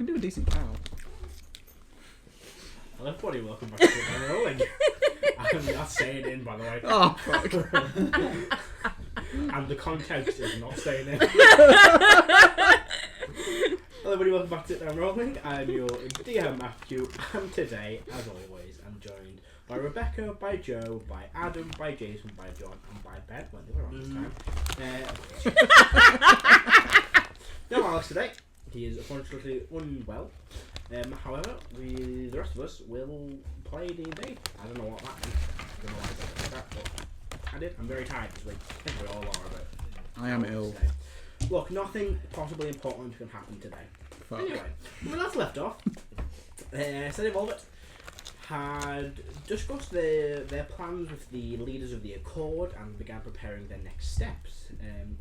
can do a decent cow. Hello everybody, welcome back to the Rolling. I'm not staying in, by the way. Oh, fuck. And the content is not staying in. Hello everybody, welcome back to I'm Rolling. I'm your DM Matthew, and today, as always, I'm joined by Rebecca, by Joe, by Adam, by Jason, by John, and by Ben, when they were on this time. No Alex today. He is unfortunately unwell. However, the rest of us will play D&D. I don't know what that means. I don't know why I said that, but I did. I'm very tired this week. I think we all are, but I am ill. Today. Look, nothing possibly important can happen today. Fuck. Anyway, when last left off, Sede Volvit had discussed their plans with the leaders of the Accord and began preparing their next steps.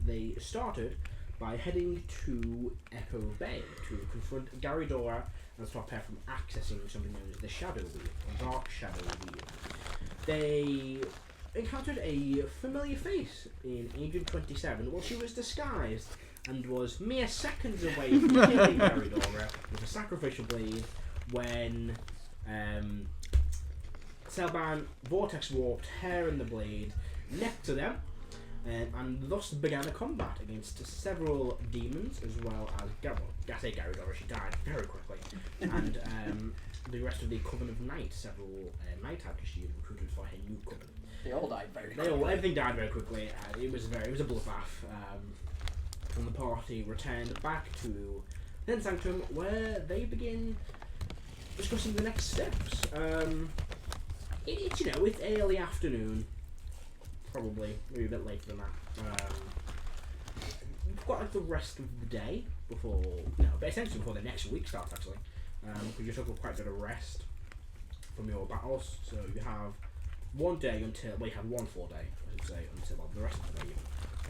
They started by heading to Echo Bay to confront Garidora and stop her from accessing something known as the Shadow Wheel, or Dark Shadow Wheel. They encountered a familiar face in Agent 27. Well, she was disguised and was mere seconds away from killing Garidora with a sacrificial blade when Selban vortex warped her and the blade next to them. And thus began a combat against several demons as well as I say Garidora, she died very quickly, and the rest of the Coven of Night, several night hackers she recruited for her new coven. They all died very quickly. Everything died very quickly. It was a bloodbath. And the party returned back to Den Sanctum, where they begin discussing the next steps. It's early afternoon. Probably, maybe a bit later than that. We've got like the rest of the day before, but essentially before the next week starts actually. Because you took quite a bit of rest from your battles, so you have one day until, you have one full day, I should say, until the rest of the day,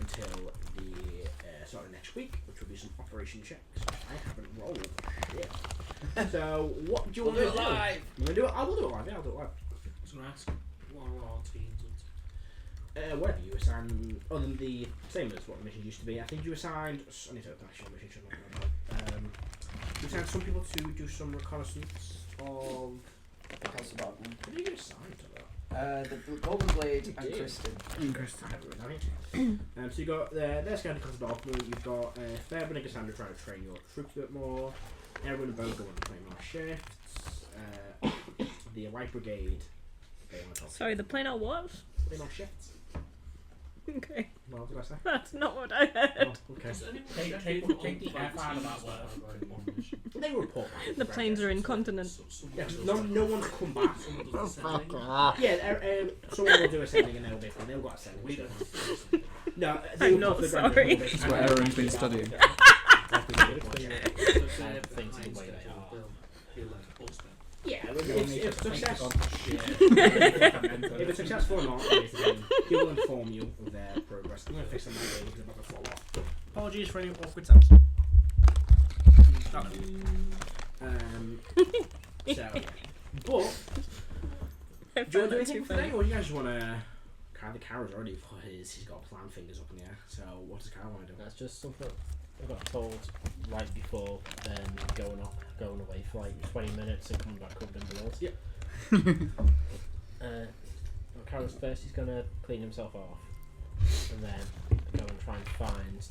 until the start of next week, which will be some operation checks. I haven't rolled shit. So, what do you want to do? We'll do it live. You want to do it? I will do it live, yeah, I'll do it live. I was going to ask, what are our teams? Whatever you assign, other than the same as what the mission used to be. I think you assigned. I need to open actual mission. You assigned some people to do some reconnaissance of. Castel Darkmoon. What did you get assigned to that? The Golden Blade and Kristen. I haven't written that. So you got their scout Castel Darkmoon. You've got Fairburn and Cassandra trying to train your troops a bit more. Erwin and Bogo want to play more shifts. The White Brigade. They want to talk. Sorry, the planar what? Play more shifts. Okay. What did I say? That's not what I heard. Oh, okay. Take the F out of that word. They report back. The planes are incontinent. Yeah, no one's come back. Yeah, someone will do ascending and they'll be fine. They'll go ascending. No, I'm not sorry. That's what Aaron's been studying. Yeah, if successful. If it's successful or not, he will inform you of their progress. I'm going to fix them my way because I'm about to fall off. Apologies for any awkward sounds. So, but do you want to do anything for today, or do you guys just want to? The Karo's already for he's got plan fingers up in the air. So what does Karo want to do? That's just something I got told right before going away for like 20 minutes and coming back covered in blood. Yeah. Karo's first he's gonna clean himself off and then go and try and find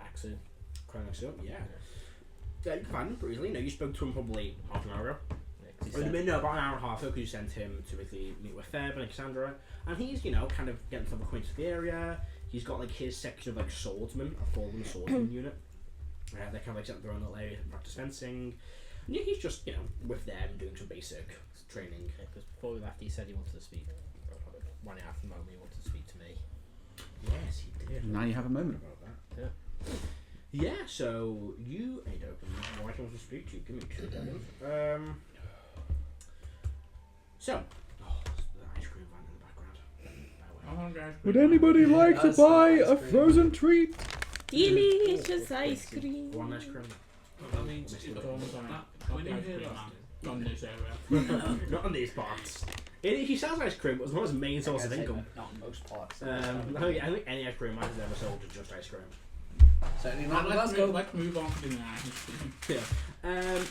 Axu. Yeah. Yeah, you can find him pretty easily. You spoke to him probably half an hour ago. Yeah, About an hour and a half ago, because you sent him to basically meet with Fairburn and Cassandra, and he's, kind of getting himself acquainted with the area. He's got like his section of like swordsmen. I call them the swordsman unit. They kind of like set up their own little area to practice fencing. And he's just, with them doing some basic training. Because before we left, he said he wanted to speak. When he asked him, he wanted to speak to me. Yes, he did. Now you have a moment about that. Yeah. Yeah, so you ain't open. Why do you want to speak to you? Give me 2 seconds. So, the ice cream van in the background. Would anybody like to buy a frozen treat? Delicious ice cream. One ice cream. That means when you hear that on this area. Not on these parts. He sells ice cream, but it's not his main source of income. Not in most parts. I think any ice cream man has ever sold is just ice cream. Certainly Right, not. let's move on to the next. Yeah.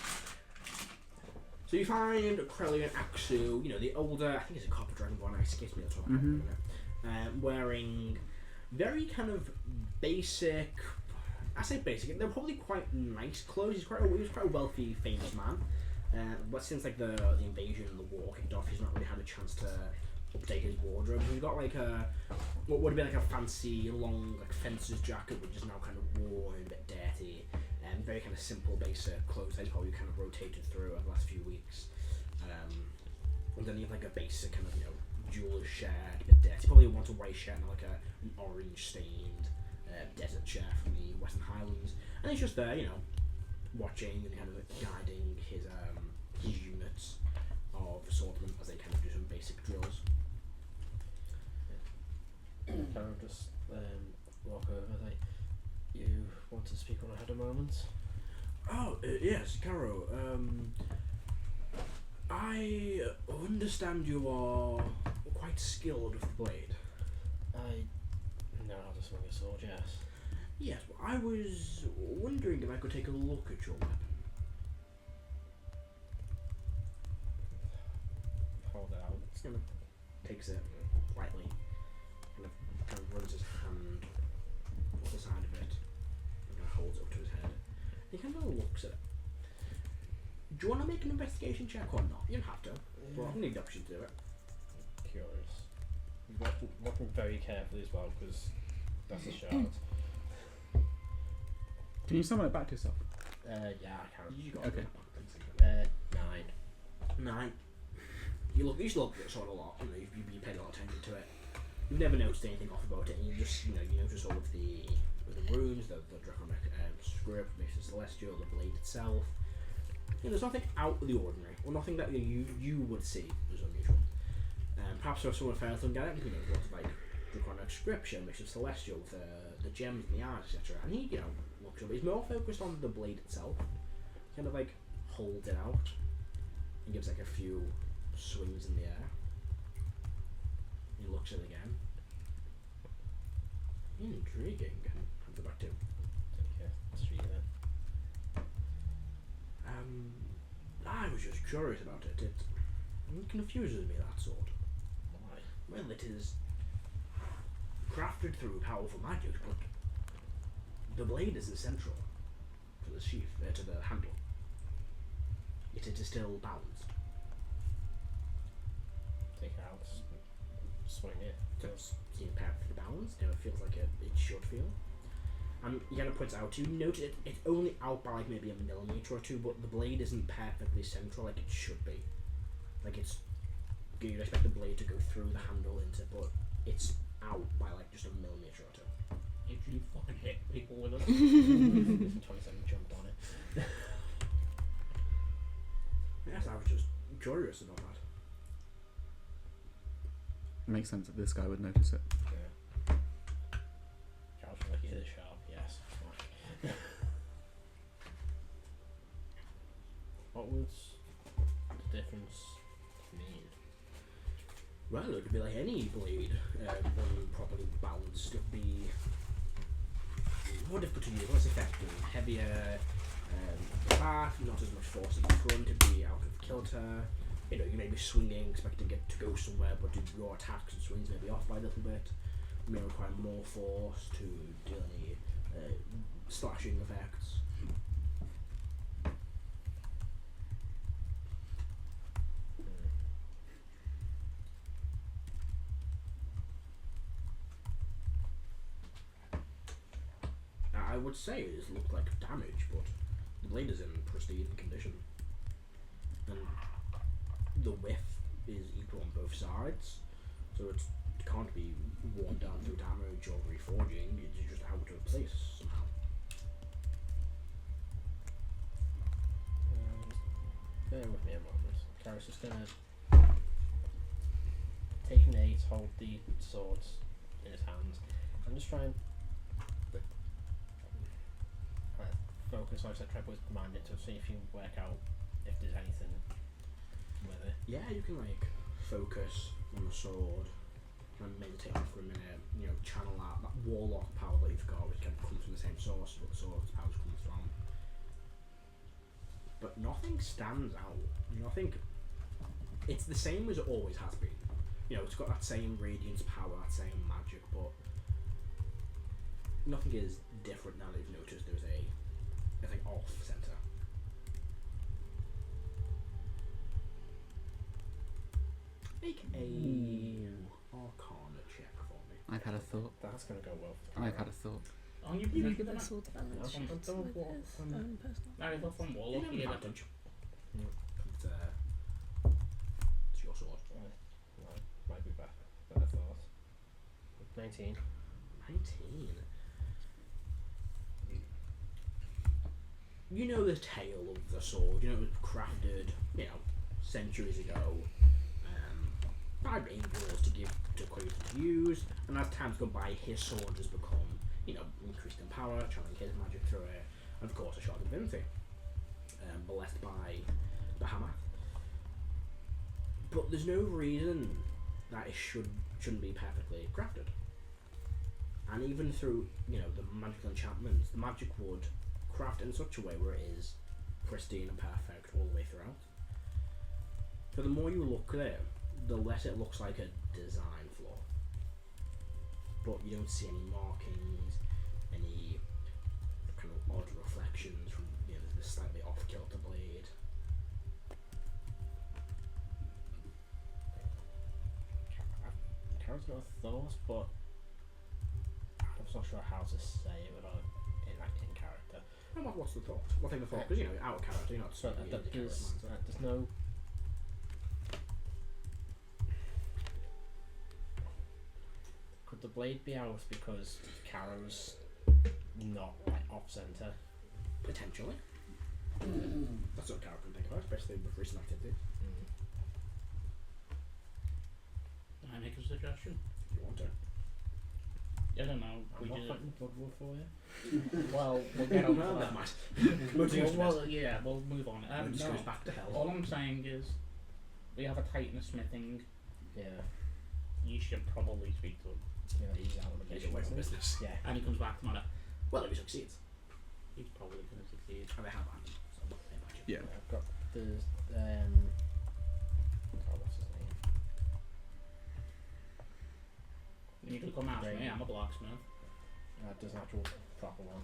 So you find Krelly and Aksu, you know, the older, I think it's a copper dragon one, it escapes me the top of my head, wearing very kind of basic, I say basic, they're probably quite nice clothes. He was quite a wealthy, famous man. But since like the invasion and the war kicked off, he's not really had a chance to update his wardrobe. He's got like what would be like a fancy long like fencer's jacket, which is now kind of worn, a bit dirty, and very kind of simple, basic clothes that he's probably kind of rotated through over the last few weeks. And then you have like a basic kind of jeweler's shirt, a bit dirty. Probably wants a white shirt, not like an orange stained desert shirt from the Western Highlands. And he's just there, watching and kind of guiding his units of swordsmen as they kind of do some basic drills. Karo just walk over. Like, you want to speak when I had a moment? Oh, yes, Karo. I understand you are quite skilled with the blade. I know how to swing a sword, yes. Yes, well, I was wondering if I could take a look at your weapon. Hold it out. Just kind of takes it lightly, kind of runs his hand up the side of it, and kind of holds it up to his head. He kind of looks at it. Do you want to make an investigation check or not? You don't have to, but I need the option to do it. Curious. Walking very carefully as well, because that's a shard. Can you summon it back to yourself? Yeah, I can. You got Okay. it. 9. 9. You used to look at it sort of a lot. You paid a lot of attention to it. You've never noticed anything off about it, and you just you notice all of the runes, the draconic script, makes it celestial, the blade itself. There's nothing out of the ordinary, or nothing that you would see as unusual. Perhaps if someone fails to get it, lots of like draconic scripture, mixed with celestial, with the gems and the art, etc. And he, looks over. He's more focused on the blade itself. Kind of like holds it out and gives like a few swings in the air. He looks at it again. Intriguing. Hands it back to him. Okay, let's read it. I was just curious about it. It confuses me, that sword. Why? Well, it is crafted through powerful magic, but the blade isn't central to the sheath, to the handle. Yet it is still balanced. Take it out. Swing it. So it seems perfectly balanced. It feels like it should feel. And he kind of points out, you notice it's only out by like maybe a millimeter or two, but the blade isn't perfectly central like it should be. Like you'd expect the blade to go through the handle into, but it's out by like just a millimeter or two. If you fucking hit people with it. 27 jumped on it. Yes, I was just curious about that. Makes sense that this guy would notice it. Yeah. Charles was like, is it sharp? Yes. What would the difference mean? Well, it could be like any blade, when properly balanced. It would be more difficult to use, less effective, heavier, back, not as much force at the front, it'd be out of kilter. You may be swinging, expecting it to go somewhere, but your attacks and swings may be off by a little bit. You may require more force to deal any slashing effects. I would say it does look like damage, but the blade is in pristine condition. And the width is equal on both sides, so it can't be worn down through damage or reforging, it's just out of place somehow. Bear with me a moment. Karo's just gonna take an 8, hold the swords in his hands, and just try and focus, like I said, try to put his mind into it, see if you can work out if there's anything with it. Yeah, you can like focus on the sword, kind of meditate on for a minute, you know, channel that warlock power that you've got, which kind of comes from the same source, but the source power comes from. But nothing stands out. Nothing. It's the same as it always has been. You know, it's got that same radiance power, that same magic, but nothing is different now that you've noticed there's a thing off center. Make a Arcana check for me. I've had a thought. That's gonna go well. I've had a thought. Oh, you Maybe can the sword balance I don't shifts know with what his from- own personal. No, if I'm from You Warlock, have you an get advantage. Mm. It's your sword. Might be better thought. 19. 19. You know the tale of the sword. You know it was crafted, you know, centuries ago by angels to give to Quaid to use, and as time's gone by, his sword has become, you know, increased in power, channeling his magic through it, and of course a shard of divinity, blessed by Bahamut. But there's no reason that it shouldn't be perfectly crafted. And even through, you know, the magical enchantments, the magic would craft in such a way where it is pristine and perfect all the way throughout. But the more you look at it, the less it looks like a design flaw. But you don't see any markings, any kind of odd reflections from, you know, the slightly off-kilter blade. Karo's got a thought, but I'm not sure how to say it without in character. And what's the thought? What thing the thought? Because, you know, out of character, you're not So speaking in the character mindset. there's no. Could the blade be out because Karo's not like off center? Potentially. That's what a character can think about, especially with recent activity. Can I make a suggestion? If you want to. I don't know. I'm We not did. fighting Bloodwood for you. Well, we'll get on No, to never that. mind. Well, yeah, we'll move on. It just No, goes back to hell. all I'm saying is, we have a Titan smithing. Yeah, You should probably speak to him. yeah, he's out of the He's mission. away from isn't he? business. Yeah. And he comes back tomorrow. Well, if he succeeds. He's probably going to succeed. And they have that. So, I imagine. Yeah. I've got the oh, what's his name? You could come after me. I'm a blacksmith. There's an actual proper one.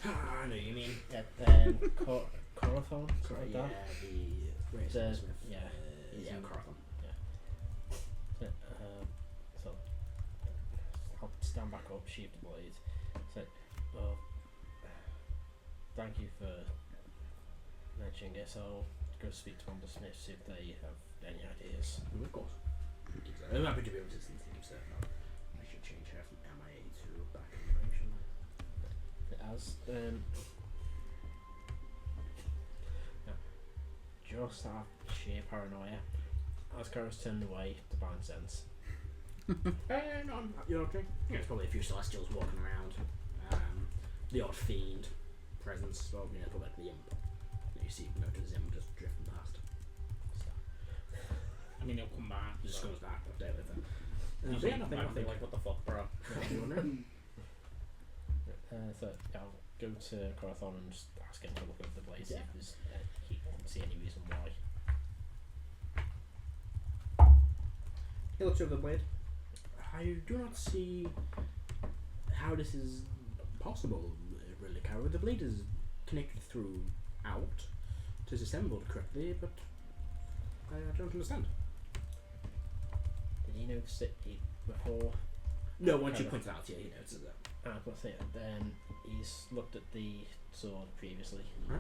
I know what you mean. Yeah, Corathon, something like Yeah, that. the Razor The- Smith. yeah, he's Yeah, in- Corathon. So I'll stand back up, sheathe the blade. So, well, thank you for mentioning it. So I'll go speak to one of the smiths, see if they have any ideas. Of course. I'm happy to be able to listen to him, so I should change her from MIA to back information. As just out of sheer paranoia, as Kara's turned away, divine sense. No, you're okay. Yeah, there's probably a few celestials walking around. The odd fiend presence, well, you know, probably like the imp. You see, notice him just drifting past. I mean, he'll come back. He just so- comes back, update with them. He's But yeah, like, nothing. like, what the fuck, bro? You wondering? So I'll go to Corathon and just ask him to look over the blade, see Yeah. if there's he can see any reason why. He looks over the blade. I do not see how this is possible, really, Karo. The blade is connected throughout. It is assembled correctly, but I don't understand. Did he notice it before? No, once you Karo. point it out, yeah, he notices it. Let's say he's looked at the sword previously. Huh?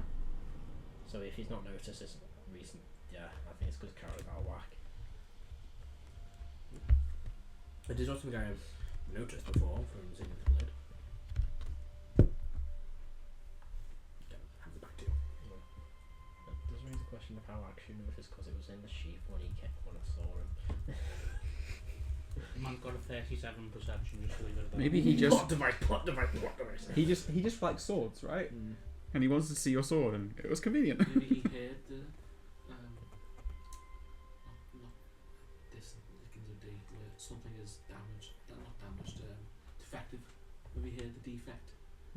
So if he's not noticed it's recent, yeah, I think it's because Karo's out of whack. It is not something I have noticed before from seeing the blade. Okay, hand it back to you. It does raise a question of how I actually noticed because it was in the sheath when I saw him. Man's got a 37 perception, just leave it at that. Maybe he just Plot device. he just likes swords, right? And he wanted to see your sword, and it was convenient. Maybe he heard the not this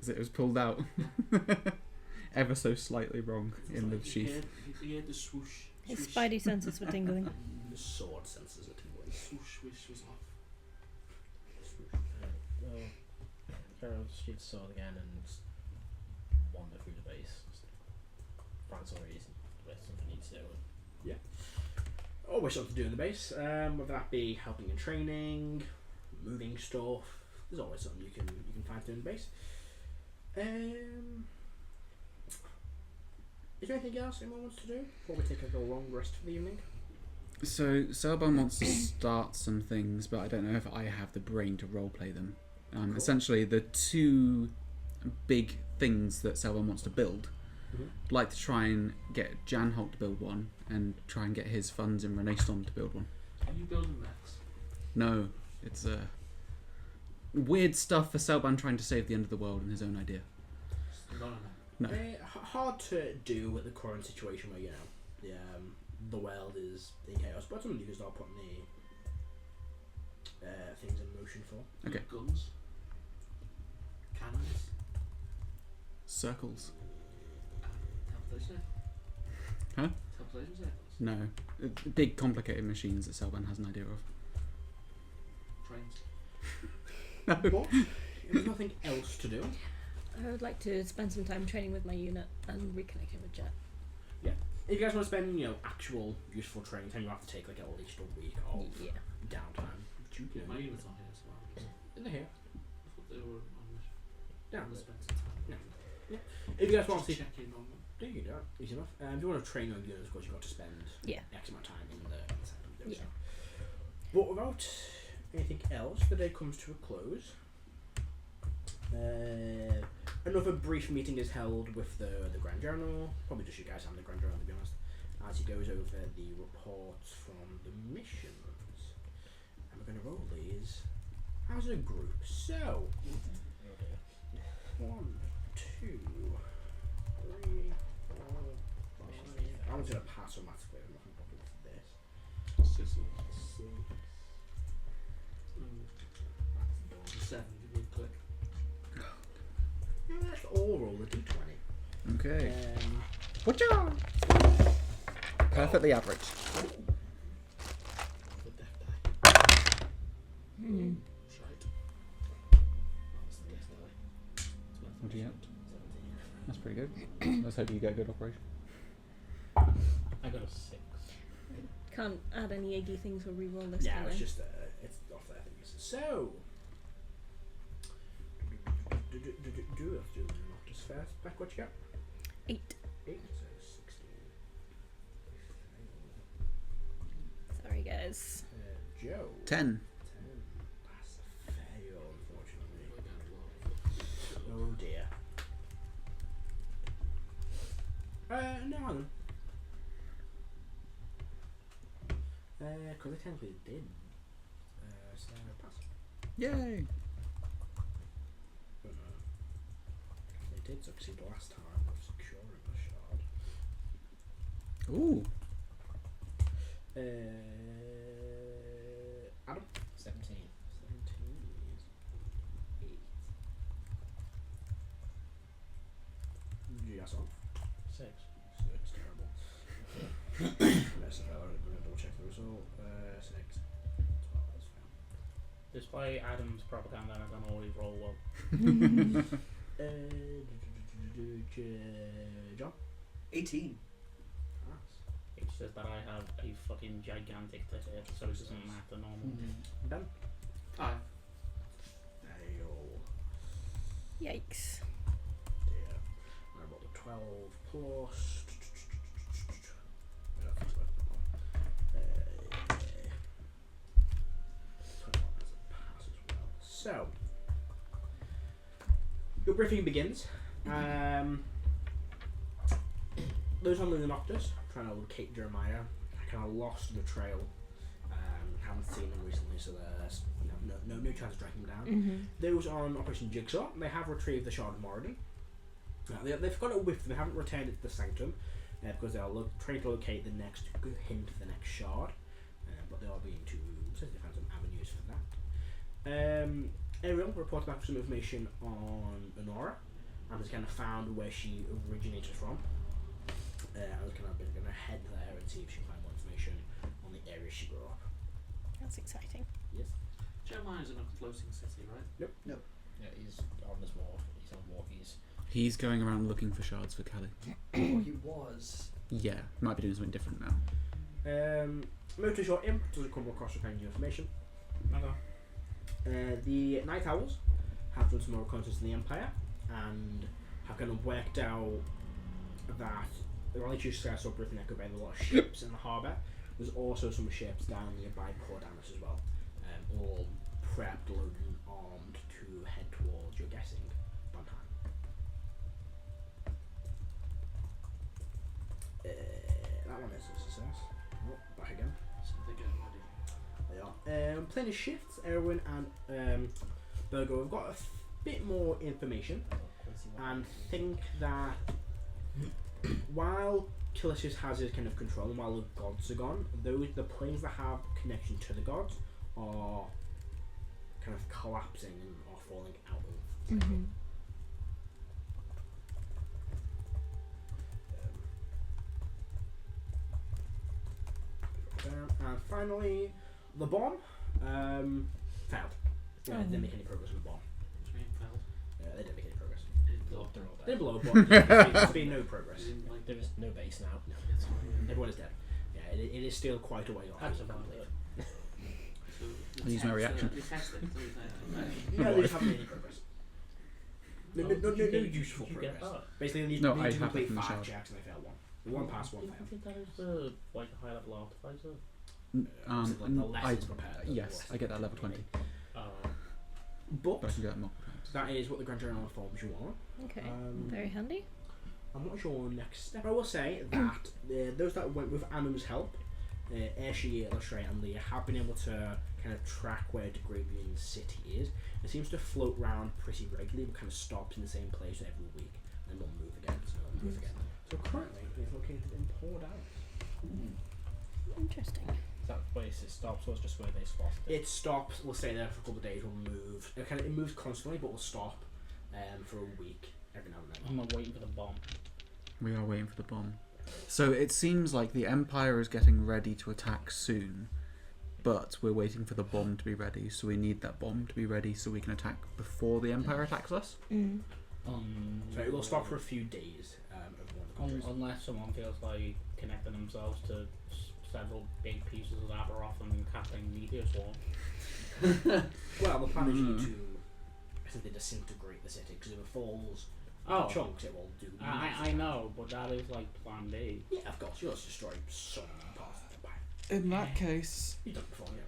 because it was pulled out ever so slightly wrong in the sheath. You heard the swoosh. His Swish. spidey senses were tingling. The sword sensors are tingling. Swoosh, swish was off. Well, Karo shoots the sword again and wander through the base. Find some reason where something needs to do. Always something to do in the base. Whether that be helping in training, moving stuff. There's always something you can find to do in the base. Is there anything else anyone wants to do before we take a long rest for the evening? So Selbon wants to start some things, but I don't know if I have the brain to roleplay them. Cool. Essentially, the two big things that Selbon wants to build. I'd like to try and get Jan Holt to build one, and try and get his funds in Renee Storm to build one. Are you building mechs? No, it's weird stuff for Selbon trying to save the end of the world and his own idea. No. Hard to do with the current situation where the world is in chaos, but something you can start putting the things in motion for. Okay. Guns. Cannons. Circles. Teleportation. Huh? Teleportation circles. No. Big complicated machines that Selbon has an idea of. Trains. But if there's nothing else to do. I would like to spend some time training with my unit and reconnecting with Jet. If you guys want to spend, actual useful training time, you have to take like at least a week of Yeah. downtime. My unit's not here as well. They're here. I thought they were on mission. Yeah. I'm gonna spend some time. If you guys want to see, check in on them. there you go. Easy enough. If you want to train your units, of course, you've got to spend Yeah. X amount of time in the center doing Yeah. so. But without anything else, the day comes to a close. Another brief meeting is held with the Grand General, probably just you guys and the Grand General to be honest, as he goes over the reports from the missions. And we're going to roll these as a group. So, 1, 2, 3, 4, 5. I'm just going to pass automatically, I'm not going to bother with this. 6. 7. Give me a click. Let's all roll a d20. Okay. Whatcha? Perfectly average. The death die. Hmm. Shite. That's the death die. What do you get? 17. That's pretty good. Let's hope you get a good operation. I got a 6. Can't add any AD things or reroll this Yeah, can it's I? just it's off there things. So let's do the Noctis first. Back what you got? 8. 8, so 16. Sorry guys. Joe. 10. 10. That's a fail, unfortunately. I got a lot. Oh dear. No. Because they technically did. So pass. Yay! They did succeed last time with securing the shard. Ooh. Adam? 17. 17 is 8. Jason? 6. 6, terrible. That's a fail, I'm going to double check the result. 6. 12, that's fail. Despite Adam's propaganda, I don't always roll well. John? 18. Pass. It's just that I have a fucking gigantic ticket, so it doesn't matter normal. Ben? 5. Fail. Yikes. Dear. I rolled a 12 plus. So, your briefing begins. Those on the Noctis trying to locate Jeremiah kind of lost the trail. Haven't seen him recently, so there's no chance of tracking him down. Mm-hmm. Those on Operation Jigsaw, they have retrieved the Shard of Moradin. They've got it with them. They haven't returned it to the Sanctum because they are trying to locate the next hint of the next shard, but they are being to find some avenues for that. Ariel reported back some information on Honora. and has kind of found where she originated from. I was kind of going to head there and see if she can find more information on the area she grew up. That's exciting. Yes. Jeremiah's in a floating city, right? Yep. Yeah, he's on this wharf. He's on walkies. He's going around looking for shards for Kelly. Oh, he was. Yeah, might be doing something different now. Motor Short Imp doesn't come across with any information. Okay. The Night Owls have done some more reconnaissance in the Empire and have kind of worked out that the only two scouts up written echoed by a lot of ships in the harbour. There's also some ships down nearby Port Annis as well, all prepped, loaded, and armed to head towards, you're guessing, Banheim. That one is a success. Oh, back again. So they're getting ready. They are. Plenty of shifts, Erwin and Burgo have got a bit more information and think that while Killisis has his kind of control and while the gods are gone, the planes that have connection to the gods are kind of collapsing and are falling out of cycle. And finally, the bomb failed. They didn't make any progress with the bomb. Which means fell. They didn't make any progress. Didn't blow up. They're all They dead. didn't blow up, but there's been no progress. Didn't like There is no base now. No, everyone is dead. Yeah, it is still quite a way off. That's I about believe. it. so I'll use my reaction. They test it. So Yeah, they just haven't made any progress. No useful Did you get progress. that? Basically, they No, need I to have complete it from the 5 shower. checks and they failed 1. 1 passed, 1 I failed. think that is the like high level artificer. Is it like the lessons prepared? Yes, I get that level 20, But but I can get that multiple times. that is what the Grand Journal informs you on. Okay. Um, Very handy. And what is your next step? I will say that those that went with Anum's help, Airshi, Illustrate, and Leah have been able to kind of track where Degrabian City is. It seems to float around pretty regularly, but kind of stops in the same place every week, and then will move again. So currently, it's located in Port Annis. Interesting. Is that the place it stops, or is just where they spotted it? It stops. We'll stay there for a couple of days. We'll move. It moves constantly, but we'll stop for a week every now and then. I'm waiting for the bomb. We are waiting for the bomb. So it seems like the Empire is getting ready to attack soon, but we're waiting for the bomb to be ready. So we need that bomb to be ready so we can attack before the Empire attacks us. So it will stop for a few days. Of one of the countries. Unless someone feels like connecting themselves to several big pieces of Aberoth and casting Meteor Swarm. Well, the plan is you to essentially disintegrate the city because if it falls in chunks, it will do. I know, but that is like plan B. Yeah, of course. You'll just destroy some parts of the empire. In that case, You've done it before, you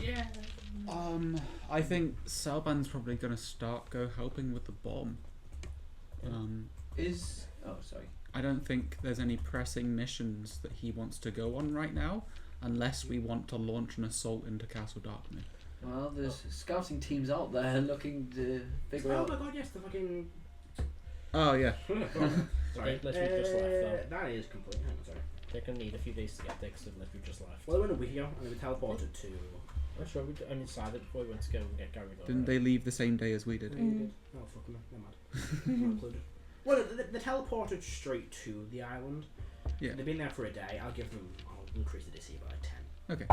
know, again. Yeah. I think Selban's probably going to go helping with the bomb. Sorry. I don't think there's any pressing missions that he wants to go on right now, unless we want to launch an assault into Castel Darkmoon. Well, there's scouting teams out there looking to figure Oh out. my god, yes, the fucking. Oh yeah. Sorry. They literally just left, though. That is complete. Hang on, sorry. They're gonna need a few days to get there because they literally just left. Well, they went a week ago and they were teleported to. I'm sure I decided before we went to go and get Gary. Didn't they leave the same day as we did? Oh, fuck them. They're mad. Not included. Well, they teleported straight to the island. Yeah. They've been there for a day. I'll increase the DC by 10. Okay.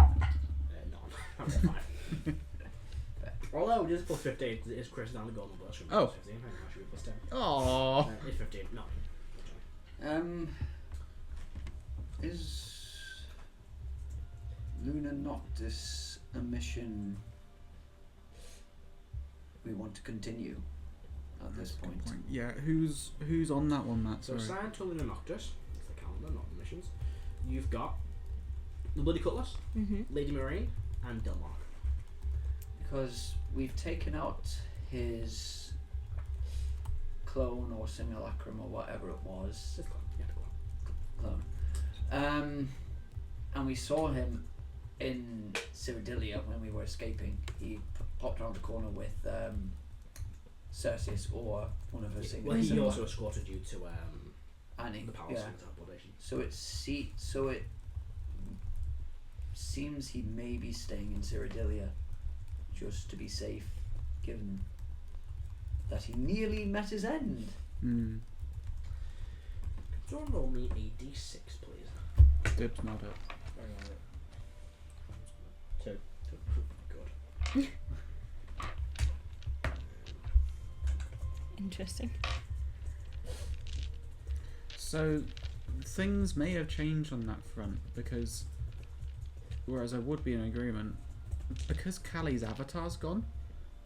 None. I'm at 5. Although it is plus 15 because it is Chris down the golden bus. Oh. Plus 15. Hang on, I should be plus 10. Oh. It's 15. No. Is Luna Noctis a mission we want to continue at this point? Yeah. Who's on that one, Matt? So Sorry. assigned to Luna Noctis, it's the calendar, not the missions. You've got the Bloody Cutlass, Lady Moraine, and Delmark. Because we've taken out his clone or simulacrum or whatever it was. It's clone. Yeah, clone. Clone. And we saw him in Cyrodilia when we were escaping. He popped around the corner with Cerseus or one of her Well, signals. he also escorted you to Annie. the palace Yeah. and teleportation. So it seems he may be staying in Cyrodilia just to be safe, given that he nearly met his end Hmm. Someone roll me a d6, please. Dibs not it. Hang on. 2. Good. Interesting. So things may have changed on that front because, whereas I would be in agreement, because Callie's avatar's gone,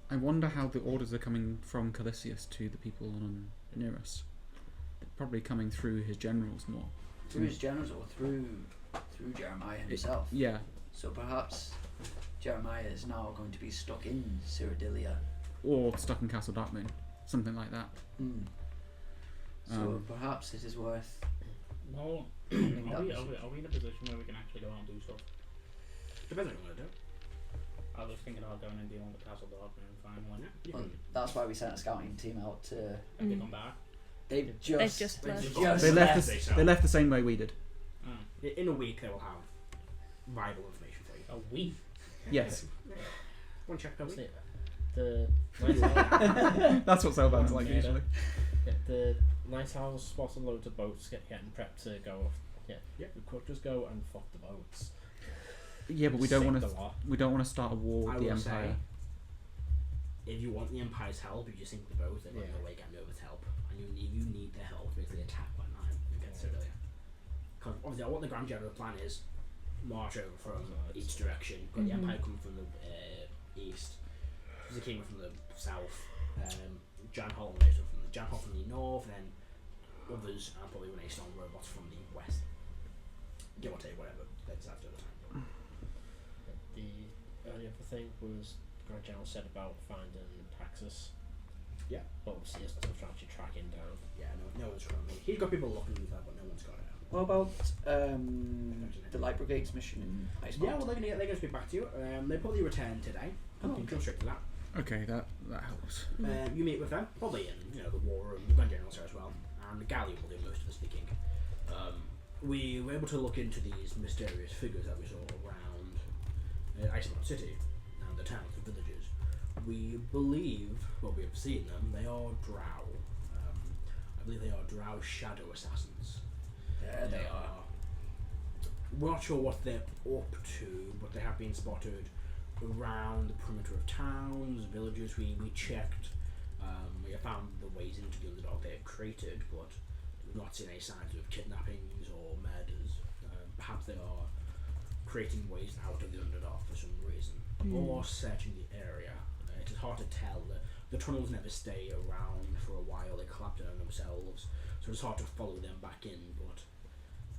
I wonder how the orders are coming from Calisius to the people on near us. They're probably coming through his generals more. Through his generals or through Jeremiah himself. Yeah. So perhaps Jeremiah is now going to be stuck in Cyrodilia. Or stuck in Castel Darkmoon. Something like that. So perhaps it is worth. Well, are Something we that in a position where we can actually go out and do stuff? Depends on what you want to do. I was thinking about going and dealing with Castle Darkmoon and finally. You Well, can- that's why we sent a scouting team out to. Have they come back? They've just just left. They left Yes, the, they they left the same way we did. Oh, In a week, they will have vital information for you. a week. Yes. One check per week. The lighthouse, That's what Sailbands like Yeah. usually. the lighthouse spotted loads of boats getting prepped to go off. Yeah. Yep. We could just go and fuck the boats. Yeah, but we don't want Sink to. the lot. We don't want to start a war I with the will say, Empire. if you want the Empire's help, you just sink the boat, then Yeah. no way getting over to help. And you need the help to basically attack by 9 against Yeah. Cyrodilia. Because obviously, what the Grand General plan is march over from Sides. each direction. Got the Mhm. Empire coming from the east, the King from the south, Jan Hall from the north, and then others, and probably Renee Stone robots from the west. Give or take, whatever they decide to do at the time. The only other thing was the Grand General said about finding Praxis. Yeah. But obviously, it's still trying to track him down. Yeah, no one's currently. He's got people looking for that, but no one's got it. What about the Light Brigade's mission in Iceland? Yeah, well, they're gonna speak back to you. They probably return today. Oh, Come okay. straight to that. Okay, that helps. You meet with them, probably in the war room. The Grand General's there as well, and Gally will do most of the speaking. We were able to look into these mysterious figures that we saw around Iceland City and the towns and villages. We believe, well, we have seen them. They are Drow. I believe they are Drow shadow assassins. There they are. We're not sure what they're up to, but they have been spotted around the perimeter of towns, villages. We checked. We have found the ways into the Underdark they have created, but we've not seen any signs of kidnappings or murders. Perhaps they are creating ways out of the Underdark for some reason, or searching the area. It is hard to tell. The tunnels never stay around for a while. They collapse in on themselves, so it's hard to follow them back in. But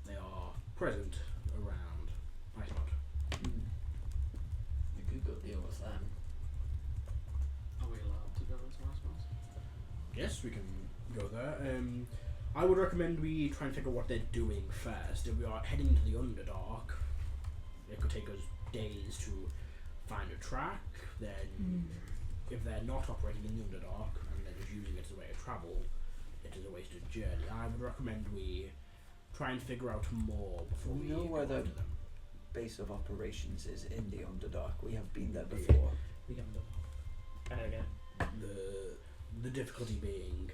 they are present around Iceland. We could go deal with them. Are we allowed to go into Iceland? Yes, we can go there. I would recommend we try and figure out what they're doing first. If we are heading to the Underdark, it could take us days to find a track. Then, if they're not operating in the Underdark and they're just using it as a way to travel, it is a wasted journey. I would recommend we try and figure out more before We we know go where the after them. base of operations is in the Underdark. We have been there before. We can do it. Again. The difficulty being,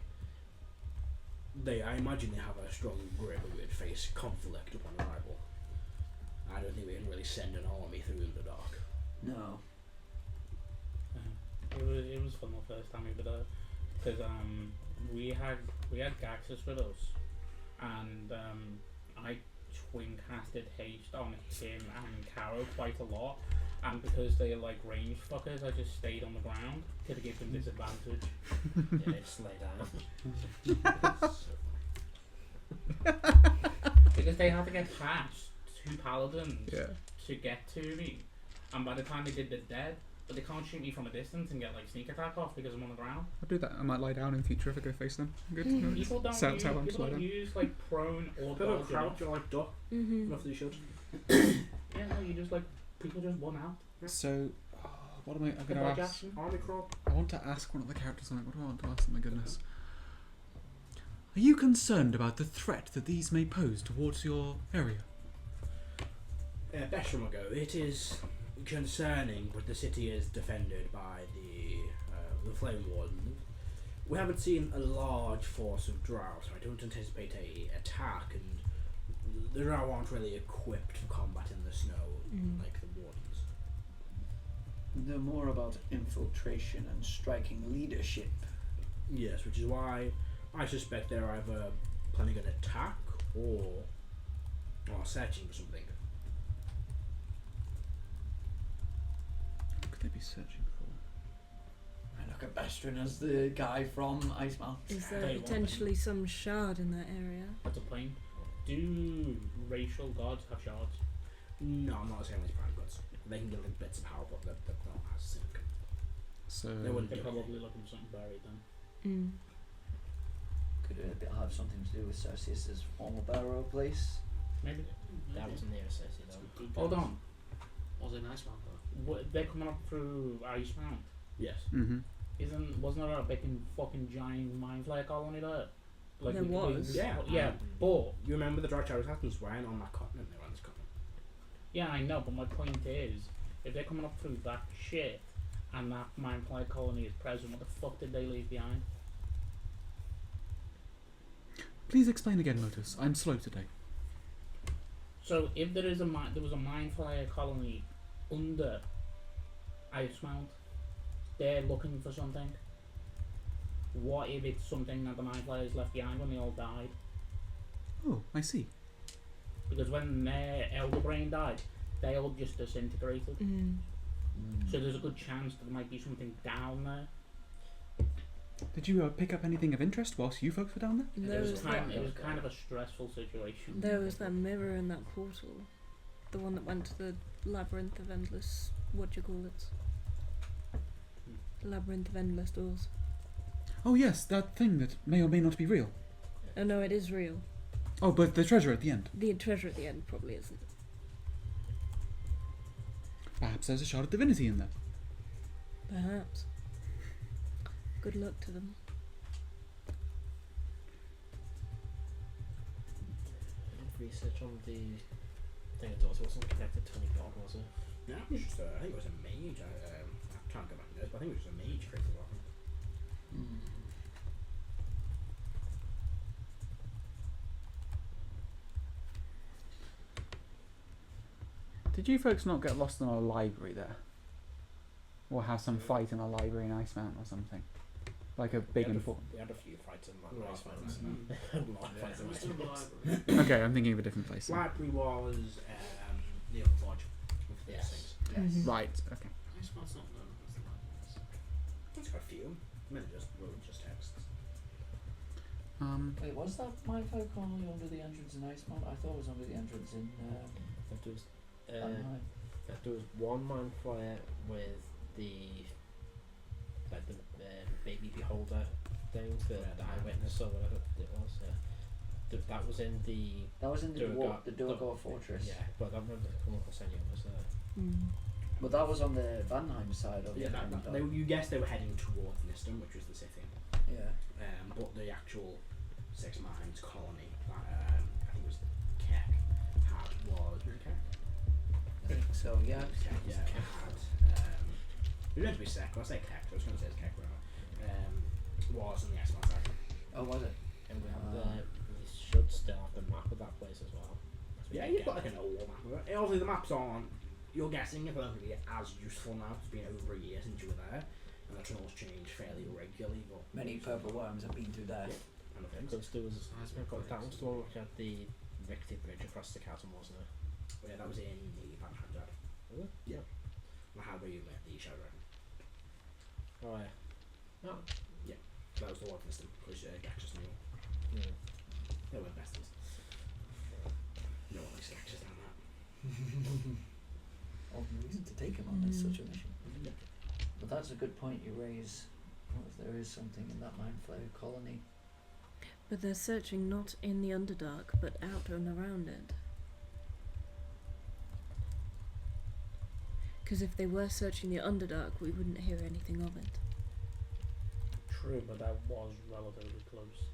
I imagine they have a strong grip and would face conflict upon arrival. I don't think we can really send an army through the Underdark. No. It was fun the first time we were there because we had Gaxus with us, and I twin casted haste on him and Karo quite a lot, and because they're like range fuckers, I just stayed on the ground to give them disadvantage. Yeah, just lay down. Because they had to get past 2 paladins Yeah. to get to me, and by the time they did, they're dead. But they can't shoot me from a distance and get like sneak attack off because I'm on the ground. I'll do that. I might lie down in future if I go face them. Good. People don't Sounds use, how I'm people don't sliding. use like prone or Bit of a dodge crouch or like duck, Mm-hmm. enough that you should. Yeah, no, you just like people just run out. So, what am I? I'm The gonna dodge ask. action. Army crawl. I want to ask one of the characters something. What do I want to ask them? My goodness. Are you concerned about the threat that these may pose towards your area? Best from ago, it is concerning, but the city is defended by the Flame Warden. We haven't seen a large force of drow, so I don't anticipate a attack, and the drow aren't really equipped for combat in the snow like the wardens. They're more about infiltration and striking leadership. Yes, which is why I suspect they're either planning an attack or searching for something. What could they be searching for? I look at Bestrin as the guy from Icemount. Is there They want potentially some shard in that area? That's a plane. Do racial gods have shards? No, I'm not saying it's prime goods. They can give them bits of power, but they're not as significant. So They wouldn't They're do probably anything. looking for something buried then. Could it have something to do with Celsius's former barrow place? Maybe. That was near City though. Hold on. Was it nice one though? They're coming up through Icemount. Yes. Mm-hmm. Wasn't there a big and fucking giant mind flayer colony there? There we- was. Yeah. Yeah, but You remember the Dry Chariots Assassins weren't on that continent, they were on this continent. yeah, I know. But my point is, if they're coming up through that shit and that mind flayer colony is present, what the fuck did they leave behind? Please explain again, Lotus. I'm slow today. So if there was a mind flayer colony under Icemount, they're looking for something. What if it's something that the mind flayers left behind when they all died? Oh, I see. Because when their elder brain died, they all just disintegrated. So there's a good chance that there might be something down there. Did you pick up anything of interest whilst you folks were down there? There It was was that. kind of a stressful situation. There was that mirror in that portal, the one that went to the labyrinth of endless. What do you call it? Labyrinth of endless doors. Oh yes, that thing that may or may not be real. Oh no, it is real. Oh, but the treasure at the end. The treasure at the end probably isn't. Perhaps there's a shard of divinity in there. Perhaps. Good luck to them. Research on the thing it does wasn't connected to any god, was it? Yeah, it was just I think it was a mage. I'm trying to go back to this, but I think it was just a mage created the weapon. Did you folks not get lost in a library there? Or have some fight in a library in Icemount or something? Like a big important... We had a few fights in that. Right, Nice right, fights. right. A lot of fights in It was Nice in the fights. library. Okay, I'm thinking of a different place. then. Library was the other forge with these Yes. things. Mhm. Right, okay. Nice one's not known as the library. It's got a few. Maybe just texts. Wait, was that Mindflow colony under the entrance in Icemount? I thought it was under the entrance in That was, Banheim. there was one man flyer with the like the baby beholder thing, the eyewitness or whatever it was. That was in the That was in the Durgar Fortress. Yeah, but I remember coming across any others there. But that was on the Vanheim side of Yeah, it. you guessed they were heading towards Niston, which was the city. Yeah. But the actual Six Mines colony that I think it was Keck had was Keck. I think so, yeah. Keck, yeah, it had. It was meant to be Sec, I say Keck, so I was going to say it's Keck, whatever. Was on the X-Man side. Oh, was it? And we have you should still have the map of that place as well. Yeah, you've got like an old map of it. Obviously, the maps aren't. You're guessing if they're going to be as useful now. It's been over a year since you were there, and the tunnels change fairly regularly. But Many purple worms have been through there. and other things. Because there was, Nice that place. was the one which had the rickety bridge across the chasm, wasn't it? But yeah, that was in the Banham Dad. Was it? Yeah. And how where you met the Shadow Dragon. Oh yeah. No. That was the one Niston, because Gaxus knew. Yeah. They were besties. No one likes Gaxus down that. All the reason to take him on such a mission. But that's a good point you raise. What if there is something in that mind flayer colony? But they're searching not in the Underdark, but out and around it. Because if they were searching the Underdark, we wouldn't hear anything of it. True, but that was relatively close.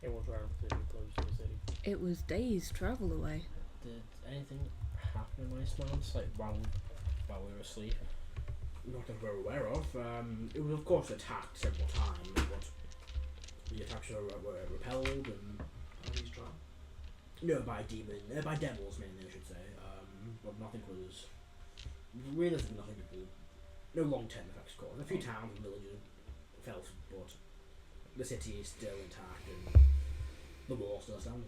It was relatively close to the city. It was days' travel away. Did anything happen in Iceland, like while we were asleep? Not that we're aware of. It was of course attacked several times, but The attacks were repelled and Are these dry? no by devils mainly I should say. But nothing was realistically no long term effects caused. A few towns and villages fell, but the city is still intact and the wall still stands.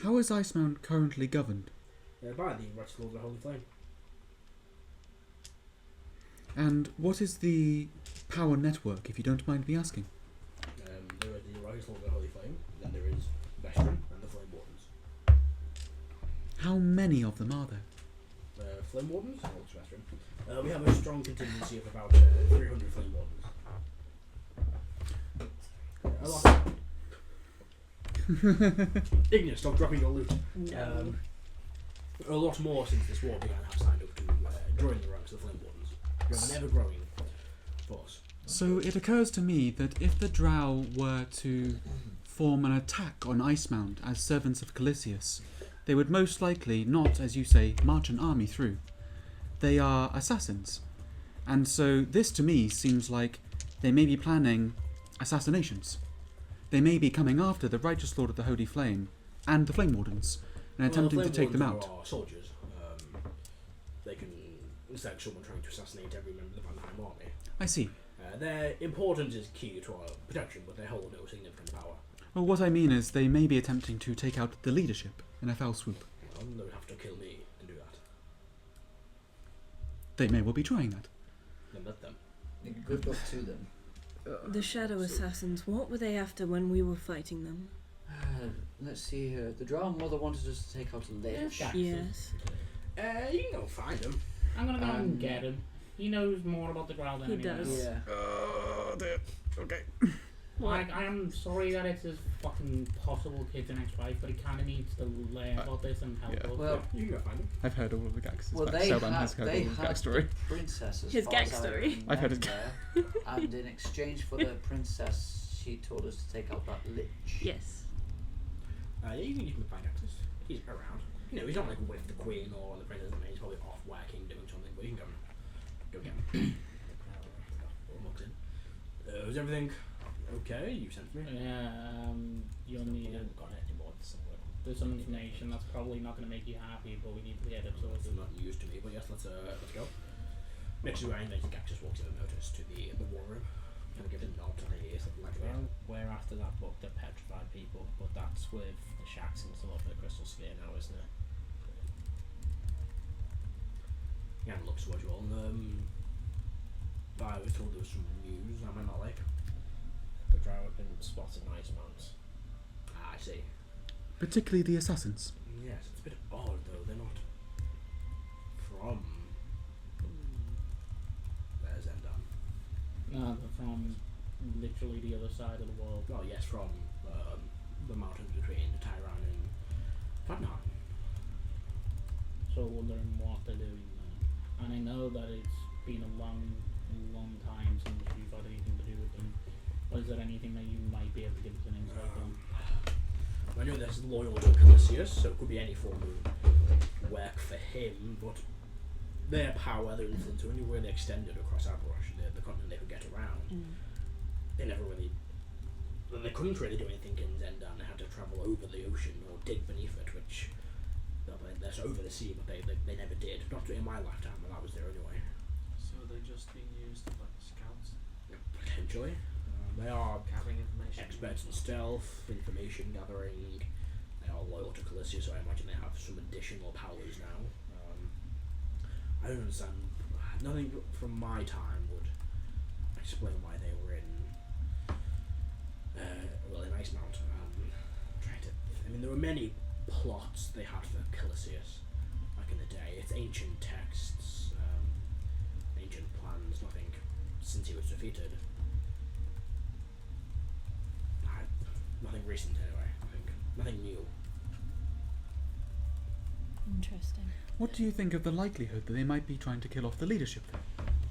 How is Icemount currently governed? By the Red Skull of the Holy Flame. And what is the power network, if you don't mind me asking? There is the Red Skull of the Holy Flame, then there is Vestrin and the Flame Wardens. How many of them are there? Flame Wardens? Oh, it's Vestrin. We have a strong contingency of about 300 Flame Wardens. A lot. Ignis, stop dropping your loot. No. A lot more since this war began have signed up to join the ranks of the Flame Wardens. We have an ever-growing force. So it occurs to me that if the Drow were to form an attack on Icemount as servants of Calisius, they would most likely not, as you say, march an army through. They are assassins. And so this to me seems like they may be planning assassinations. They may be coming after the Righteous Lord of the Holy Flame and the Flame Wardens and attempting to take them out. Are soldiers. They can instead of someone trying to assassinate every member of the Vanheim army. I see. Their importance is key to our protection, but they hold no significant power. Well, what I mean is they may be attempting to take out the leadership in a fell swoop. Well, they would have to kill me to do that. They may well be trying that. Then let them. Good luck to them. The Shadow Assassins, what were they after when we were fighting them? Let's see here. The Drow Mother wanted us to take out a lich. Yeah. Yes. You can go find them. I'm gonna go and get him. He knows more about the Drow than He anyone does. else. Yeah. Oh, dear. Okay. What? I am sorry that it's his fucking possible kid's next wife, but he kind of needs to learn about this and help Yeah. us. Well, You can go find them. I've heard all of the gags. well, Selban has heard all of his backstory. the princess as His far gag as I story. I've heard his remember, and in exchange for the princess, she told us to take out that lich. Yes. You can find access. He's around. You know, he's not like with the Queen or the Princess. I mean, he's probably off working, doing something, but you can go get him. Or mugs in. Is everything okay? You sent me? You'll We need haven't got any more somewhere. there's some information that's probably not going to make you happy, but we need to get it It's sorted. not news to me, but yes, let's go. Next to where I think Gaxus walks in and notice to the war room. Kind of gives a nod to the like Well, we're after that book that petrified people, but that's with the shacks and stuff of the Crystal Sphere now, isn't it? Yeah, and looks towards you all. I was told there was some news. I might not like. The Drow have been spotted in Icemount. I see. Particularly the assassins. Yes, it's a bit odd though. They're not from there's Zendan. No, they're from literally the other side of the world. Well, yes, from the mountains between Tyran and Fatnheim. So wondering what they're doing there. And I know that it's been a long time since you've had anything to do with them. Was there anything that you might be able to give us an insight on? I know there's loyal to Calisius, so it could be any form of work for him, but their power, their influence, only really extended across Aberrush, the continent they could get around. They never really. They couldn't really do anything in Zendan. They had to travel over the ocean or dig beneath it, which. That's over the sea, but they never did. Not in my lifetime, but I was there anyway. So they're just being used as like scouts, Potentially. They are gathering information. experts in stealth, information gathering. They are loyal to Calisius, so I imagine they have some additional powers now. I don't understand. Nothing from my time would explain why they were in Icemount. I mean, there were many plots they had for Calisius back in the day. It's ancient texts, ancient plans, nothing since he was defeated. Nothing recent anyway, I think. Nothing new. Interesting. What do you think of the likelihood that they might be trying to kill off the leadership then?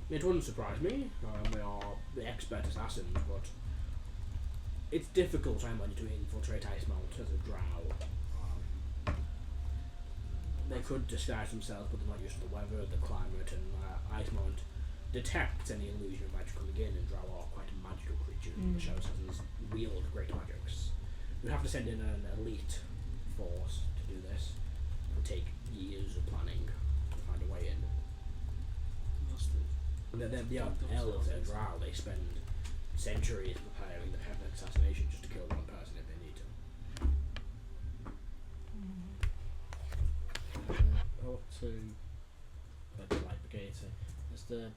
It wouldn't surprise me. They are the expert assassins, but it's difficult, I imagine, to infiltrate Icemount as a drow. They could disguise themselves, but they're not used to the weather, the climate, and Icemount detects any illusion of magic coming in, and Drow are quite magical creatures, and the Shadow Assassins wield great magics. We have to send in an elite force to do this. It would take years of planning to find a way in. The elves at Drow, they spend centuries preparing the perfect assassination just to kill one person if they need to. Up to the Light Brigade. Is there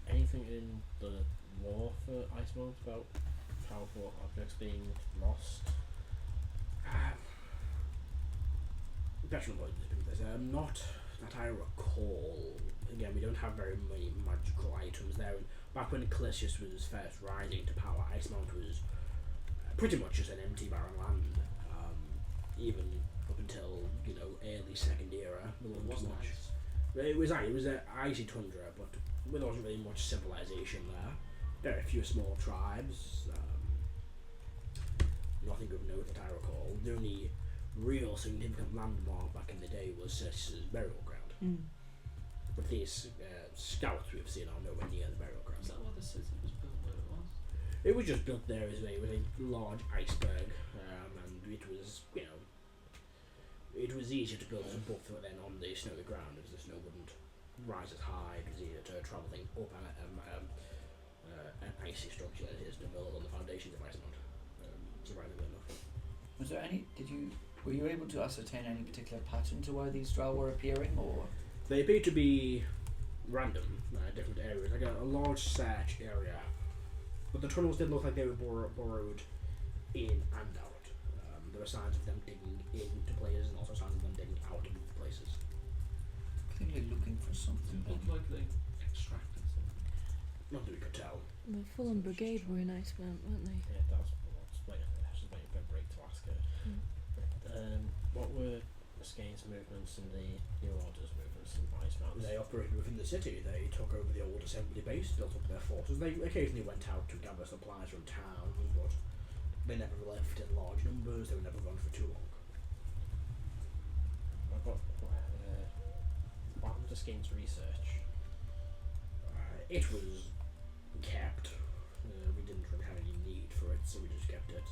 anything in the lore for Icemount about powerful objects being lost? Better not that I recall. Again, we don't have very many magical items there. And back when Calisius was first rising to power, Icemount was pretty much just an empty barren land. Even up until early Second Era, there wasn't much. It was an icy tundra, but there wasn't really much civilization there. Very few small tribes. Nothing of note that I recall. The only real significant landmark back in the day was Cersei's burial ground. But these scouts we've seen are nowhere near the burial ground. Is that why the city was built where it was? It was just built there as it was a large iceberg, and it was it was easier to build as a buffer than on the snowy ground, as the snow wouldn't rise as high. It was easier to travel things up an icy structure than it is to build on the foundations of Icemount. Surprisingly enough. Was there any? Were you able to ascertain any particular pattern to why these Drow were appearing, or? They appear to be random, different areas, like a large search area. But the tunnels did look like they were burrowed in and out. There were signs of them digging into places and also signs of them digging out of places. Clearly looking for something. It looked like they extracted something. Not that we could tell. The Fulham Brigade were in Icemount, weren't they? Yeah, that was waiting for a break to ask her. What were Skane's movements and the New Order's movements in Icemount? They operated within the city. They took over the old assembly base, built up their forces. They occasionally went out to gather supplies from towns, but they never left in large numbers. They would never run for too long. What happened to Skane's research? It was kept. We didn't really have any need for it, so we just kept it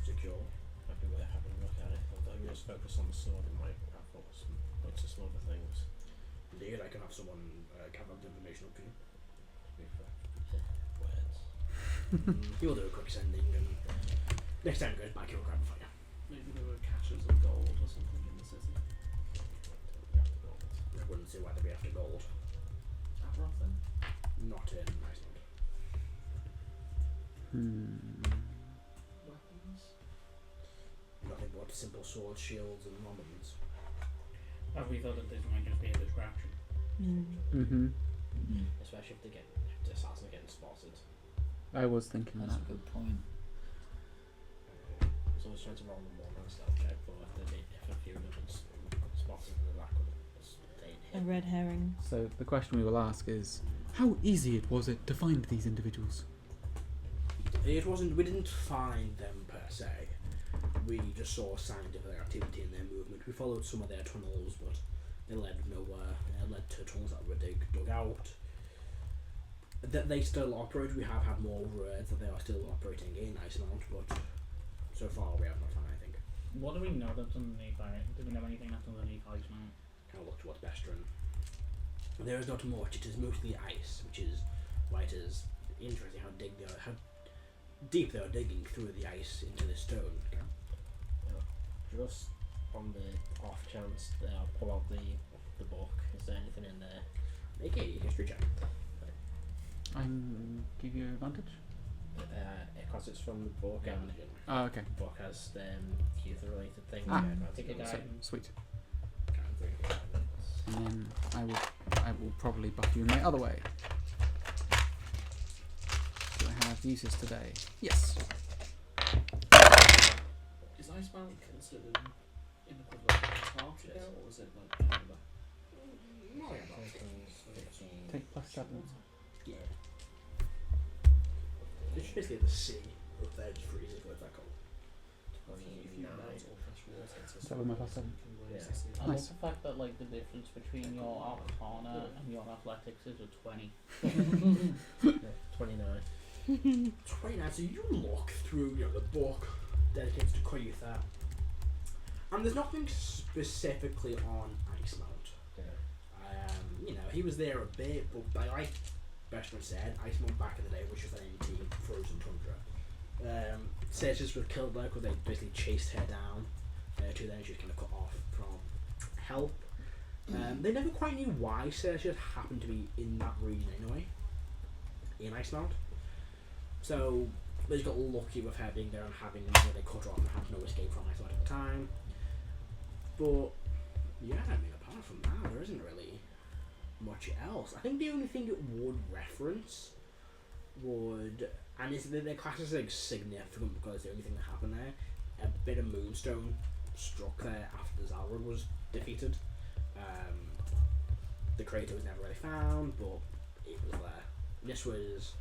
secure. Might be worth having a look at it. Although we just focus on the sword, it might have points to some other things. Indeed, I can have someone gather the information up for you. Words. You'll do a quick sending, and next time it goes back, he'll grab it for you. Maybe there were caches of gold or something in the city. I wouldn't see why they'd be after gold. Aberoth then? Not in Iceland. Weapons? Nothing but simple swords, shields, and armaments. We thought that this might just be a distraction. Especially if the assassins are getting spotted. I was thinking That's that. a good point. So I was trying to roll them one on a stealth check, but if a few of them had spotted, then that could have stayed A hit. red herring. So the question we will ask is, how easy was it to find these individuals? It wasn't. We didn't find them per se. We just saw signs of their activity and their movement. We followed some of their tunnels, but they led nowhere. They led to tunnels that were dug out. That they still operate. We have had more words that they are still operating in Icemount, but so far we have not found anything. What do we know that's underneath it? Do we know anything that's underneath Icemount? Kind of look towards Bestron. There is not much. It is mostly ice, which is why it is interesting how deep they are digging through the ice into the stone. Just on the off chance that I'll pull out the book, is there anything in there? Make a history check. I give you advantage. Because it's from the book and Oh, okay. the book has youth related things. Ah. Take a advantage. guide. So, sweet. And then I will probably buff you in my other way. Do I have uses today? Yes. Is Icebound considered in the equivalent of Antarctica, or is it like Canada? Take +7. Yeah. It's just basically the sea up there just freezes with that cold. If you melt towards all fresh water. Is that with my plus 7? Yeah. I Nice. love the fact that like the difference between your Arcana and your Athletics is a 20. 29. 29, so you look through the book dedicated to Koyutha, and there's nothing specifically on Icemount. Yeah. He was there a bit, but like Bestman said, Icemount back in the day was just an empty frozen tundra. Sergius was killed there because they basically chased her down to then she was kind of cut off from help. They never quite knew why Sergius happened to be in that region anyway, in Icemount. So they just got lucky with her being there and having they cut her off and had no escape from Icemount at the time. But yeah, apart from that, there isn't really much else. I think the only thing it would reference and the class is significant because the only thing that happened there, a bit of moonstone struck there after Zalrog was defeated. The crater was never really found, but it was there. This was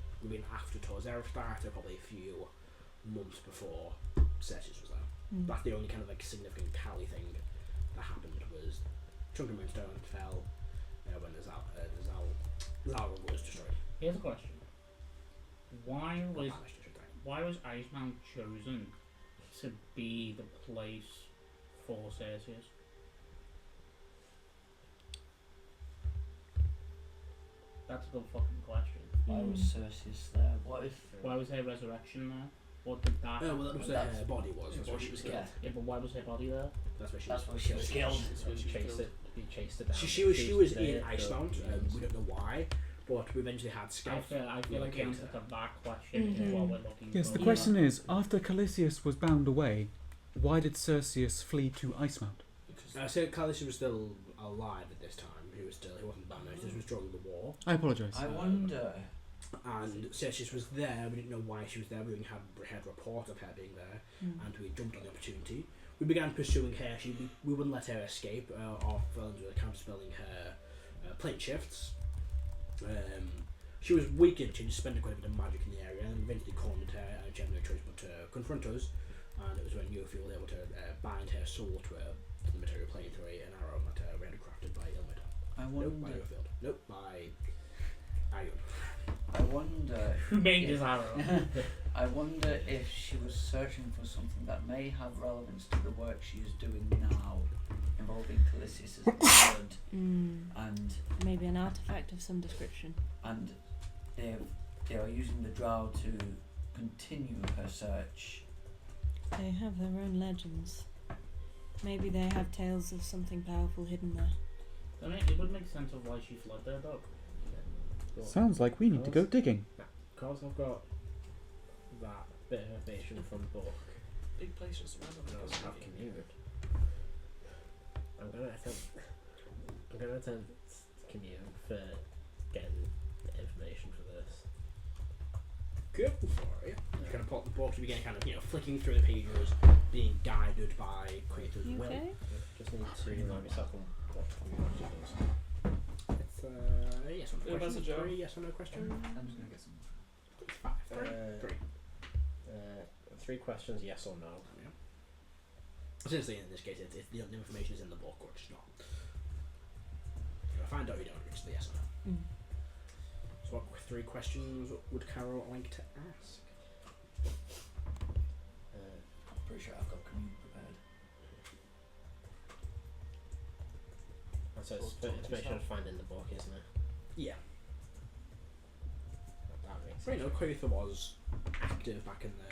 after Torzera started, probably a few months before Sergius was there. That's the only kind of significant Cali thing that happened was chunk of moonstone fell when the Zalrog was destroyed. Here's a question. Why was Icemount chosen to be the place for Sergius? That's a good fucking question. Why was Circeus there? What if? Why was her resurrection there? What did that? Well, that was where her body was. That's where she was killed. Yeah. Yeah, but why was her body there? That's where she That's was why she was killed. He chased it down. She was there in for Icemount. years. We don't know why, but we eventually had I scouts. feel like the locate answer her. to that question is what we're looking Yes, for. the question is, after Calisius was bound away, why did Circeus flee to Icemount? So Callius was still alive at this time. He wasn't banished. This was during the war. I apologise. I wonder. And Sergius was there. We didn't know why she was there. We only had report of her being there, and we jumped on the opportunity. We began pursuing her. We wouldn't let her escape. Our friends were counterspelling her plate shifts. She was weakened. She just spent quite a bit of magic in the area, and eventually cornered her, and she had no choice but to confront us. And it was when Yofi was able to bind her soul to the material plane through an arrow that we had crafted by Ilmida. I Nope, wonder. by Yofield. Nope, by Ion. I wonder. Who made if- this arrow? I wonder if she was searching for something that may have relevance to the work she is doing now, involving Calisius' blood, and Maybe an artifact of some description. they are using the drow to continue her search. They have their own legends. Maybe they have tales of something powerful hidden there. I mean, it would make sense of why she fled there, though. Sounds like we need to go digging. Because I've got that bit of information from the book, Big place just around and I also have commune. I'm gonna attempt commune for getting the information for this. Go for it. You kind of pop the book to begin kind of flicking through the pages, being guided by Creator's You will. okay? Just need to remind myself on what commune actually does. It's yes or no Yeah, question. that's a joke. 3 yes or no question. I'm just gonna get some. It's 5. 3. 3 questions, yes or no. Yeah. Essentially, in this case, it's the information is in the book or it's not. If I find out you don't, it's the yes or no. So, what 3 questions would Carol like to ask? Pretty sure I've got commune prepared. So it's information I'd find in the book, isn't it? Yeah. That makes So, sense. Koyutha was active back in the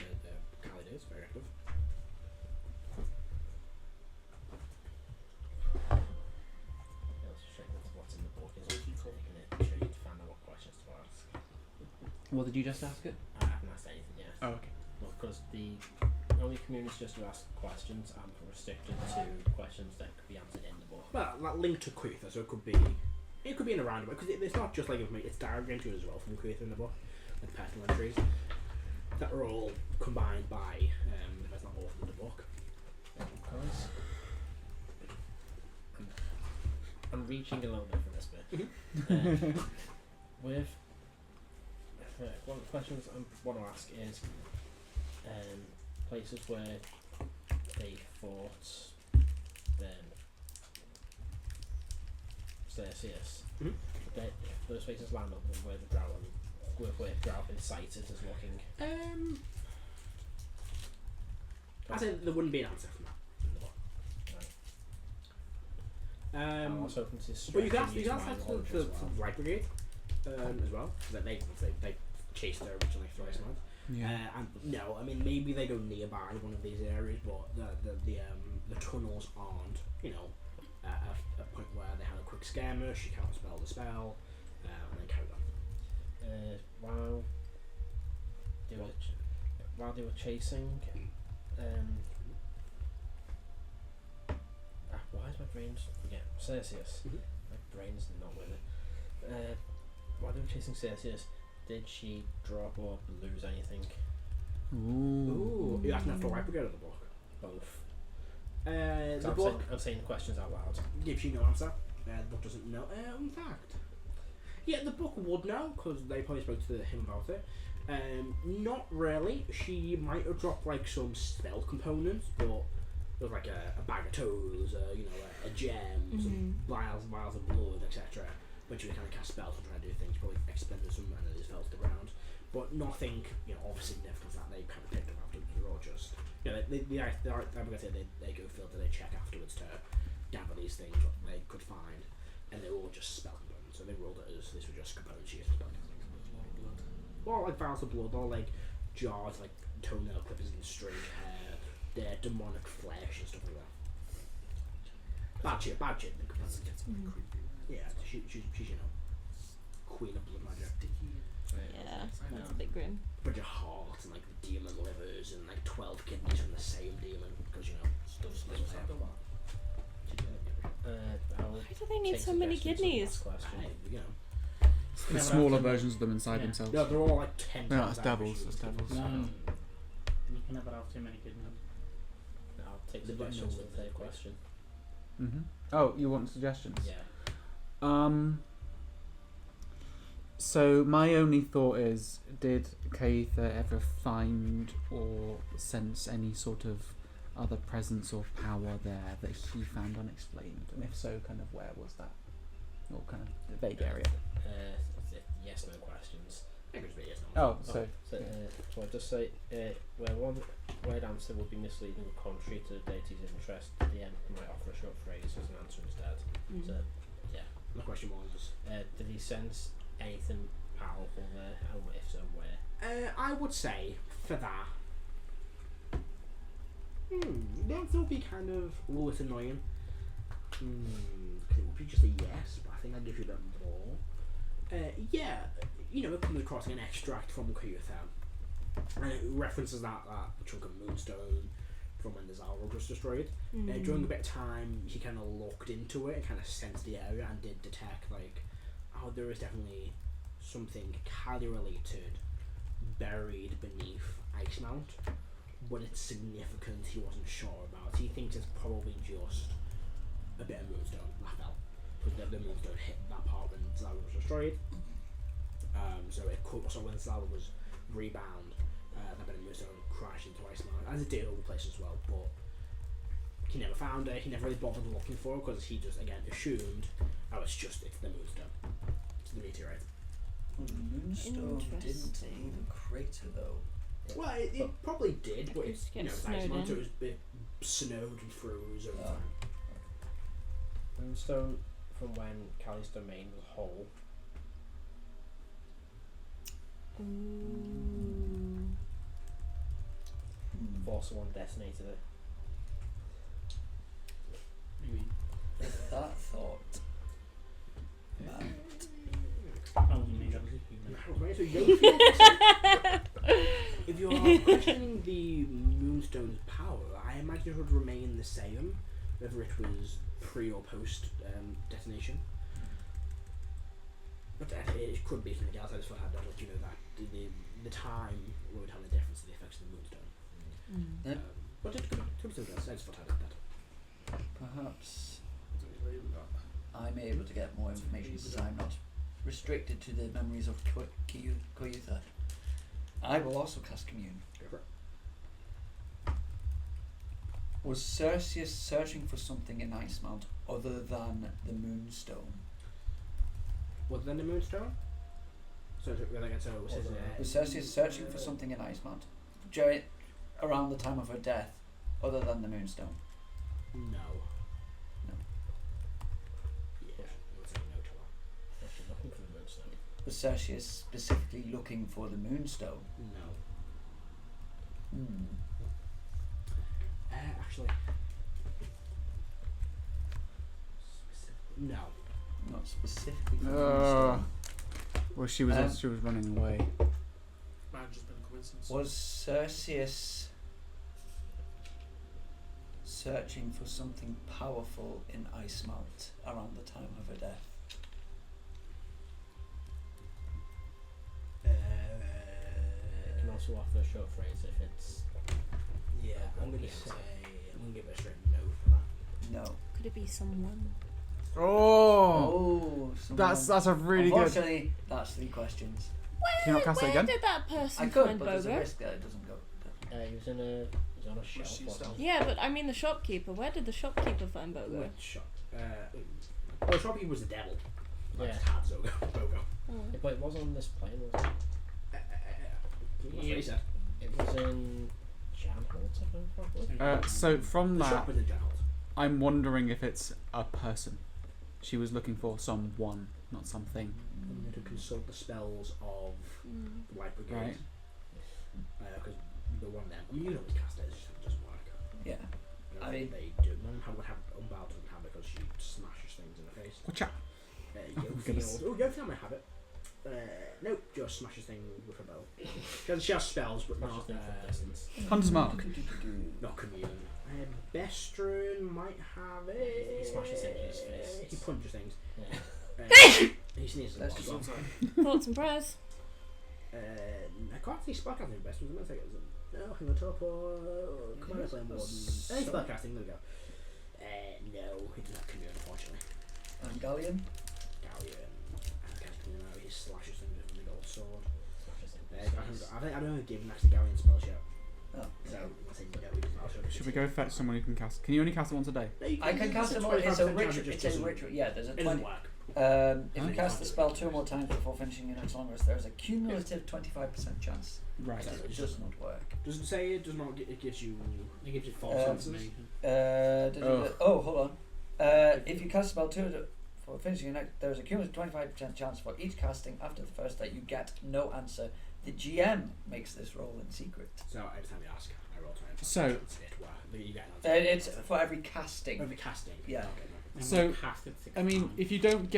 Cali days, very active. Yeah, let's just check that's what's in the book, isn't it? Taking it to find out what questions to ask. What did you just ask it? I haven't asked anything yet. Oh, okay. Well, because the only commune is just to ask questions, I'm restricted to questions that could be answered in the book. Well, that link to Koyutha, so it could be in a roundabout, because it's not just like information, it's diary entries as well from Koyutha in the book, like personal entries that are all combined by, if it's not all from the book. Because I'm reaching a little bit from this bit. With one of the questions I want to ask is places where they fought Celsius, Mhm. those faces line up with where the drow in sight is looking. I say there wouldn't be an answer from that in the book. I'm also open to But you can stretching ask my that to knowledge the as well. Right Brigade as well, because they chased her originally thrice now. Yeah. And no, I mean maybe they go nearby one of these areas, but the tunnels aren't, at a point where they had a quick skirmish. She can't spell the spell, and then carried on. While they were chasing, why is my brain forget Celsius? Mhm. My brain's not with it. While they were chasing Celsius, did she drop or lose anything? Ooh. You're asking that for Right Brigade of the book. Both. The I'm book, saying the questions out loud. gives you no answer. The book doesn't know. In fact, yeah, the book would know because they probably spoke to him about it. Not really. She might have dropped like some spell components, but it was like a bag of toes, a gem, some vials of blood, etc. When she was kind of cast spells and trying to do things, probably expended some mana that fell to the ground, but nothing, of significance that they kind of picked up afterwards. They're all just, they go field and they check afterwards to gather these things what they could find, and they were all just spell components. So they rolled it as these were just components used for spell components. Or like vials of blood, or like jars, like toenail clippers and strange hair, their demonic flesh and stuff like that. Bad shit. The components. Yeah, she's queen of blood magic. Yeah, that's a bit grim. Bunch of hearts and like demon livers and like 12 kidneys from the same demon because Stuff slips out the map. Why do they need so many kidneys? The smaller versions of them inside themselves. No, they're all like 10 No, times. that's devils. That's devils. You can never have too many kidneys. I'll take suggestions with the third question. Mm-hmm. Oh, you want suggestions? Yeah. So my only thought is, did Kaitha ever find or sense any sort of other presence or power there that he found unexplained? And if so, kind of where was that? Or kind of the vague area? Yes, no questions. Oh, so So I just say, where one word answer would be misleading or contrary to the deity's interest, the emperor might offer a short phrase as an answer instead. So, The question was, did he sense anything powerful there, and if so, where? I would say for that, that would be kind of a little bit annoying. It would be just a yes, but I think I'd give you a bit more. It comes across an extract from Kayutha, and it references that chunk of moonstone from when the Zalrog was destroyed. During a bit of time, he kind of looked into it and kind of sensed the area and did detect there is definitely something Kali related buried beneath Icemount, but it's significant he wasn't sure about. He thinks it's probably just a bit of moonstone that fell, because the moonstone hit that part when Zalrog was destroyed. So it could also, when Zalrog was rebound, that bit of moonstone crashed into Icemount, as it did other places as well, but he never found it. He never really bothered looking for it because he just again assumed, it's the moonstone, it's the meteorite. Well, the moonstone didn't leave a crater though. Well, it probably did, but it's Gets it's snowed Icemount, so in. it was a bit snowed and froze over Oh. time. Moonstone from when Kali's domain was whole. Force one detonated it. If that thought Oh, you mean that was a human. Right, so you feel if you're questioning the moonstone's power, I imagine it would remain the same, whether it was pre or post detonation. But it could be something else. I just thought I'd let you know that the time would have a difference in the effects of the moonstone. But it could be something else. I just thought I'd add that. perhaps I'm able to get more information since I'm not restricted to the memories of Koyutha. I will also cast Commune. Go for it. Was Cerseus searching for something in Icemount other than the Moonstone? Was then the Moonstone? So Was Cerseus searching for something in Icemount during around the time of her death, other than the Moonstone? No. No. Yeah, I would say no to that. Actually looking for the Moonstone. Was Cerseus specifically looking for the Moonstone? No. Actually. No. Not specifically for the Moonstone. Well, she was running away. Might have just been a coincidence. Was Cerseus searching for something powerful in Icemount around the time of her death? You can also offer a short phrase if it's. Yeah, I'm gonna Yeah. say I'm gonna give it a straight no for that. No. Could it be someone? Oh, someone. that's a really good. Unfortunately, that's 3 questions. Can you not cast it Where again? did that person I could, find but there's a Bogo? risk that it doesn't go. He was on a shelf. she wasn't he? Yeah, but I mean the shopkeeper. Where did the shopkeeper find Bogo? Which shop? Well, the shopkeeper was the devil. I Yeah. just had Zogo. Bogo. Oh. Yeah, but it was on this plane, wasn't it? That's what he said. It was in Jan Holt, I think, probably. So from The that, shop was in Gerald. I'm wondering if it's a person. She was looking for someone, not something. I'm going to consult the spells of the Light Brigade. Right. Because the one there, you know, cast it, it just doesn't work. Yeah. I I think mean- they do. None would have Unbound doesn't have it because she smashes things in the face. Watch out. goodness. Yofield might have it. Nope, just smashes things with her bow. She has spells, but Smashes not things from distance. Hunter's Mark. not commune. Bestron might have it. He smashes things in his face. He punches things. Yeah. He sneezes a That's lot as just well. Thoughts and prayers. I can't see spellcasting Bestron. I'm going to take it as a no. I'm going to teleport. Commander Flame Warden. Any spellcasting, there we go. No, he does not commune, unfortunately. And Galleon? Galleon. Can't commune now. He slashes things with a big old sword. Smashes things in I his don't face. know if given actually Galleon spells yet. Oh. So I say no, he does not. Should we go fetch someone who can cast? Can you only cast it once a day? No, you I can cast it them all. It's a 25% chance ritual. it just It's a doesn't- ritual. Yeah, there's a It 20. doesn't work. If you cast the spell 2 or more times before finishing your next long rest, there is a cumulative 25% chance Right. that it does not work. Does it say it does not get, it gives you It gives you false Um, information. Hold on. If you cast a spell 2 for finishing your next, there is a cumulative 25% chance for each casting after the first that you get no answer. The GM makes this roll in secret. so every time you ask, I roll 20. So- it works. You get an answer. It's for every casting. Every casting. Yeah. Okay, And So, we cast it 6 I mean, times. if you don't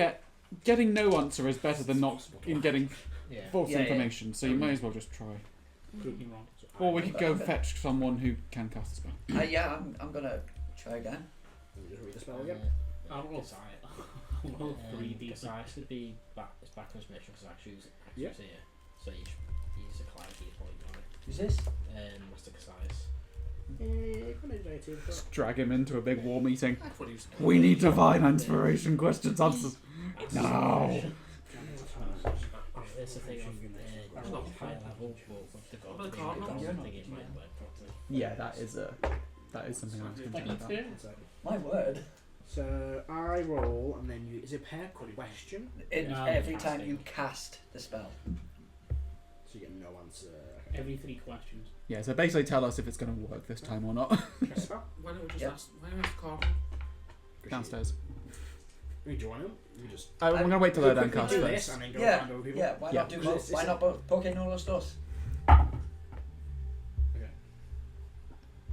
getting no answer is better than not in getting Yeah. false Yeah, yeah. information. So you may as well just try. Prove me wrong. Or we could go fetch someone who can cast a spell. Yeah, I'm gonna try again. You just read the spell again. I'll roll Gasias. I'll roll 3D. Gasias would be back. It's back on his mission because Axu's Yeah. here. So he's a client. He's probably got it. Who's this? Master Gasias. Just drag him into a big war meeting. I thought he was- We need divine inspiration. Questions, answers. No. It's a thing of high level, but the god Well, the being card the not god, yet. I think it might work properly. Yeah, that is something I was thinking about. Yeah. My word. So I roll, and then you. Is it per question? Every time you cast the spell. So you get no answer. Every 3 questions. Yeah, so basically tell us if it's going to work this time or not. Spell. Why don't we just Yep. ask? Why don't we ask Carl? Downstairs. We join him. We just. I'm going to wait till they're We done could cast do this first. and then go Yeah, find other people. yeah. Why Yeah. not do Because both? it's- Why not both? Poke no los dos. Okay.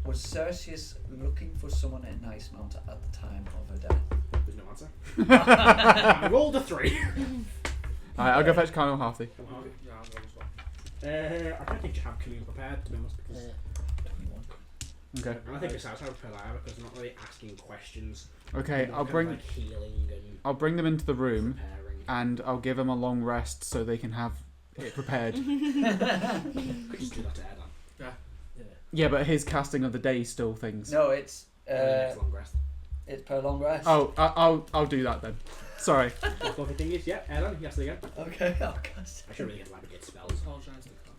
Was Cerseus looking for someone in Icemount at the time of her death? There's no answer. I rolled a 3. Alright, I'll go fetch Kyle Halfy. Yeah, I'll roll as well. I don't think you have commune prepared, to be honest, because Okay. I think it's outside of Pelaya because they're not really asking questions. Okay, They're I'll kind of bring like healing and I'll bring them into the room preparing. and I'll give them a long rest so they can have it prepared. Could just do that to Erdan. Yeah, but his casting of the day still things. No, it's Next long rest. it's per long rest. Oh, I'll do that then. Sorry. The fluffy thing is, yeah, Erdan, yes, again. Okay, I'll cast. I should really get like get spells. Apologise to Carl.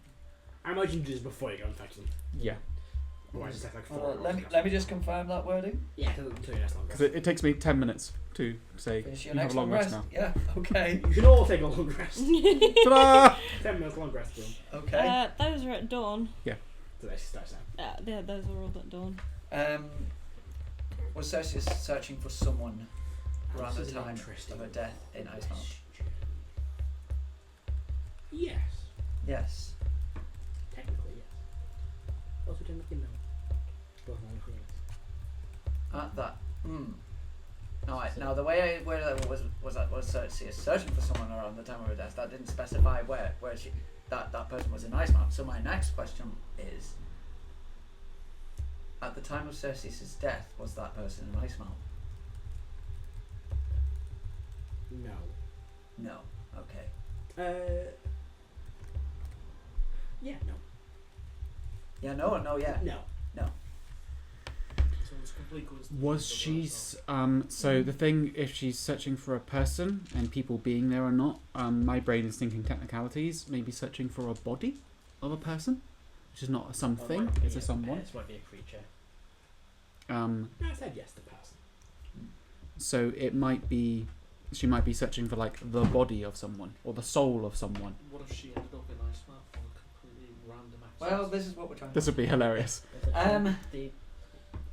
I imagine you do this before you go and fetch them. Yeah. Otherwise, it's like Hold 4 on, hours. let me just confirm that wording. Yeah, until your next long Because rest. it takes me 10 minutes to say Finish you your have next a long rest, Yeah, okay. You should all take a long rest. now. Ta-da! 10 minutes long rest, boom. Okay. Those are at dawn. So that starts out. Yeah, those are all at dawn. Was Cersei searching for someone around This the is an time interesting of her death in Ice Mountain? Yes. Yes. Technically, yes. Also, technically, no. Both long things. At that. Now the way I worded that was Cersei searching for someone around the time of her death. That didn't specify where she that person was in Ice Mountain. So my next question is: at the time of Cersei's death, was that person in Ice Mountain? No. No. Okay. Yeah, no. Yeah. No. Or no. Yeah. No. So it's complete coincidence. Was she... so the thing, if she's searching for a person and people being there or not, my brain is thinking technicalities, maybe searching for a body of a person, which is not a something, it's a someone. This might be a creature. No, I said yes to person. So it might be... She might be searching for, like, the body of someone, or the soul of someone. What if she ended up in Ice Mountain on a completely random accident? Well, this is what we're trying to. This would be hilarious.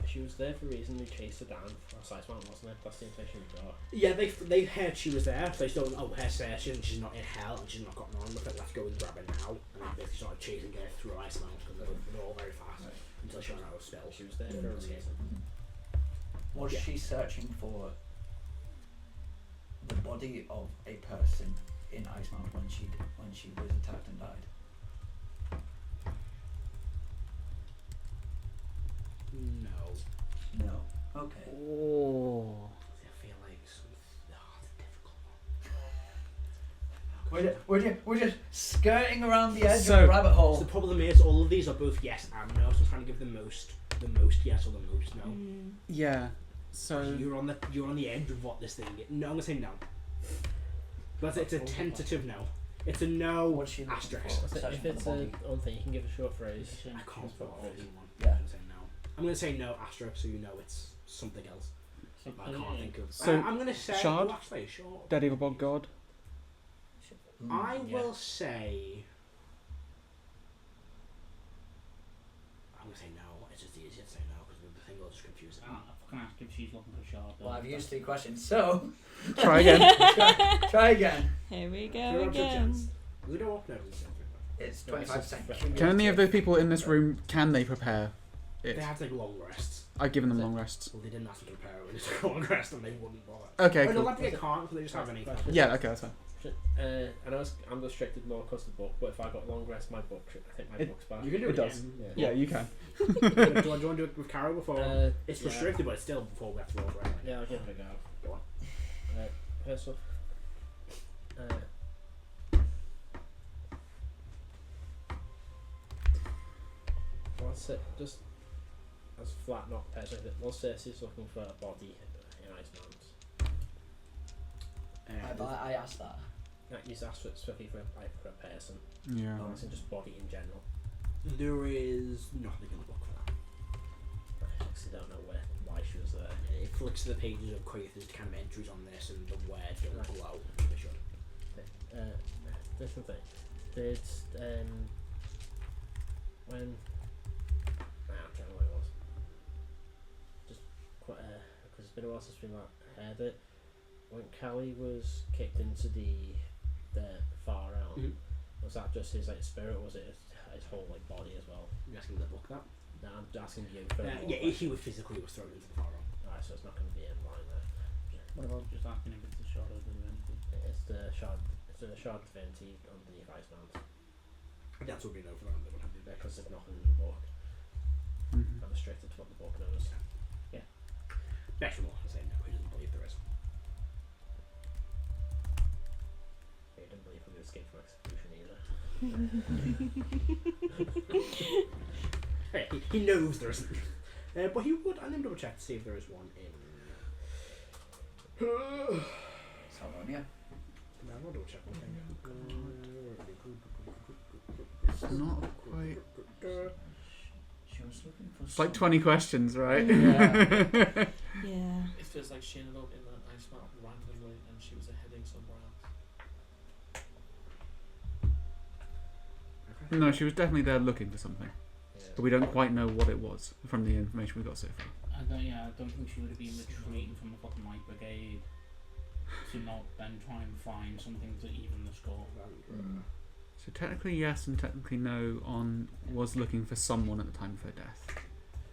She was there for a reason. We chased her down for a size mountain, wasn't it? That's the impression we got. Yeah, they heard she was there, so they still here's Cersei, and she's not in hell, and she's not gotten on with it. Let's go and grab her now. And they basically started chasing her through Ice Mountain because they're all very fast until she ran out of spell. She was there for a reason. Was Yeah. she searching for the body of a person in Ice Mountain when she was attacked and died? No. No. Okay. Oh. I feel like it's a difficult We're just skirting around the edge So- of the rabbit one. hole. So the problem is, all of these are both yes and no, so I'm trying to give the most yes or the most no. Yeah, so... You're on the edge of what this thing is. No, I'm gonna say no. But it's a tentative no. It's a no What's she looking asterisk. for? If Searching for it's the a body. own thing, you can give a short phrase. I can't put all in one. Yeah. I'm gonna say no. I'm gonna say no asterisk so you know it's something else. I can't think of. So, I'm gonna say. Shard? Oh, actually, sure. Dead Evil Bog God. I Yeah. will say. I'm gonna say no. It's just easier to say no because the thing will just confuse it. I fucking ask if she's looking for Shard. Well, I've used 3 questions, so Try again. try again. Here we Zero go to again. chance. We don't open everything. It's No, it's 25%. just- Can any of those people in this room, can they prepare it? They have to take long rests. I've given them long rests. Well, they didn't have to prepare it. They took a long rest and they wouldn't bother. Okay, Or they'll cool. have to get can't, so they just have any. Yeah, okay, that's fine. I know I'm restricted more because of the book, but if I got long rest, my book, I take my book's back. You can do It it, does. again. Yeah, you can. do you want to do it with Karo before? It's yeah. restricted, but it's still before we have to roll for it. Yeah, I'll give it a go. Go on. First off, what's it? Just as flat, not peasant. What's Cersei's looking for a body in Ice Mountains? I asked that. You asked specifically for a person. Yeah. I'm asking just body in general. There is nothing in the book for that. I actually don't know why she was there. It flicks to the pages of Quaither's kind of entries on this and the words don't below. They should. Different thing. Did when I'm trying to know what it was. Just quite because it's been a while since we heard it. When Callie was kicked into the far realm, was that just his like spirit, or was it his whole like body as well? You asking the book that? No, I'm asking you. For Yeah, he was physically thrown into the far realm. Alright, so it's not going to be in line there. What about just asking if it's the Shard or the Divinity? It's the shard. It's the shard divinity underneath Ice Mountain. That's what we know for that. They would have to do that. Because there's nothing in the book. Mhm. I'm restricted to what the book knows. Bechamel is saying no, he doesn't believe there is. He didn't believe we would escape from execution either. Hey, he knows there isn't. But he would, I'm going to double check to see if there is one in. Salonia. No, I'm going to double check one thing. It's not quite... She was looking for. It's like 20 questions, right? Yeah. Yeah. It feels like she ended up in that ice map randomly and she was heading somewhere else. No, she was definitely there looking for something. Yeah. But we don't quite know what it was from the information we got so far. I don't think she would have been retreating from the fucking Light Brigade to not then try and find something to even the score. So technically yes and technically no on was looking for someone at the time of her death.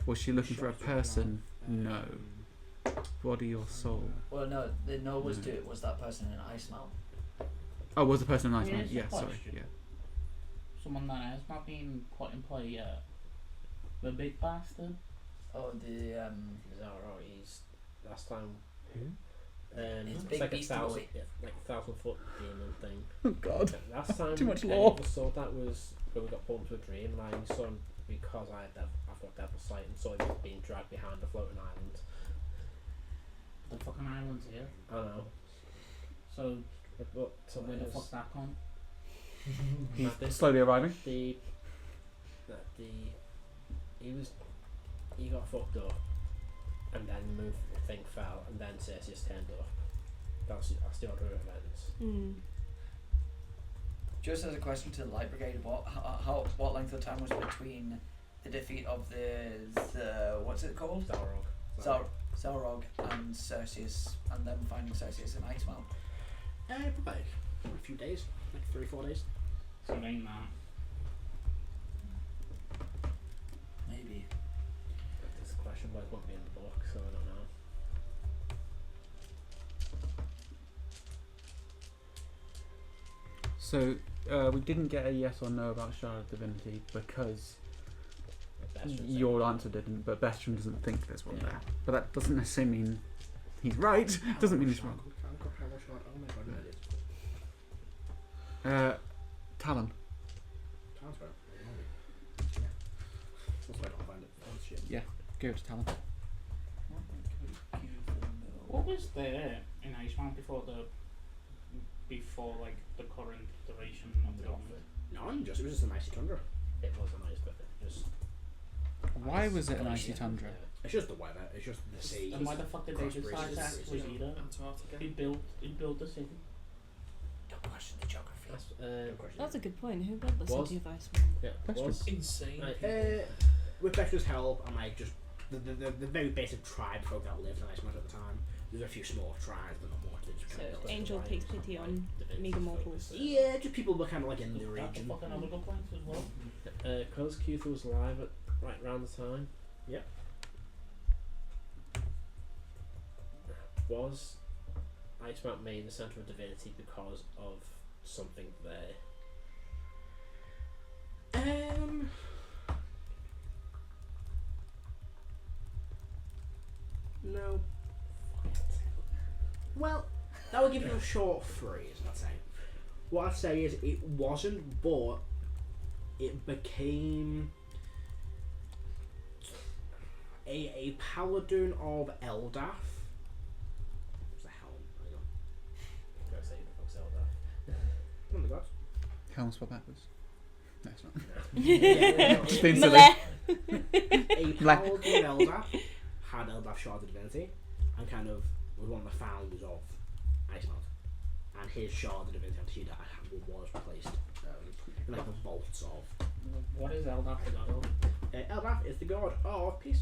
Was she looking for a person? No. Body or soul? Well, no, the no was No. to it was that person in an ice mount. Oh, was the person an Yeah, Iceman? it's a Yeah, sorry. question. Yeah. Someone that has not been put in play yet. The big bastard. Oh, the Is that right? He's last time. Who? It's It's Big like Beastie 1,000, Boy. yeah, like 1,000-foot demon thing. Oh God. Last time Too much any lore. of us saw that was when we got pulled into a dream, and I only saw him because I've got devil's sight and saw him being dragged behind a floating island. The fucking island's here. I know. So But where the fuck's that gone? He's this- slowly arriving. he got fucked up, and then the move thing fell, and then Cersei turned up. That's the order of events. Mm. just as a question to the Light Brigade, what length of time was between the defeat of the what's it called? Balrog. Balrog and Cersei, and them finding Cersei in ice mount. Probably like a few days, like 3-4 days. So it ain't that. Maybe. This question mark won't be in the book, so I don't know. So we didn't get a yes or no about Shard of Divinity because your answer didn't, but Bestrom doesn't think there's one there. But that doesn't necessarily mean he's right. Doesn't mean he's wrong. Oh my god, no, it is. Talon. Sounds right. Yeah. That's why I don't find it. Oh, shit. Go to Talon. What was there in Iceman before like the current duration of the government? None, it was just an icy tundra. It was a nice bit. Just Why was it an icy tundra? It's just the weather, it's just the sea. And why the fuck did they decide Cross that breezes. was either? Antarctica. He built the city. Don't question the geography. That's a good point. Who built the Was- city of Iceman? Yeah, That's was Insane. Right. With Becker's help and like just the very basic tribe folk that lived in Iceland at the time. There's a few small tribes, but not more. They just kind of Angel takes pity on meager mortals. yeah, just people were kind of like in the That's the region. fucking other good points as well. Because Cutha was alive at right around the time. Yep. Was Iceman made the centre of divinity because of something there? No. Well, that would give you a short phrase, I'd say. What I'd say is it wasn't, but it became a paladin of Eldath. What's the hell? Hang on. Go say the fuck Zelda. Oh my god. Helm spell backwards. No, it's not. Yeah, Just being silly. a paladin of Eldath had Eldath Shard of Divinity and kind of was one of the founders of Icemount. And his Shard of Divinity after he died was placed in like the vaults of. What is Eldar the god of? Eldath is the god of peace.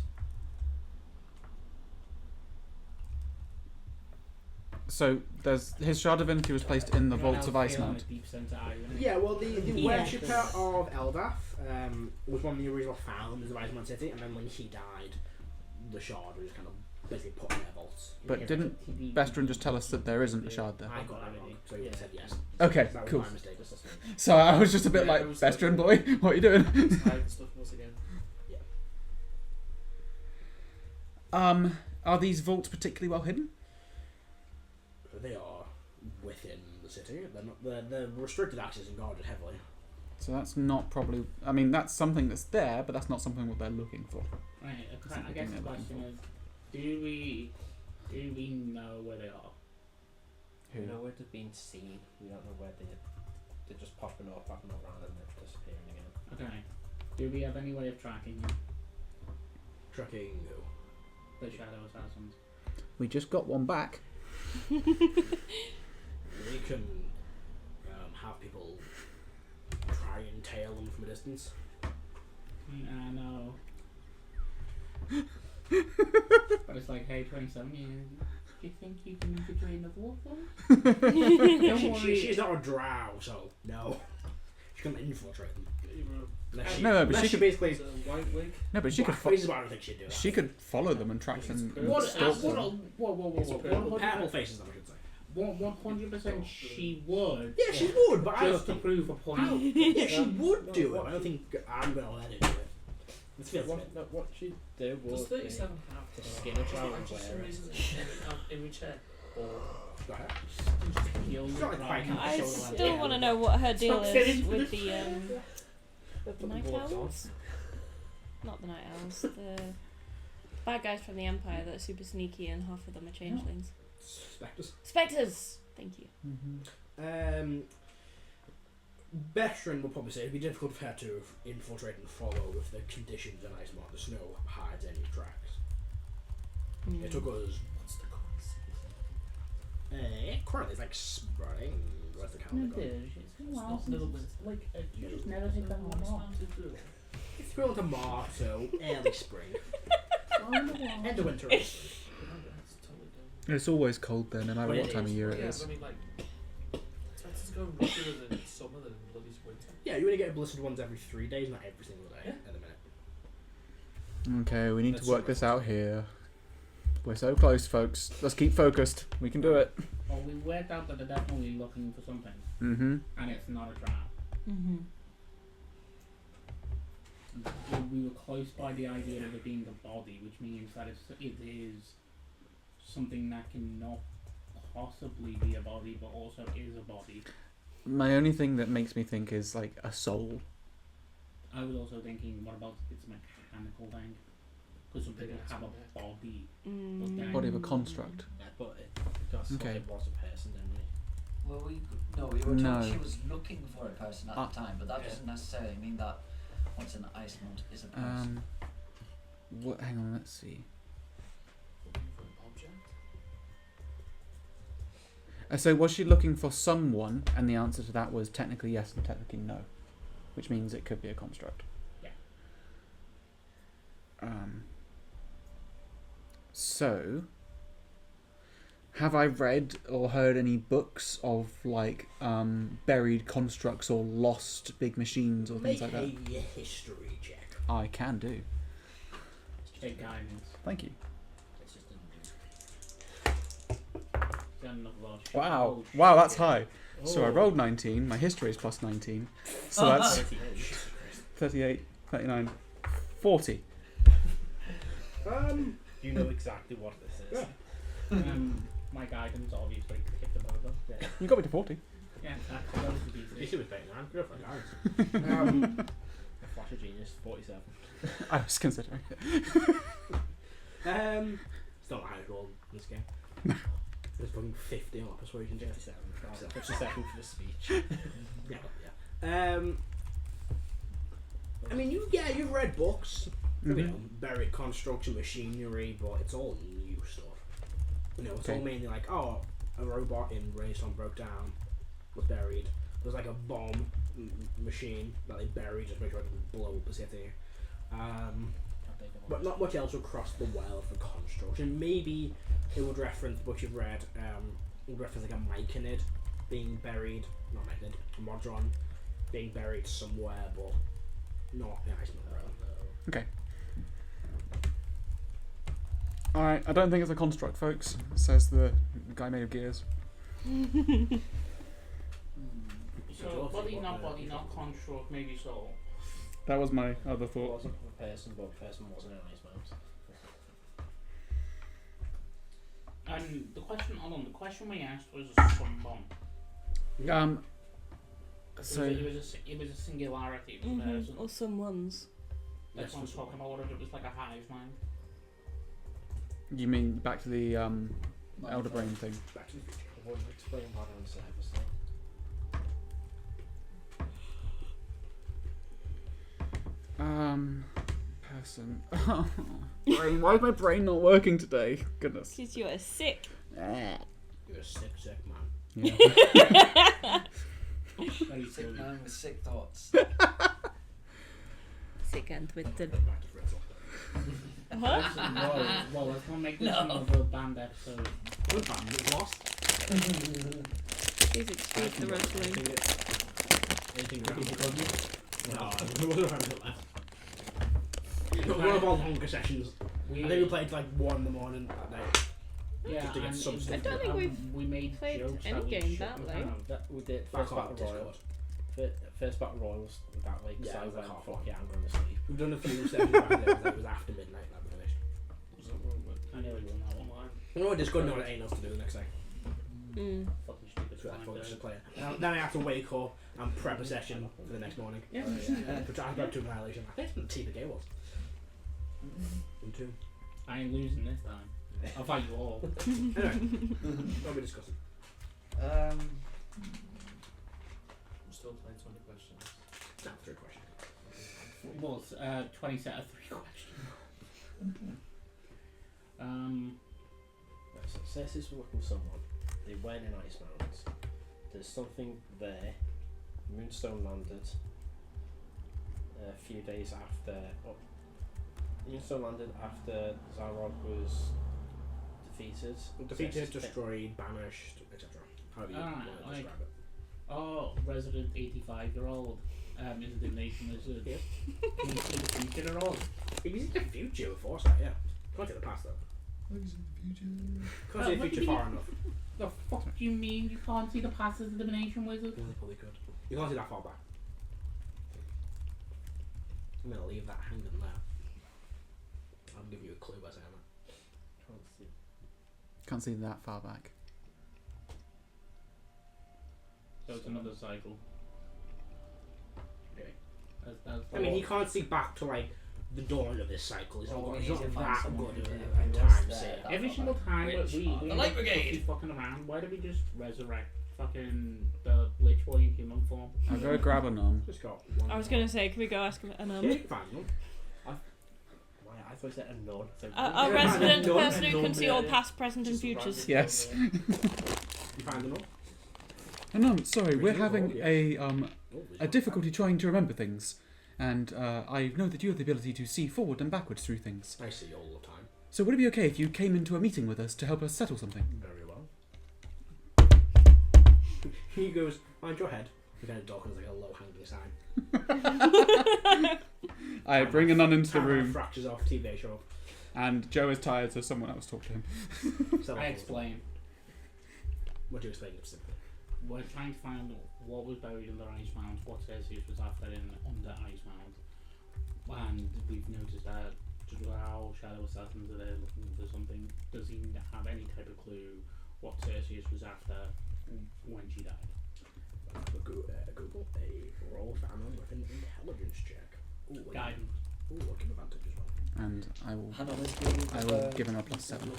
So there's his Shard of Divinity was placed in the vaults of Icemount. Yeah, well, the Yeah. worshipper of Eldath was one of the original founders of Icemount City, and then when he died, the shard was kind of basically put in their vaults. But didn't Bestron just tell us that there isn't a shard there? I got that wrong, so he said yes. Okay, That was cool. my mistake. So I was just a bit Yeah, like, it was Bestron boy, what are you doing? Hiding stuff once again. Are these vaults particularly well hidden? They are within the city. They're not. They're restricted access and guarded heavily. So that's not probably. I mean, that's something that's there, but that's not something what they're looking for. Right, That's I guess the something they're question looking is, do we know where they are? We know where they're being seen. We don't know where they're just popping up around and then disappearing again. Okay. Do we have any way of tracking them? Tracking who? The Shadow Assassins. We just got one back. We can have people try and tail them from a distance. I know. But it's like, hey, 27 years. Do you think you can infiltrate the water? Don't worry. She's not a drow, so no. She can infiltrate them. Unless she, No, but unless she she could- basically. Is it a white wig? No, but she could. Blackface is why I don't think she'd do that. She could follow them and track them. And What? stalk Whoa, them. Purple, purple faces, I should say. 100% she would. Yeah, she would, but I don't Just to think. prove a point. Yeah, she would do it. I don't think I'm gonna let her do it. Let's feel it. What she'd do Does was 37 have to skin a child and just wear some it. reason in which head? Or Go ahead. Kills It's not the quite dragon. I Show them still how want to to- know what her deal Stop is saying with this. the Put the night gloves on. owls. Not the night owls. The bad guys from the Empire that are super sneaky and half of them are changelings. Spectres. Spectres. Thank you. Veteran will probably say it'd be difficult for her to infiltrate and follow if the conditions in Icemark. The snow hides any tracks. Mm. It took us. what's the current season? Currently it's like spring. Where's the No, calendar gone? dude, it's been a while not since middle it's winter. like you just never take that one off. It's going to March, so early spring. End of winter. That's totally dumb. It's always cold there, no matter But what it time of is. year it Yeah, is. but I mean, like, it's better to go regular than summer than bloody winter. Yeah, you only get blizzard ones every 3 days, not every single day Yeah. at the minute. Okay, we need That's to work so this out here. We're so close, folks. Let's keep focused. We can do it. Well, we worked out that they're definitely looking for something, Mm-hmm. and it's not a trap. Mm-hmm. We were close by the idea of it being a body, which means that it is something that can not possibly be a body, but also is a body. My only thing that makes me think is like a soul. I was also thinking, what about if it's a mechanical thing? Because some people have a body. Mm. Body of a construct. Yeah, but because Okay. it was a person, didn't we? Well, we were told No. she was looking for a person at the time, but that Yeah. doesn't necessarily mean that what's in Iceland is a person. What? Hang on. Let's see. Looking for an object. So was she looking for someone? And the answer to that was technically yes and technically no, which means it could be a construct. Yeah. So, have I read or heard any books of like buried constructs or lost big machines or things Make like that? a history check. I can do. Take guidance. Thank you. It's just Got enough large shit. Wow. Oh, Wow, that's shit. high. So I Oh. rolled 19. My history is plus 19. So that's 38, 39, 40. You know exactly what this is. Yeah. My guidance obviously hit them over. Yeah, You got me to 40. yeah, that's relatively You easy. see what's better than I'm good for guys. A flash of genius, 47. I was considering it. It's not the highest roll in this game. There's fucking 50 on a persuasion check. 57. 57 for the speech. Yeah. I mean, you've read books. You know, buried construction, machinery, but it's all new stuff. You know, it's all Okay. mainly like, oh, a robot in Rainstorm broke down, was buried. There's like a bomb machine that they buried just to make sure it didn't blow up the city. But not much else would cross the well for construction. Maybe it would reference books you've read. It would reference like a Myconid being buried, not Myconid, a Modron being buried somewhere, but not in Iceland. Okay. Alright, I don't think it's a construct, folks, says the guy made of gears. So body, not construct, maybe soul. That was my other It thought. wasn't a person, but a person wasn't in Ice Mountain. And the question we asked was some bomb. So it was a singularity. It was a person. Or someone's. That's what I'm talking about. What if it was like a hive mind? you mean back to the elder brain thing? Back to the future. I won't explain what on the surface though. accent. Brain, why is my brain not working today? Goodness. Because you are sick. You're a sick man. Yeah. Very Sick good. man with sick thoughts. Sick and twisted. Back to Fritzl. What? Well, let's not make this No. another band episode. Good fun. It's lost. Please excuse the rustling. Anything around? No, there wasn't around it left. One of our longer sessions. I think we played like 1 in the morning that night. Yeah, Just to get and some it- stuff I don't think we've we made played jokes any that we game shouldn't that late. have. We did Back first on battle royal. Discord. First battle royal was that late. Yeah, so I it was went, like half fuck one. yeah, I'm going to sleep. We've done a few sessions back there. It was after midnight that we finished. I nearly won that one line. You know what? Discord know what ain't else to do the next day. Fucking stupid So that's what we finder. should play. Then I have to wake up and prep a session for the next morning. Yeah. Which I got to Annihilation. I think it's the TPK was. In 2. I ain't losing this time. I'll fight you all. Anyway, what are we discussing? Um, I'm still playing 20 questions. No, 3 questions. Well, it's 20 set of 3 questions. So Cersei's working with someone. They went in Ice Mountains. There's something there. Moonstone landed a few days after. Moonstone landed after Zarog was defeated. Defeated, Cersei's destroyed, banished, etc. However you Alright, want to like- describe it. Oh, resident 85-year-old is a divination wizard. Yeah. Can you see the future at all? You can see the future with foresight, yeah. Can't see the past though. Can't see What the do future you far mean? enough. The fuck do you mean you can't see the past as a divination wizard? You probably could. You can't see that far back. I'm gonna leave that hanging there. I'll give you a clue by saying that. Can't see. Can't see that far back. So it's another cycle. Okay. That's I mean, he can't see back to like the dawn of this cycle. He's Well, not, we he's need not to find that someone good who at was time there. seeing. every single time Which we are the Light Brigade. keep fucking around, why do we just resurrect fucking the Lich Boy in human form? I'll go grab a nun. Just got one. I was going to say, can we go ask him an Yeah, you can find them. Why? I thought you said a nod. So Our Yeah, resident no, person who no, can see yeah, all yeah. past, present, and Just futures. random Yes. nod, You find them all? A nun, sorry, we're Pretty having old, yes. a difficulty trying to remember things. And I know that you have the ability to see forward and backwards through things. I see all the time. So would it be okay if you came into a meeting with us to help us settle something? Very well. He goes, mind your head. We kind of dog is like a low hanging sign. I bring a nun into the Camera room, fractures off, TV show up. and Joe is tired, so someone else talk to him. Sell I off. explain. What do you explain simply? We're trying to find what was buried under Ice Mound, what Cersei was after in under Ice Mound. And we've noticed that Drow Shadow Assassins are there looking for something. Does he have any type of clue what Cersei was after when she died? Google a roll famine with an intelligence check. Ooh, Guidance. Ooh, I'll give advantage as well. And I will I give him a +7.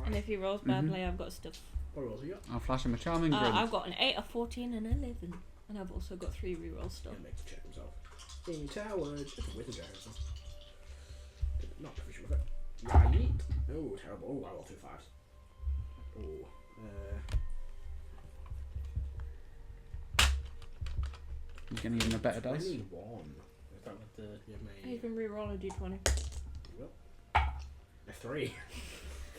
And if he rolls badly, I've got stuff. What rolls have you got? I'll flash him a charming grin. I've got an 8, a 14, and an 11. And I've also got 3 reroll stuff. He'll make the check himself. Intelligence. It's with a check himself. Not proficient with it. Right. Oh, terrible. Oh, I rolled 2 5s. Oh, You can even a better dice. 21. Is that with the Give me You can reroll a d20. a 3.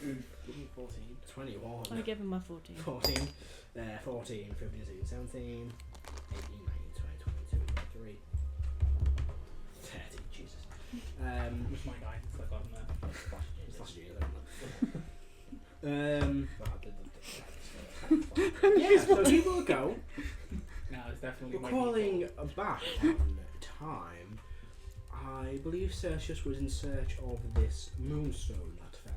give me 14? 21. I give him my 14. 14. 14, 15, 16, 17, 18, 19, 20, 22, 23. 30, Jesus. What's my guidance? I got him there. It's last year, isn't it? No, I did Yeah, so he will go. No, it's definitely my Recalling default. back on time, I believe Cersei was in search of this moonstone that fell.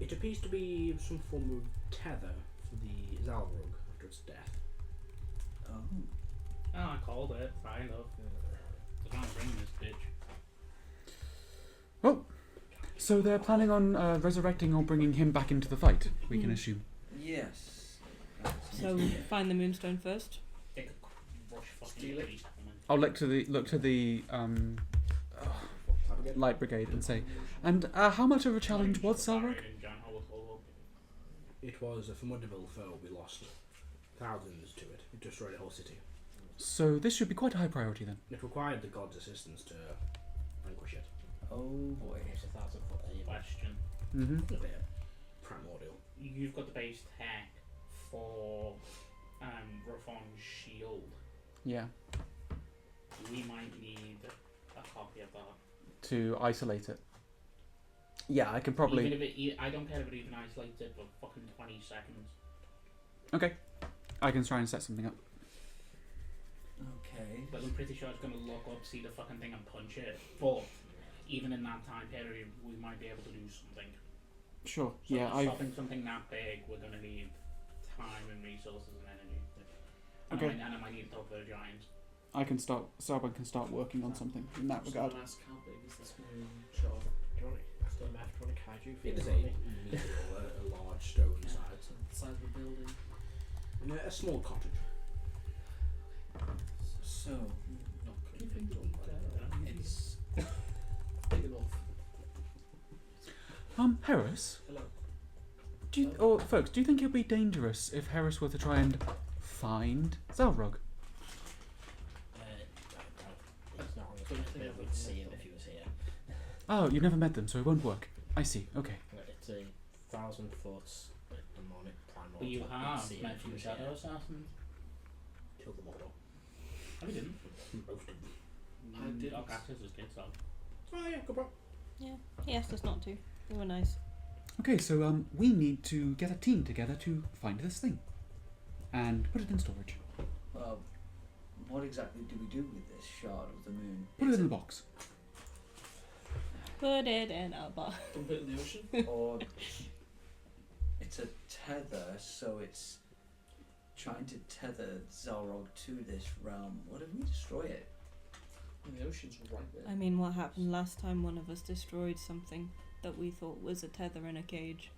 It appears to be some form of tether for the Zalrog after its death. Oh. Oh, I called it. Fine enough. I can't bring this bitch. So they're planning on resurrecting or bringing him back into the fight, we can assume. Yes. So find the moonstone first. Take a crush fucking Steal it. beast, woman. I'll look to the light brigade and say, and how much of a challenge was Salrock? It was a formidable foe. We lost thousands to it. It destroyed a whole city. So this should be quite a high priority then. It required the gods' assistance to vanquish it. Oh boy. Here's a 1,000-foot question. Mm-hmm. A bit primordial. You've got the base tech for Rafon's shield. Yeah. We might need a copy of that. To isolate it. Yeah, I could probably. Even if I don't care if it even isolates it for fucking 20 seconds. Okay. I can try and set something up. Okay. But I'm pretty sure it's going to look up, see the fucking thing and punch it. But even in that time period, we might be able to do something. Sure. So Yeah. stopping something that big, we're going to need time and resources and energy. Okay. And I might need to talk to the giants. I can start. Sarban can start working on something in that regard. Someone ask how big is this moon shard? Do you want it? Still left? Do you want a kaiju? It is figure on a large stone Yeah, side. so the size of a building. And a small cottage. So Not it's big enough. Harris. Hello. Or folks, do you think it would be dangerous if Harris were to try and find Zalrog? It's not on the bit. We'd see him if he was here. Oh, you've never met them, so it won't work. I see. Okay. It's a 1,000 foot demonic primal. But you We'd have see him met if he the was shadow here. assassins. Killed them all. No, we didn't. Most of them. I did. Oh, Cactus is good, so. Oh yeah, good point. Yeah, he asked us not to. We were nice. Okay, so we need to get a team together to find this thing and put it in storage. well, what exactly do we do with this shard of the moon? Put it in the box. Put it in a box. Dump it in the ocean. Or it's a tether, so it's trying to tether Zalrog to this realm. What if we destroy it? And the ocean's right there. I mean, what happened last time one of us destroyed something that we thought was a tether in a cage?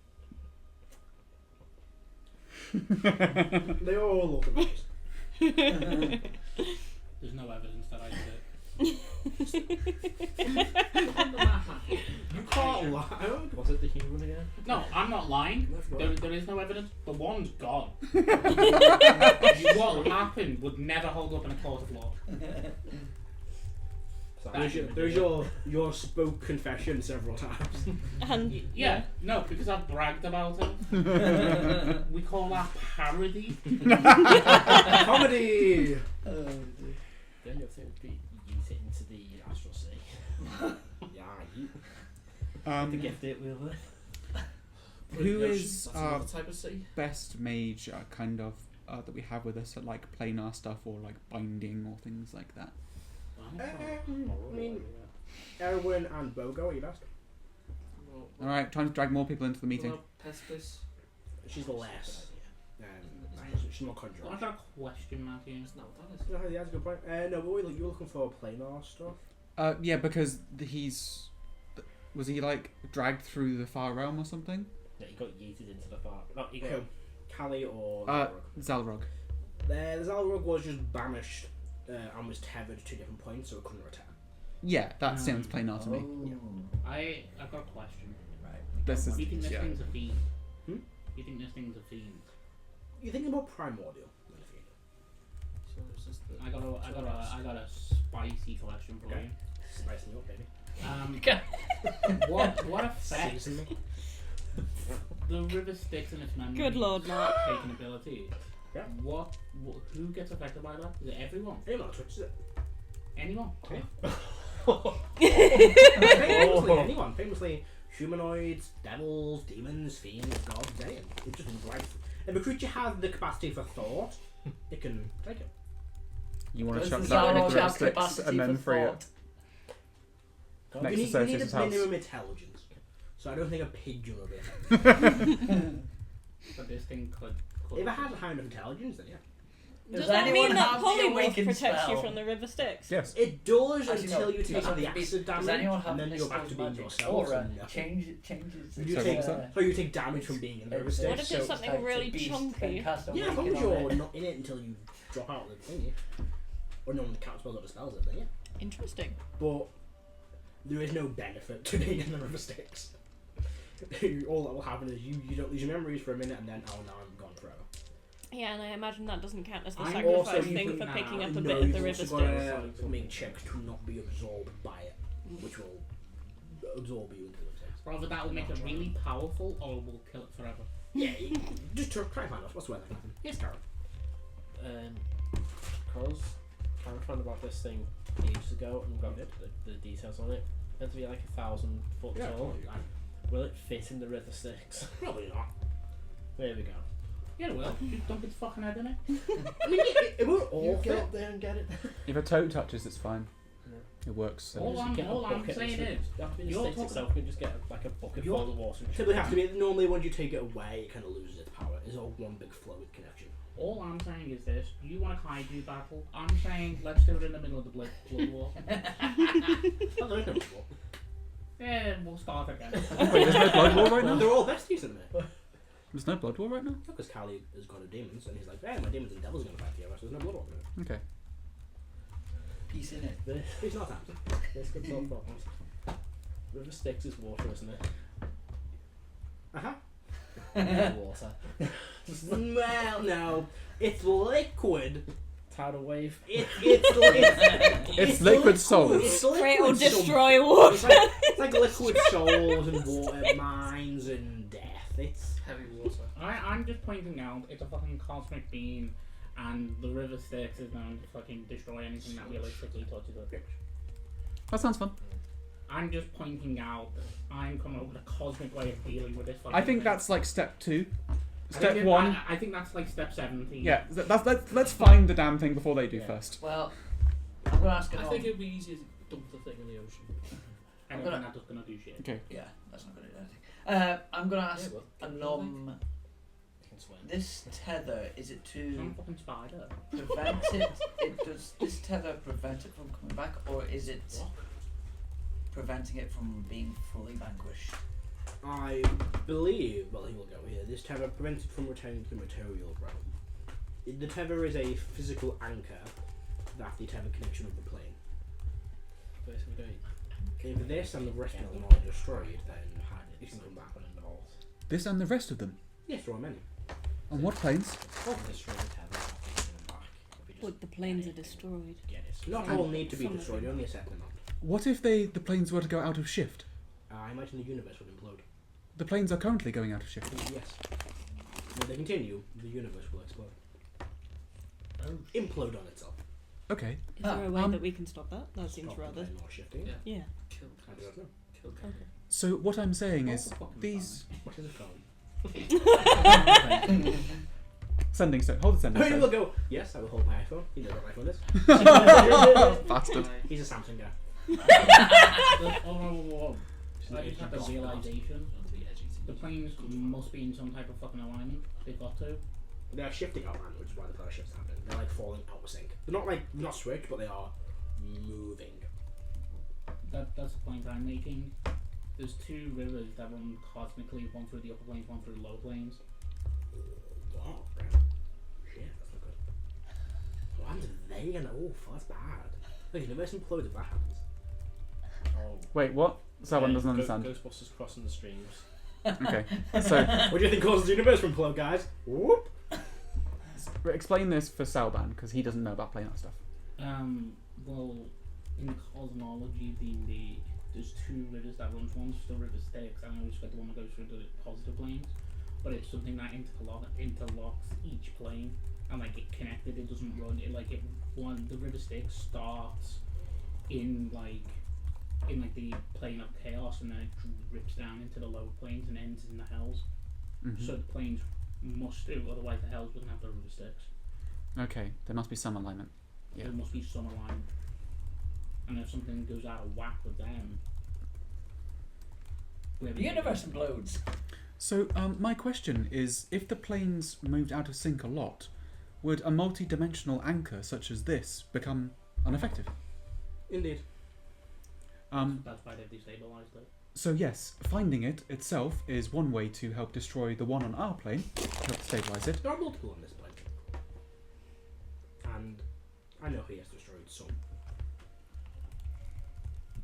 They all look amazing. There's no evidence that I did it. You can't lie. Was it the human again? No, I'm not lying. That's There is no evidence. The one's gone. What happened would never hold up in a court of law. There's your spoke confession several times. And Yeah, no, because I've bragged about it. We call that parody. Comedy. The only other thing would be use it into the astral sea. Yeah, you. To gift it with it. Put it in Who the ocean. is That's another type of sea. best mage kind of that we have with us at like planar stuff or like binding or things like that? I mean, Erwin and Bogo, are you best? Well, All right, time to drag more people into the meeting. well, Pespis. She's less. She's more conjurer. I've got a question, Matthew. That's not what that is. No, yeah, that's a good point. No, but wait, you were looking for planar stuff? Yeah, because was he like dragged through the far realm or something? Yeah, he got yeeted into the far. No, he got. Who? Callie or Zalrog. The Zalrog was just banished and was tethered to different points, so it couldn't return. Yeah, that sounds planar to me. I've got a question. Right. This is You think this yeah. thing's a fiend? Hmm? You think this thing's a fiend? You're thinking about primordial. So it's just the I got a spicy question for Okay. Spice me up, baby. you. What effect Season me. the river Styx and its memory Good lord, Matt. taking ability? Yeah. Who gets affected by that? Is it everyone? Anyone touches it. Anyone? Famously, anyone. Famously, humanoids, devils, demons, fiends, gods, anything. It just right. If a creature has the capacity for thought, it can take it. You want to Does chuck the that Zalrog in have the sticks capacity and then for free it. thought? Next you to need Cerseus' a house. minimum intelligence. So I don't think a pigeon will be able But this thing could If it has a high enough intelligence, then yeah. Does Does that anyone mean that have the polymorph awakened protects you spell? from the river Styx? Yes. It does Actually, until no, you take does the acid damage, anyone have and then this you're back to being magic yourself. aura? and nothing. Changes. You So take, what was that? so you take damage from being in the river It's- Styx. What if it's so something really chunky? yeah, as long as you're not in it until you drop out of the thingy. or no one counts spells or dispels it, then yeah. Interesting. But there is no benefit to being in the river Styx. All that will happen is you don't lose your memories for a minute and then, oh, now I'm gone forever. Yeah, and I imagine that doesn't count as the I'm also sacrifice thing using for that. picking up a No, bit of the you've river also Styx. got to make checks to not be absorbed by it, which will absorb you into the Styx. Rather that will make it really powerful, or will kill it forever. Yeah, just try and find out what's the way that can happen. Yes, Karen. Because Karen found about this thing ages ago and got the details on it. It's meant to be like 1,000 foot Yeah, tall. probably, Will it fit in the river Styx? probably not. There we go. Yeah, well, just dump its fucking head in it. I mean, it won't all You get fit. up there and get it. If a toe touches, it's fine. Yeah. It works. So. All I'm saying is, you have to be in the you're Styx talking- itself. You can just get like a bucket You're- full of water. And Typically have to be, normally when you take it away, it kind of loses its power. It's all one big fluid connection. all I'm saying is this: you want a kaiju battle? I'm saying let's do it in the middle of the blood war. Oh, there is no war. Yeah, we'll start again. Wait, there's no blood war right now? They're all besties in a minute. There's no blood war right now? Because Kali is god of demons, and he's like, hey, my demons and devils are going to fight together, so there's no blood war in it. Okay. Peace in it. It's not happening. This could solve problems. River Styx is water, isn't it? Uh-huh. Water. Well, no. It's liquid. Tidal wave. It's liquid souls. It's Create or liquid destroy something. water. It's like liquid souls and water mines and death. It's Heavy water. I'm just pointing out it's a fucking cosmic being, and the river Styx is known to fucking destroy anything that realistically touches it. That sounds fun. I'm just pointing out that I'm coming up with a cosmic way of dealing with this fucking I think thing. that's like step 2. I Step think 1. I think that's like step 17. Yeah, let's find the damn thing before they do Yeah. first. Well, I'm gonna ask it I on. think it'd be easier to dump the thing in the ocean. I don't think that's just gonna do shit. Okay. Yeah, that's not gonna do anything. I'm gonna ask Yeah, well, a get nom. You can swim. This tether, is it to Some fucking spider. prevent it? Does this tether prevent it from coming back, or is it preventing it from being fully vanquished? I believe, well, he will go here. This tether prevents it from returning to the material realm. The tether is a physical anchor that the tether connection of the plane. Basically, don't If this and the rest of them are destroyed, then you can come back. This and the rest of them. Yes, there are many. On what planes? destroy the tether after you get them back. If you But just the planes are get it, destroyed. Get it. Not And all need to be some of destroyed, them. only a certain amount. What if the planes were to go out of shift? I imagine the universe would implode. The planes are currently going out of shift. Yes. When they continue, the universe will explode. Oh, Implode on itself. Okay. Is there a way Um, that we can stop that? That seems Stop the rather. plane or shifting. Yeah. Yeah. Kill I don't know. Kill Okay. So what I'm saying Oh, is for fucking these What is a phone? sending stone. Hold the sending He will stone. go, yes, I will hold my iPhone. He knows what iPhone is. Bastard. He's a Samsung guy. Oh, I just had the realization. The planes must be in some type of fucking alignment. They've got to. They're shifting outland, which is why the power shift's happening. They're like falling out of sync. They're not switched, but they are moving. That's the point I'm making. There's two rivers that run cosmically, one through the upper planes, one through the lower planes. Wow, shit, that's not good. What happens if they and that's bad. Look, the universe implodes if that happens. Oh. Wait, what? Someone Yeah, doesn't understand. Ghostbusters crossing the streams. Okay. So What do you think causes the universe to implode, guys? Whoop! explain this for Salban because he doesn't know about planar stuff. Well, in the cosmology of D&D, there's two rivers that runs. One's the river Styx, and I always forget the one that goes through the positive planes. But it's something that interlocks each plane, and like it connected. It doesn't run. The river Styx starts in the plane of chaos, and then it drips down into the lower planes and ends in the hells. Mhm. So the planes must do, otherwise the hells wouldn't have the river Styx. Okay, there must be some alignment. Yeah. There must be some alignment. And if something goes out of whack with them, The universe implodes. So my question is, if the planes moved out of sync a lot, would a multi-dimensional anchor such as this become ineffective? Indeed. That's why they've destabilized it. So yes, finding it itself is one way to help destroy the one on our plane, help stabilize it. There are multiple on this plane. And I know he has destroyed some.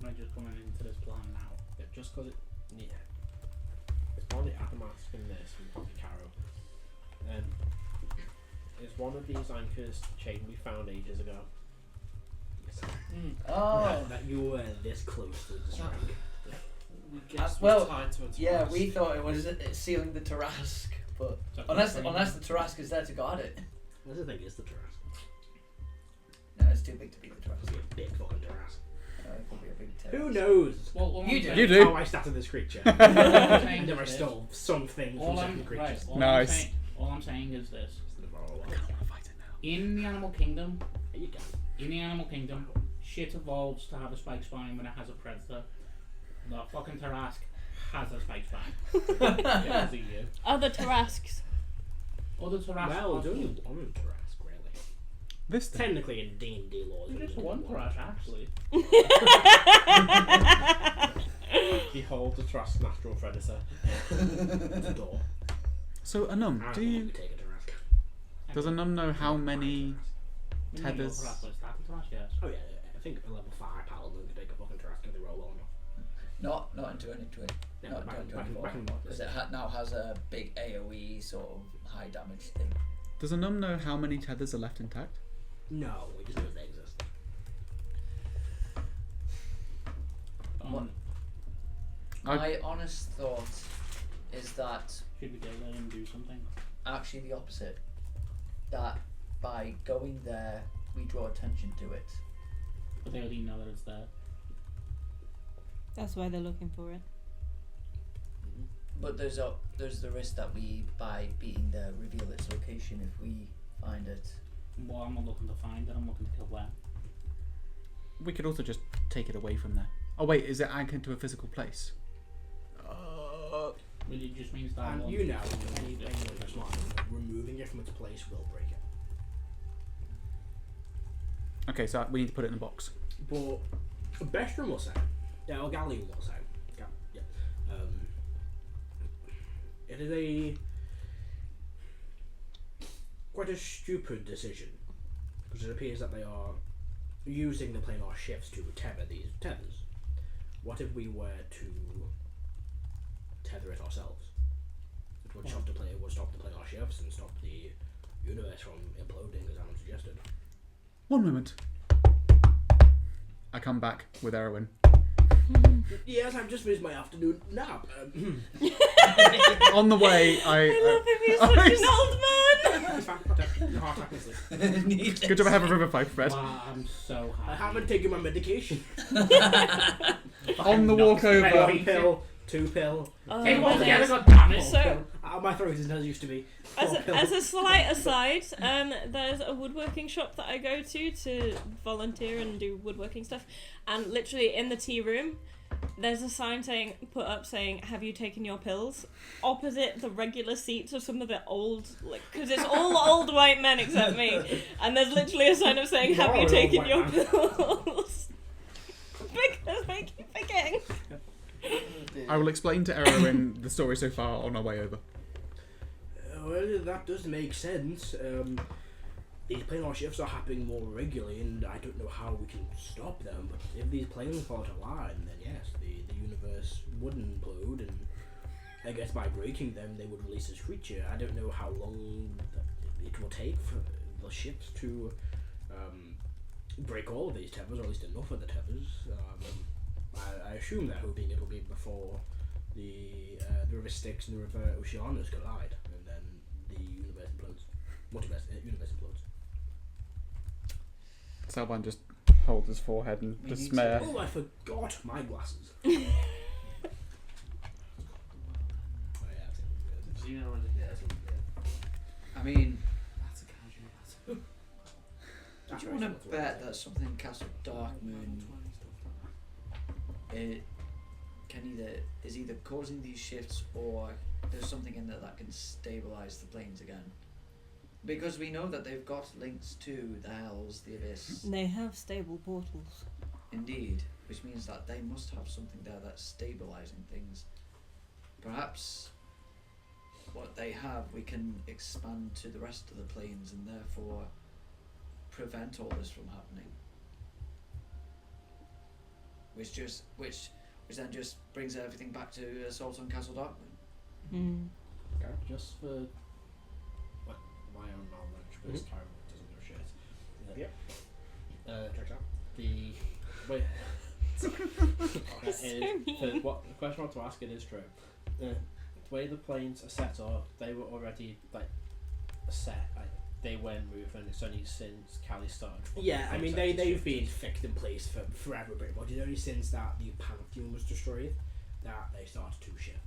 Am I just coming into this plan now? Yeah, just because it's probably Atamask in this and probably Karo. Is one of these anchors chain we found ages ago? Yes. Oh. That you were this close to the strike. We guess well, tied to a yeah, Tarrasque. we thought it was sealing the Tarrasque, but unless the Tarrasque is there to guard it. That's the thing, is the Tarrasque. No, it's too big to be the It's Tarrasque. a big fucking Tarrasque. It could be a big Tarrasque. Who knows? Well, all You I'm do. saying- You do. How I started this creature. all I'm I saying never is this. stole something from All second I'm, creatures. right, all Nice. all I'm saying is this. It's the moral I one. kind of want to fight it now. In the animal kingdom, You can. shit evolves to have a spike spine when it has a predator. The fucking Tarrasque has a spike spine. Because of you. Other Tarrasques. Other Tarrasque. Well, are there's only cool. one Tarrasque, really. This thing. Technically, in D&D law, There's there's just only one Tarrasque, actually. Behold the Trust natural predator. It's a door. So, Anum, I do don't you... want to take a Tarrasque. Does Anum know how many... You know your Tethers. Tarrasque was that a Tarrasque, yes. Oh yeah, I think a level 5 paladin could take a fucking Tarrasque if they roll well enough. Not into it. Yeah, Not back into in- back in- because it now has a big AOE sort of high damage thing. Does Anum know how many tethers are left intact? No, we just know they exist. What? My honest thought is that Should we go there and do something? actually the opposite. That by going there, we draw attention to it. But they already know that it's there. That's why they're looking for it. But there's the risk that we, by being there, reveal its location if we find it. Well, I'm not looking to find it, I'm looking to kill where. We could also just take it away from there. Oh wait, is it anchored to a physical place? Really, it just means that. And one- you know, anything that's like removing it from its place will break it. Okay, so we need to put it in a box. But Bestrom will say, or Gallium will say, yeah, it is quite a stupid decision because it appears that they are using the planar shifts to tether these tethers. What if we were to tether it ourselves? It would stop the planar shifts and stop the universe from imploding, as Alan suggested. One moment. I come back with Erwin. Yes, I've just finished my afternoon nap. On the way, I love him, he's such an old man! In fact, heart attack is Good job I have a river pipe, Fred. Wow, I'm so happy. I haven't taken my medication. On the walk over. 1 pill, 2 pill. Take one together, nice. goddammit! So, My throat isn't as it used to be. as a slight aside, there's a woodworking shop that I go to volunteer and do woodworking stuff, and literally in the tea room, there's a sign put up saying, "Have you taken your pills?" Opposite the regular seats of some of the old, because it's all old white men except me, and there's literally a sign up saying, "Have you You're an taken old your white man. pills?" Because I keep forgetting. I will explain to Erwin the story so far on our way over. Well, that does make sense. These planar shifts are happening more regularly, and I don't know how we can stop them. But if these planes fall to line, then yes, the universe would implode, and I guess by breaking them, they would release this creature. I don't know how long it will take for the ships to break all of these tethers, or at least enough of the tethers. I assume they're hoping it'll be before the river Styx and the river Oceanus collide, and then the universe implodes. Universe implodes. Salban just holds his forehead in We need dismay. Oh, I forgot my glasses. Oh, yeah, I've seen Zeno and I mean, that's a casual. do you want to bet that something Castel Darkmoon is either causing these shifts, or there's something in there that can stabilize the planes again? Because we know that they've got links to the Hells, the Abyss, They have stable portals. indeed, which means that they must have something there that's stabilizing things. Perhaps what they have, we can expand to the rest of the planes and therefore prevent all this from happening. which then just brings everything back to assault on Castel Darkmoon. Okay. Just for my own knowledge, because Tyron doesn't know shit. Yep. Checks out. The wait. What the question I want to ask it is true. The way the planes are set up, they were already set. They weren't moving. It's only since Callie started. Yeah, I mean they've been fixed in place for forever, pretty much. It's only since that the Pantheon was destroyed that they started to shift.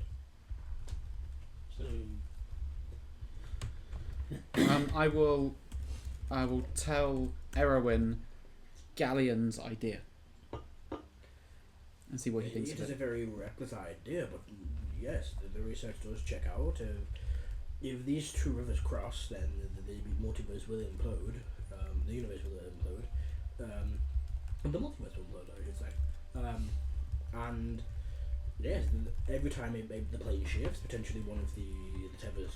So, I will tell Erwin Galleon's idea and see what he thinks It of is a it. very reckless idea, but yes, the research does check out. If these two rivers cross, then the multiverse will implode. The universe will implode. The multiverse will implode, I should say. And yes, every time the plane shifts, potentially one of the tethers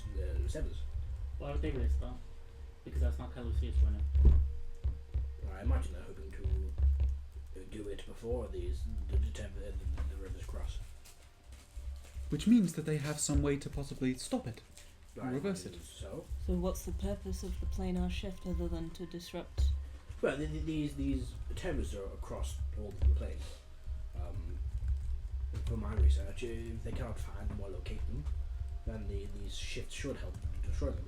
severs. why would they risk that? Because that's not Calusius winning. I imagine they're hoping to do it before the rivers cross. Which means that they have some way to possibly stop it. I Reverse it. So, So what's the purpose of the planar shift other than to disrupt? well, these tethers are across all the planes. From my research, if they cannot find them or locate them, then these shifts should help destroy them.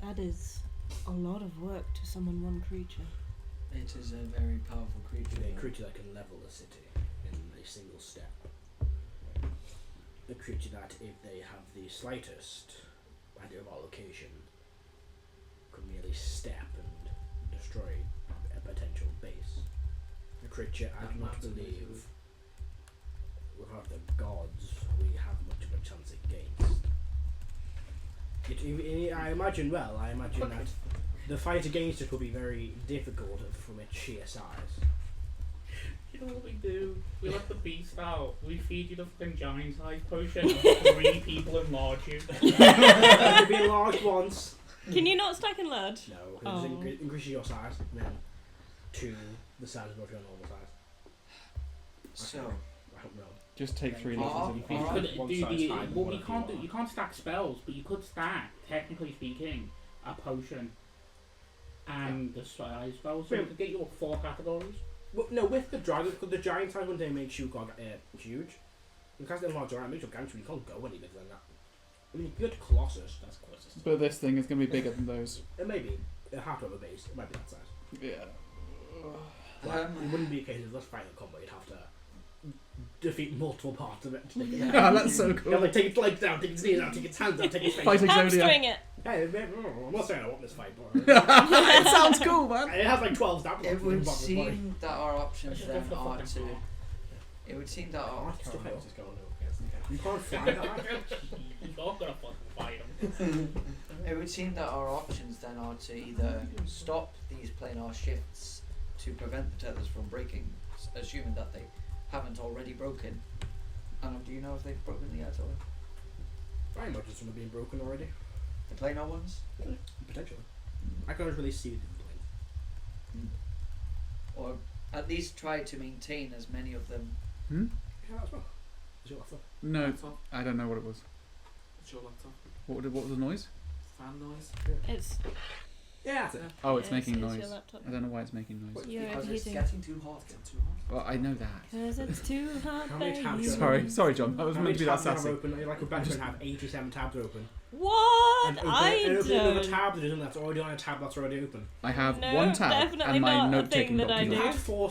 That is a lot of work to summon one creature. It is a very powerful creature. A creature that can level a city in a single step. A creature that, if they have the slightest idea of our location, could merely step and destroy a potential base. A creature I do not believe, without the gods, we have much of a chance against. I imagine that the fight against it will be very difficult from its sheer size. You know what we do? We let the beast out. We feed you the fucking giant size potion. 3 people enlarge you. You'll be enlarged once. Can you not stack and load? No, Oh. it increases your size, and then to the size of your normal size. So, I don't know. Just take 3 Oh, liters and You feed could it. One do size the higher than well. one You if can't you do. You can't stack spells, but you could stack, technically speaking, a potion and the size spells. So you could get your 4 categories. Well, no, with the dragon, because the giant size one day makes you huge. You can't enlarge around, it makes you gantrous, you can't go any bigger than that. I mean, you could Colossus, that's closest. But this thing is going to be bigger than those. It may be a half of a base, it might be that size. Yeah. But it wouldn't be a case of let's fight a combo, you'd have to defeat multiple parts of it to take it Yeah. down. Ah, that's so cool. Yeah, like take its legs down, take its knees down, take its hands down, take its face Fighting down. Zodiac. Hamstring it. Hey, I'm not saying I want this fight, but It sounds cool, man. it has like 12 stab blocks it in the would bottom of the body. seem that our options Let's just go then for the are fucking to. car. It would seem that our Still fails. Just going up against the cat. You can't fly that. You're gonna fucking fight him. It would seem that our options then are to either stop these planar shifts to prevent the tethers from breaking, assuming that they haven't already broken. And do you know if they've broken yet or I imagine some are being broken already. the planar ones? Potentially. I can't really see the plane. Or at least try to maintain as many of them. Hmm? Yeah, that's well. Is your laptop? No, Laptop. I don't know what it was. It's your laptop. What was the noise? Fan noise. It's Yeah, that's it. Oh, it's making Your noise. laptop. I don't know why it's making noise. You're Because it's overheating. getting too hot. It's getting too hot. Well, I know that. Cause it's too hot How many for tabs you. are Sorry, John. I was How meant many to be that tabs do you have sassy. open? Like Rebecca can have 87 tabs open. What? And open, I and open another don't. tab that isn't that's already on a tab that's already open. I have No, one tab definitely and my not a note-taking thing that I You document. do. had 4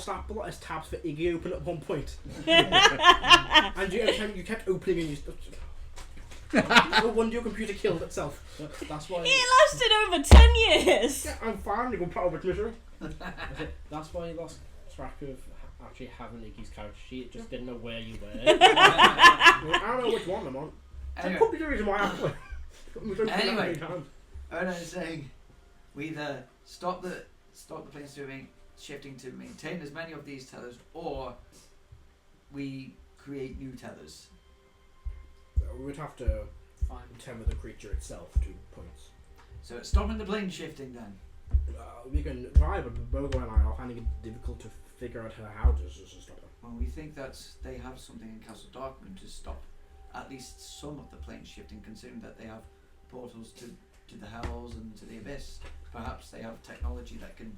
tabs for Iggy open at one point. And every time you kept opening and you... No wonder your computer killed itself. That's why. It lasted over 10 years. Yeah, I'm fine, you can put over to misery. That's why you lost track of actually having Iggy's character sheet. Just didn't know where you were. I don't know which one I'm on. That Anyway, could be the reason why I play. Anyway. Erna is saying we either stop the planes doing shifting to maintain as many of these tethers, or we create new tethers. We would have to Fine. tether the creature itself to points. So it's stopping the plane shifting then. We can try, but Bogo and I are finding it difficult to figure out how to stop them. Well, we think that they have something in Castel Darkmoon to stop at least some of the plane shifting, considering that they have portals to the Hells and to the Abyss. Perhaps they have technology that can,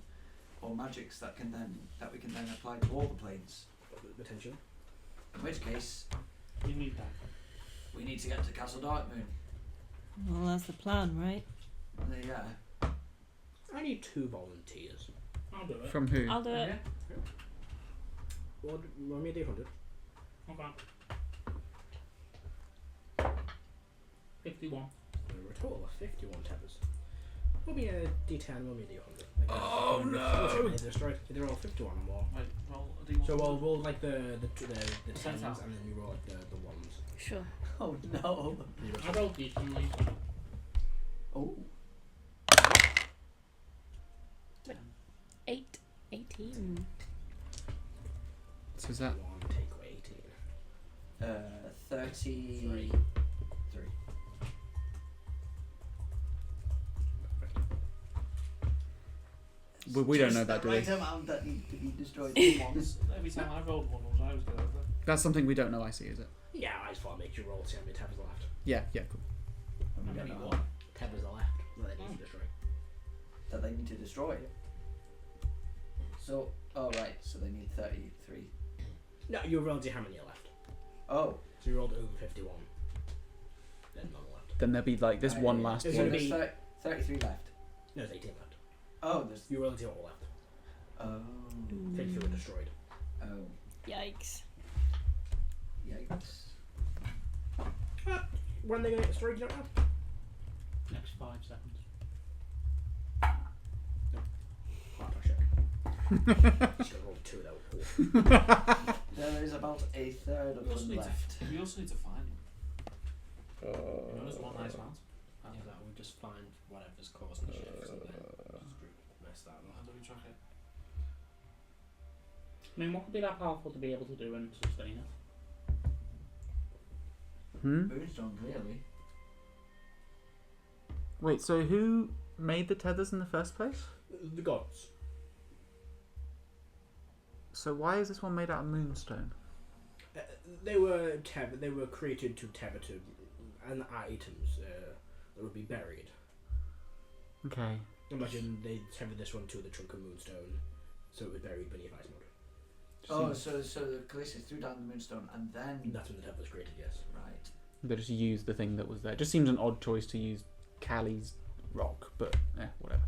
or magics that we can then apply to all the planes. Potentially. In which case, We need that. we need to get to Castel Darkmoon. Well, that's the plan, right? Yeah. I need 2 volunteers. I'll do it. From who? I'll do it. Roll me a d100. Okay. 51. There were a total of 51 tethers. Roll me a d10, roll me a d100. Oh, no! Oh, they destroyed. They roll 51 or more. Wait, roll a D1. So we'll roll like the 10s and Percentile. then we roll like the 1s. Sure. Oh no! I rolled decently. Oh. 18. So is that 1 take away 18. 33. we don't know that, do we? Right amount that needs to be destroyed. Once, every time I rolled one, I was good over. That's something we don't know. I see, is it? Yeah, I just thought I'd make you roll to see how many tethers are left. Yeah, cool. We How don't many know what? Tethers are left that they need to destroy. that they need to destroy. So, oh right, so they need 33. No, you rolled to how many are left. Oh, So you rolled over 51. Then none left. Then there'll be like this Right, one yeah. last Is so it one. be- there's 33 left. No, there's 18 left. Oh, there's. You rolled until all left. Oh. 53 were destroyed. Oh. Yikes. Yikes. When they going to get destroyed, you don't know? Next 5 seconds. Hard to check. Just gonna roll 2 though. There is about a third of We also them need left. we also need to find them. There's one nice amount. Yeah, that we just find whatever's causing the shifts and then just mess that How up. do we track it? I mean, what could be that powerful to be able to do and sustain it? Moonstone, really. Wait, so who made the tethers in the first place? The gods. So why is this one made out of moonstone? They were created to tether to and items that would be buried. Okay. Imagine they tethered this one to the trunk of moonstone, so it was buried beneath ice mode. Oh, so the Callisto threw down the moonstone and then. That's when the tether was created. Yes. Right. They just used the thing that was there. It just seems an odd choice to use Callie's rock, but whatever.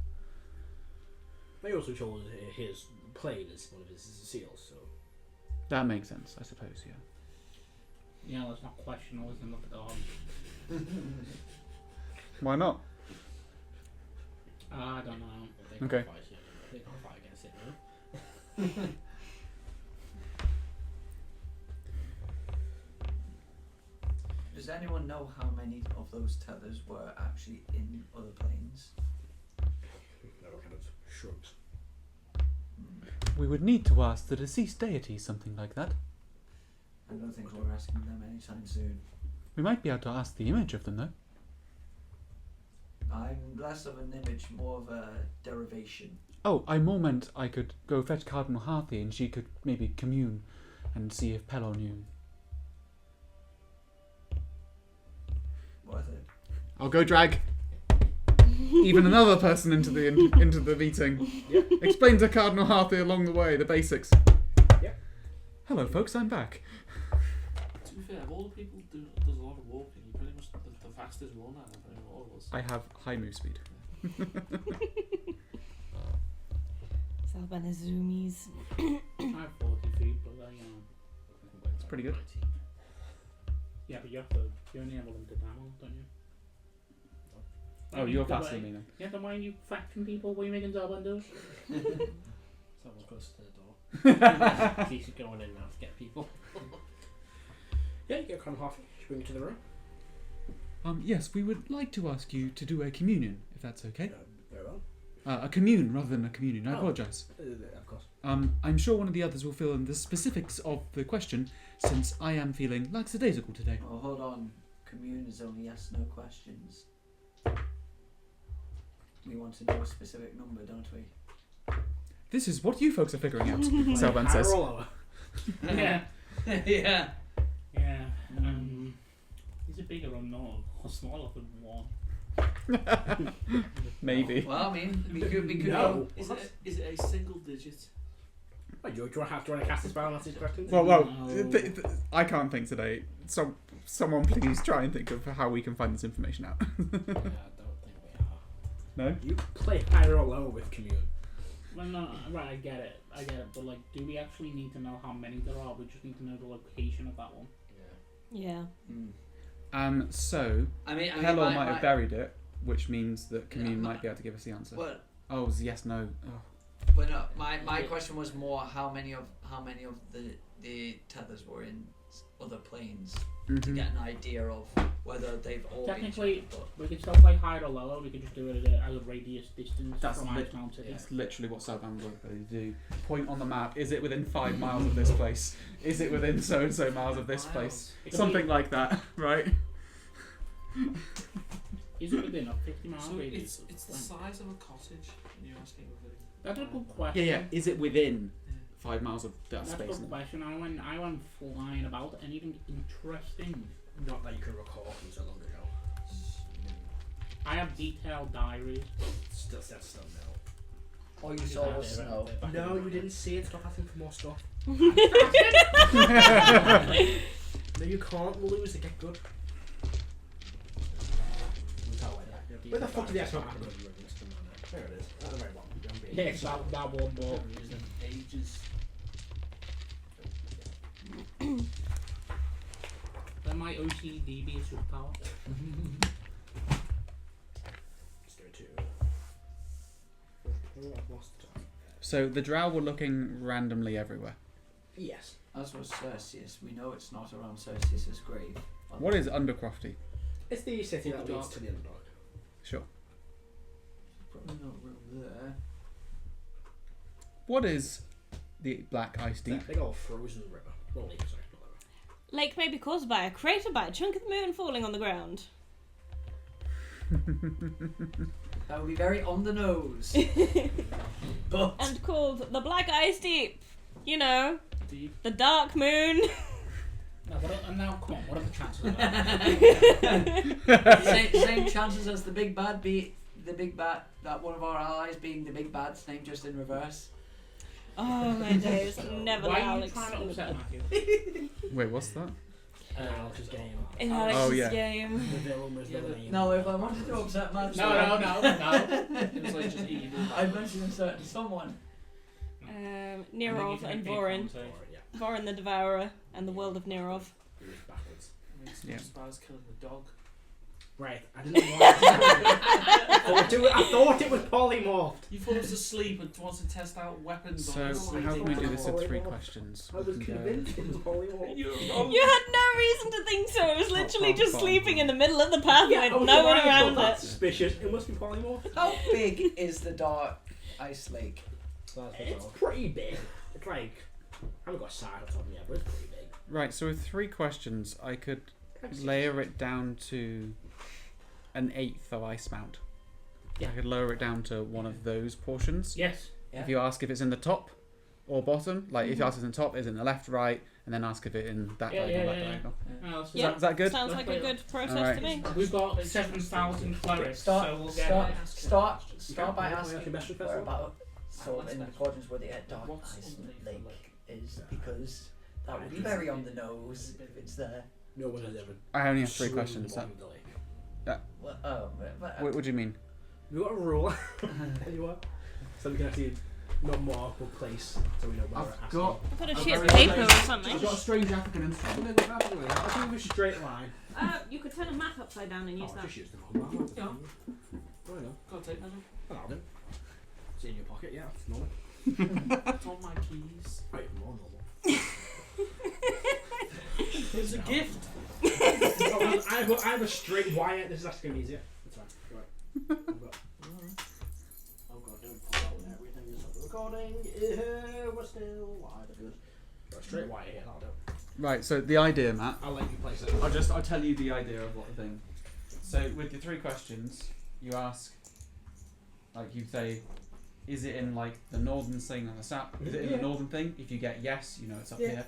They also chose his plane as one of his seals. So That makes sense, I suppose, yeah. Yeah, let's not question the wisdom of the gods. Why not? I don't know. They can't Okay. fight it. They can't fight against it, no? Does anyone know how many of those tethers were actually in other planes? they were kind of shrugs. We would need to ask the deceased deity something like that. I don't think we're asking them anytime soon. We might be able to ask the image of them, though. I'm less of an image, more of a derivation. Oh, I more meant I could go fetch Cardinal Harthy and she could maybe commune and see if Pelor knew. Worth it. I'll go drag even another person into the meeting. Yep. Explain to Cardinal Harthy along the way the basics. Yep. Hello, folks. I'm back. To be fair, of all the people who does a lot of walking, you pretty much the fastest runner of all of us. I have high move speed. Salban has zoomies. I have 40 feet, but It's pretty good. yeah, but you only have a limited ammo, don't you? Oh, you're faster than me then. Yeah, then why are you faction people? What are you making Zarbanders? Someone's close to the door. He's going in now to get people. Yeah, you get kind of half. Bring it to the room. Yes, we would like to ask you to do a communion, if that's okay. Very well. A commune rather than a communion. I Oh. apologise. Of course. I'm sure one of the others will fill in the specifics of the question, since I am feeling lackadaisical today. Oh, hold on. Commune is only yes, no questions. We want to know a specific number, don't we? This is what you folks are figuring out, Higher Selvan says. or lower? Yeah. Yeah. Yeah. Is it bigger or not? Or smaller than 1? Maybe. Well, I mean, we could No. Is it a single digit? Wait, do you want to cast a spell and answer these questions? Well, No. I can't think today. So, someone please try and think of how we can find this information out. Yeah, I don't think we are. No? You play higher or lower with commune. Well, no, right, I get it. But, like, do we actually need to know how many there are? We just need to know the location of that one. Yeah. Yeah. So, I mean, Hello might have buried it, which means that Commune Yeah, might be able to give us the answer. Well, Oh, it was yes, no. Oh. well, no. My question was more how many of the tethers were in other planes to Mhm. get an idea of whether they've all Technically, been checked, we could still play higher or lower. We could just do it as a radius distance That's from lit- Ice Mountain. That's literally what Selvan would do. Point on the map. Is it within 5 miles of this place? Is it within so and so miles of this place? It could Something like that, right? Is it within a 50 mile So radius? it's the size of a cottage, and you're asking whether. That's a good question. Yeah. Is it within Yeah. 5 miles of that That's a space? good question. I went flying about. Anything interesting? Not that you can recall from so long ago. I have detailed diaries. Still no. All you saw was snow. No, you didn't see it. Stop asking for more stuff. No, you can't lose to get good. Where the fuck did the X-Men happen? There it is. At the very bottom. Yeah, it's that one more. Using ages. That might OCD be a superpower. Let's go to. Oh, I've lost the time. So the drow were looking randomly everywhere. Yes. As was Cerseus, we know it's not around Cerseus' grave. What is Undercrofty? It's the city that leads Underdark. to the Underdark. Sure. Probably not around there. What is the Black Ice Deep? It's that big old frozen river. Not lake, sorry, not river. Lake may be caused by a crater by a chunk of the moon falling on the ground. That would be very on the nose. But And called the Black Ice Deep. You know, Deep. the Dark Moon. Now, come on, what are the chances of that? same chances as the big bad that one of our allies being the big bad's name just in reverse. Oh my days, never Why let are you Alex trying to slip upset up. Matthew? Wait, what's that? Alex's game. In Oh, Alex's yeah. game. The villain was Yeah, the the- name. No, if I wanted to upset man, No. It was like just evil. I'd mention a certain someone. Nerov and Vorin. Or, yeah. Vorin the Devourer and the world of Nerov. It was backwards. Yeah. Spies killing the dog. Right. I didn't want to. I thought it was polymorphed. You thought it was asleep and wants to test out weapons So on how can we do this in Polymorph. 3 questions? I was We can go- convinced it was polymorphed. You had no reason to think so. It was literally just fine. sleeping in the middle of the path Yeah, I with was no one right, around but that's it. suspicious. It must be polymorphed. How big is the dark ice lake? It's pretty big. It's like I haven't got a size off me yet, but it's pretty big. Right, so with 3 questions, I could layer it down to an 1/8 of Ice Mount. Yeah. I could lower it down to one of those portions. Yes. Yeah. If you ask if it's in the top or bottom, like if you ask if it's in the top, is it in the left, right, and then ask if it's in that Yeah, diagonal, yeah, that yeah. diagonal. Well, Yeah. Is that good? Sounds like a good process Alright. to me. we've got 7,000 clerics, so we'll get Start by You asking can't best where about sort of in What's accordance with the dark What's ice underneath lake the lake? is, because that would be very on the nose if it's there. No one has ever. I only have 3 swum questions. in the So. bottom of the lake. Well, What do you mean? We've got a rule. Anyway, so we can actually not mark or place, so we know where we're asking. I've got a I'm sheet of very paper or strange- something. I've got a strange African instrument. I'll do a straight line. You could turn a map upside down and use Oh, that. just use the mobile. Yeah. Oh, I know. Go on, take that. Well, I'll do. It's in your pocket, yeah. It's normal. It's on my keys. Right, more normal. It's a gift. I have a straight wire. This is actually going to be easier. It's fine. Right. Oh god, don't pull out everything is not recording. We're still live. Got a straight wire here. That'll do. Right, so the idea, Matt. I'll let you place it. I'll tell you the idea of what the thing. So with your 3 questions, you ask, like you say, is it in like the northern thing on the south? Is it in the northern thing? If you get yes, you know it's up here,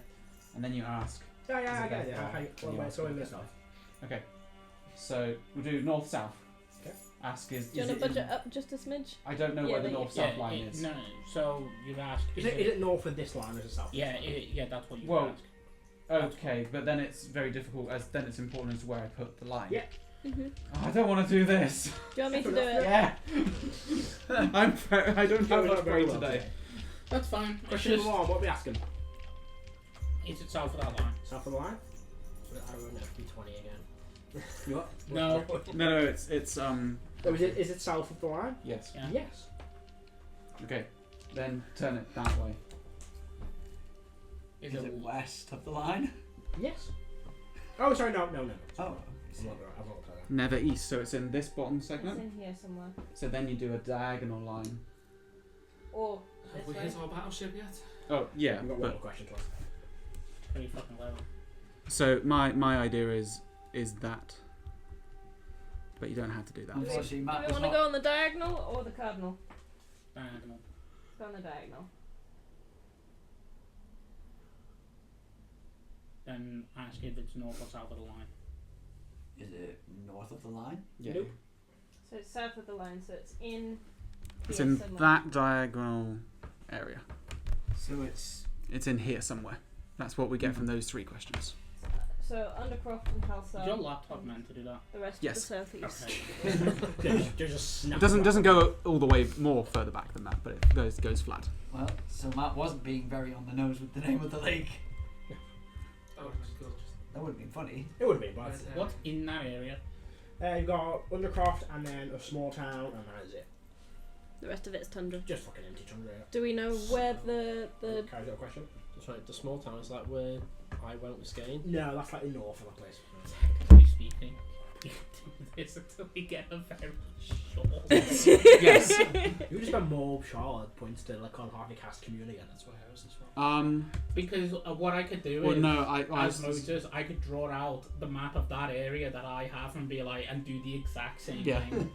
and then you ask. Yeah, Is I it get it. there? So in this north. Okay, so we'll do north south. Okay. Ask is. Do you is want to it budget in, up just a smidge? I don't know Yeah, where the but north south line is. No, so you ask. Is it north of this line or is it south? Yeah, that's what you Well, ask. Okay, but then it's very difficult. As then it's important as to where I put the line. Yeah. Mm-hmm. Oh, I don't want to do this. Do you want me to do it? Yeah. I don't have much brain today. That's fine. Question number 1, what are we asking? Is it south of that line? South of the line? I run FP20 again. You what? No. No, it's So is it south of the line? yes. Yeah. Yes. Okay, then turn it that way. Is it west of the line? Yes. Oh, sorry, no. Oh. I'm not clear. Never east, so it's in this bottom It's segment. in here somewhere. So then you do a diagonal line. Or Have we this hit way. our battleship yet? Oh yeah, We've got one more but question to ask. Pretty fucking low. so my idea is that, but you don't have to do that. Unfortunately, Do Matt we does want to not. go on the diagonal or the cardinal? Diagonal. Go on the diagonal. Then ask if it's north or south of the line. Is it north of the line? Yeah. Nope. So it's south of the line, so it's in. It's here in somewhere. that diagonal area. So it's It's in here somewhere. That's what we get from those 3 questions. So Undercroft and Is your Halsall. laptop meant to do that? The rest Yes. of the southeast. Okay. Just a snap. It doesn't go all the way more further back than that, but it goes flat. well. So Matt wasn't being very on the nose with the name of the lake. That would have been cool. That would have been funny. It would have been, but What's in that area? you've got Undercroft and then a small town, and that is it. The rest of it's tundra. Just fucking empty tundra. Do we know where the Carries out a question? That's right, the small town is like where I went with Skane. No, that's like the north of the place. Technically speaking, you do this until we get a very short. Yes. You just spend more Charlotte points to like on Harvey Cast community. That's where Harris is from. Because what I could do Well, is, no, I as Moses, I could draw out the map of that area that I have and be like, and do the exact same Yeah. thing.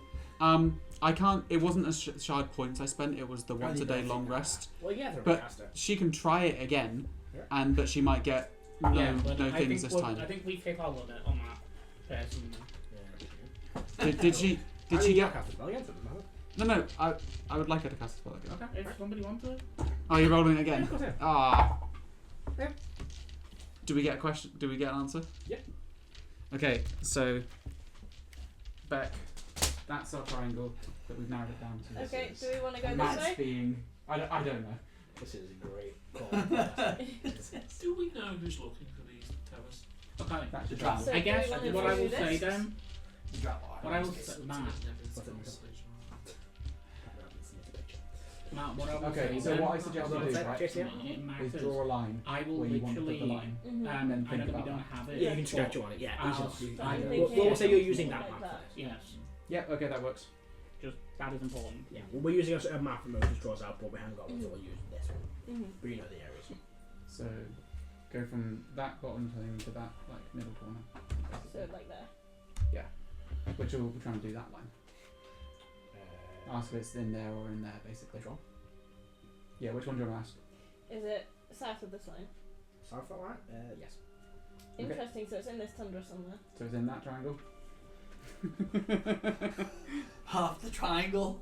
I can't. It wasn't a shard points I spent. It was the once a day long rest. Well, yeah, they're But- cast it. She can try it again, Yeah. but she might get no but I things think this we'll- time. I think we've hit our limit on that, personally. Did she? Did she get? Cast as well against it? Doesn't matter. No. I would like her to cast a spell again. Okay, if somebody wants it. Oh, you're rolling it Yeah, again. of course, yeah. Ah. Yeah. Do we get a question? Do we get an answer? Yeah. Okay, so Beck, that's our triangle that we've narrowed it down to. Okay, do we want to go this Matt's way? being. I don't know. This is a great call. Do we know who's looking for these towers? Okay. That's the Trap. So I do guess we wanna what I do will say this? then, The drop what I will It's say, an Matt, inevitable stage. Matt, what I will Okay, say so then, what I suggest we do, right, Jason, it is matters. draw a line I will where you want to put the literally, line. Mhm. And then I think know that we about don't that. have it. Yeah, you can scratch on it. Yeah, I'll- easily. I'm We'll say you're using that like map. that. first. Yes, Yeah, okay, that works. just that is important. Yeah, well, we're using a map and Moses draws out, but we haven't got one, so we'll use this one. Mhm. But you know the areas. So go from that bottom thing to that like middle corner, So like there. which we'll try and do that line. Ask if it's in there or in there, basically. Which one? Yeah, which one do you want to ask? Is it south of this line? South of that line? Yes. Okay. Interesting. So it's in this tundra somewhere. So it's in that triangle. Half the triangle.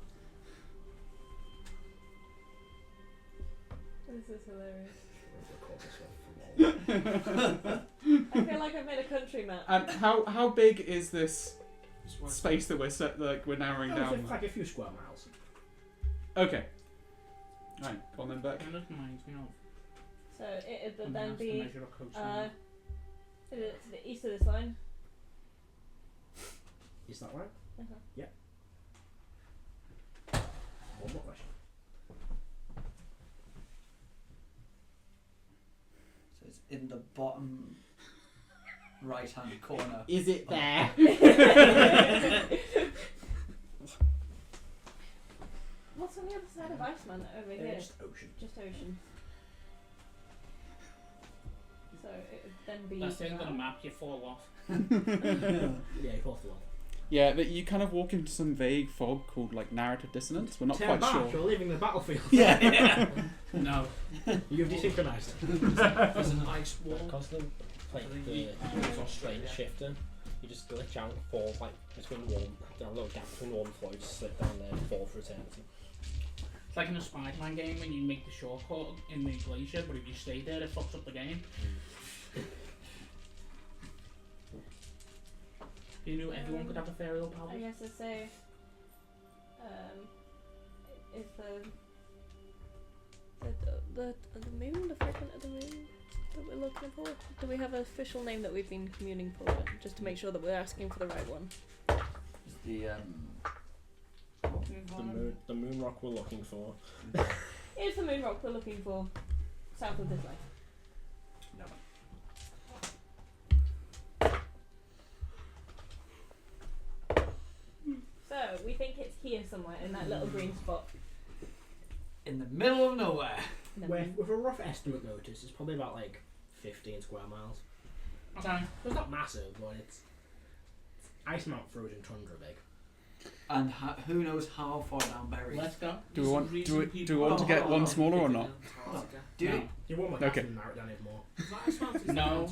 This is hilarious. We'll record this one. I feel like I've made a country map. And how big is this It's where- space that we're narrowing Oh, down? it's like a few square miles. Okay. Right, go on then, Beck. Kind of reminds me of So it would when then we have to be measure a coastline. to the east of this line. Is that right? Uh-huh. One more question. So it's in the bottom right-hand corner. Is it there? What's on the other side of Iceman over here? Just ocean. Just ocean. So it would then be. That's the end of the map. You fall off. Yeah, you fall through one. Yeah, but you kind of walk into some vague fog called like narrative dissonance. We're not Turn quite back, sure. you're leaving the battlefield. Yeah. No. You've desynchronized. There's an ice wall. Constant, like the straight shifting. You just glitch out and fall like between one, there are a little gap between one floor, you just slip down there and fall for eternity. It's like in a Spider-Man game when you make the shortcut in the glacier, but if you stay there, it fucks up the game. You knew everyone could have ethereal power. I guess I'd say, is the moon, the fragment of the moon that we're looking for? Do we have an official name that we've been communing for, just to make sure that we're asking for the right one? Is the what we The moon rock we're looking for. Here's the moon rock we're looking for, south of this way. So we think it's here somewhere in that little green spot. in the middle of nowhere. With a rough estimate notice, it's probably about like 15 square miles. Okay. So it's not massive, but it's ice mount frozen tundra big. And who knows how far down buried. Let's go. Do we want to get one smaller or not? Do No. you? You want my Okay. captain to narrow it down even more. No.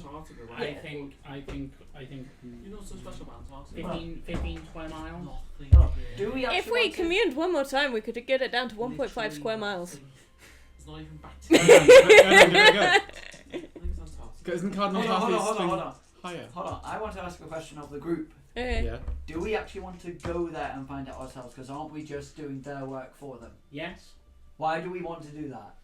Right? I think You're not so special about Antarctica. 15 square miles. Nothing. Oh, do we actually If we want to- communed one more time, we could get it down to 1.5 Literally square miles. nothing. It's not even back to Go, go, go. I think it's Antarctica. Isn't Cardinal Hold on, Happy's thing hold on. higher? Hold on, I want to ask a question of the group. Yeah. Do we actually want to go there and find it ourselves? Because aren't we just doing their work for them? Yes. Why do we want to do that?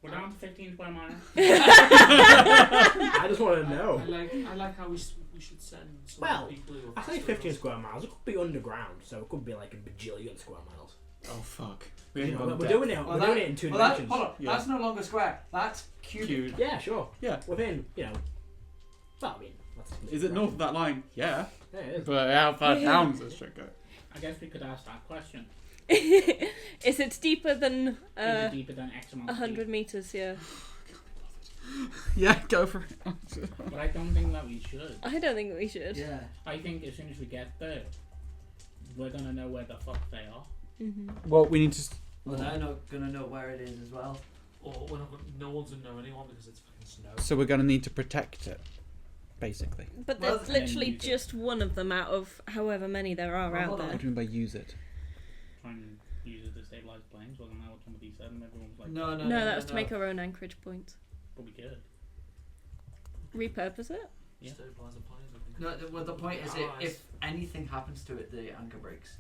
We're down to 15 square miles. I just want to know. I like how we should send some Well, people who I say 15 square miles. It could be underground, so it could be like a bajillion square miles. Oh fuck. You ain't know, gone we're depth. doing it. Well, We're doing it in two Well, that, dimensions. hold on, Yeah. that's no longer square. That's cubic. Cube. Yeah, sure. Yeah. Within, you know. Well, I mean, that's Is it north of that line? Yeah. Yeah, it is. But how far down does this shit go? I guess we could ask that question. Is it deeper than Is it deeper than X amount of 100 meters? Yeah. Yeah, go for it. feet? But I don't think that we should. I don't think we should. Yeah. I think as soon as we get there, we're gonna know where the fuck they are. Well, we need to. Well, they're not going to know where it is as well. Or we're not, no one's gonna know anyone because it's fucking snow. So we're gonna need to protect it, basically. But Well, there's and then literally use it. just one of them out of however many there are Well, out hold on. there. What do you mean by use it? Try and use it to stabilize planes. Wasn't that what somebody said? And everyone was like, No, no, No, that was to make our own anchorage point. but we could. Repurpose it? Yeah. Stabilize the planes. I think. No, well, the point is, Allies. if anything happens to it, the anchor breaks.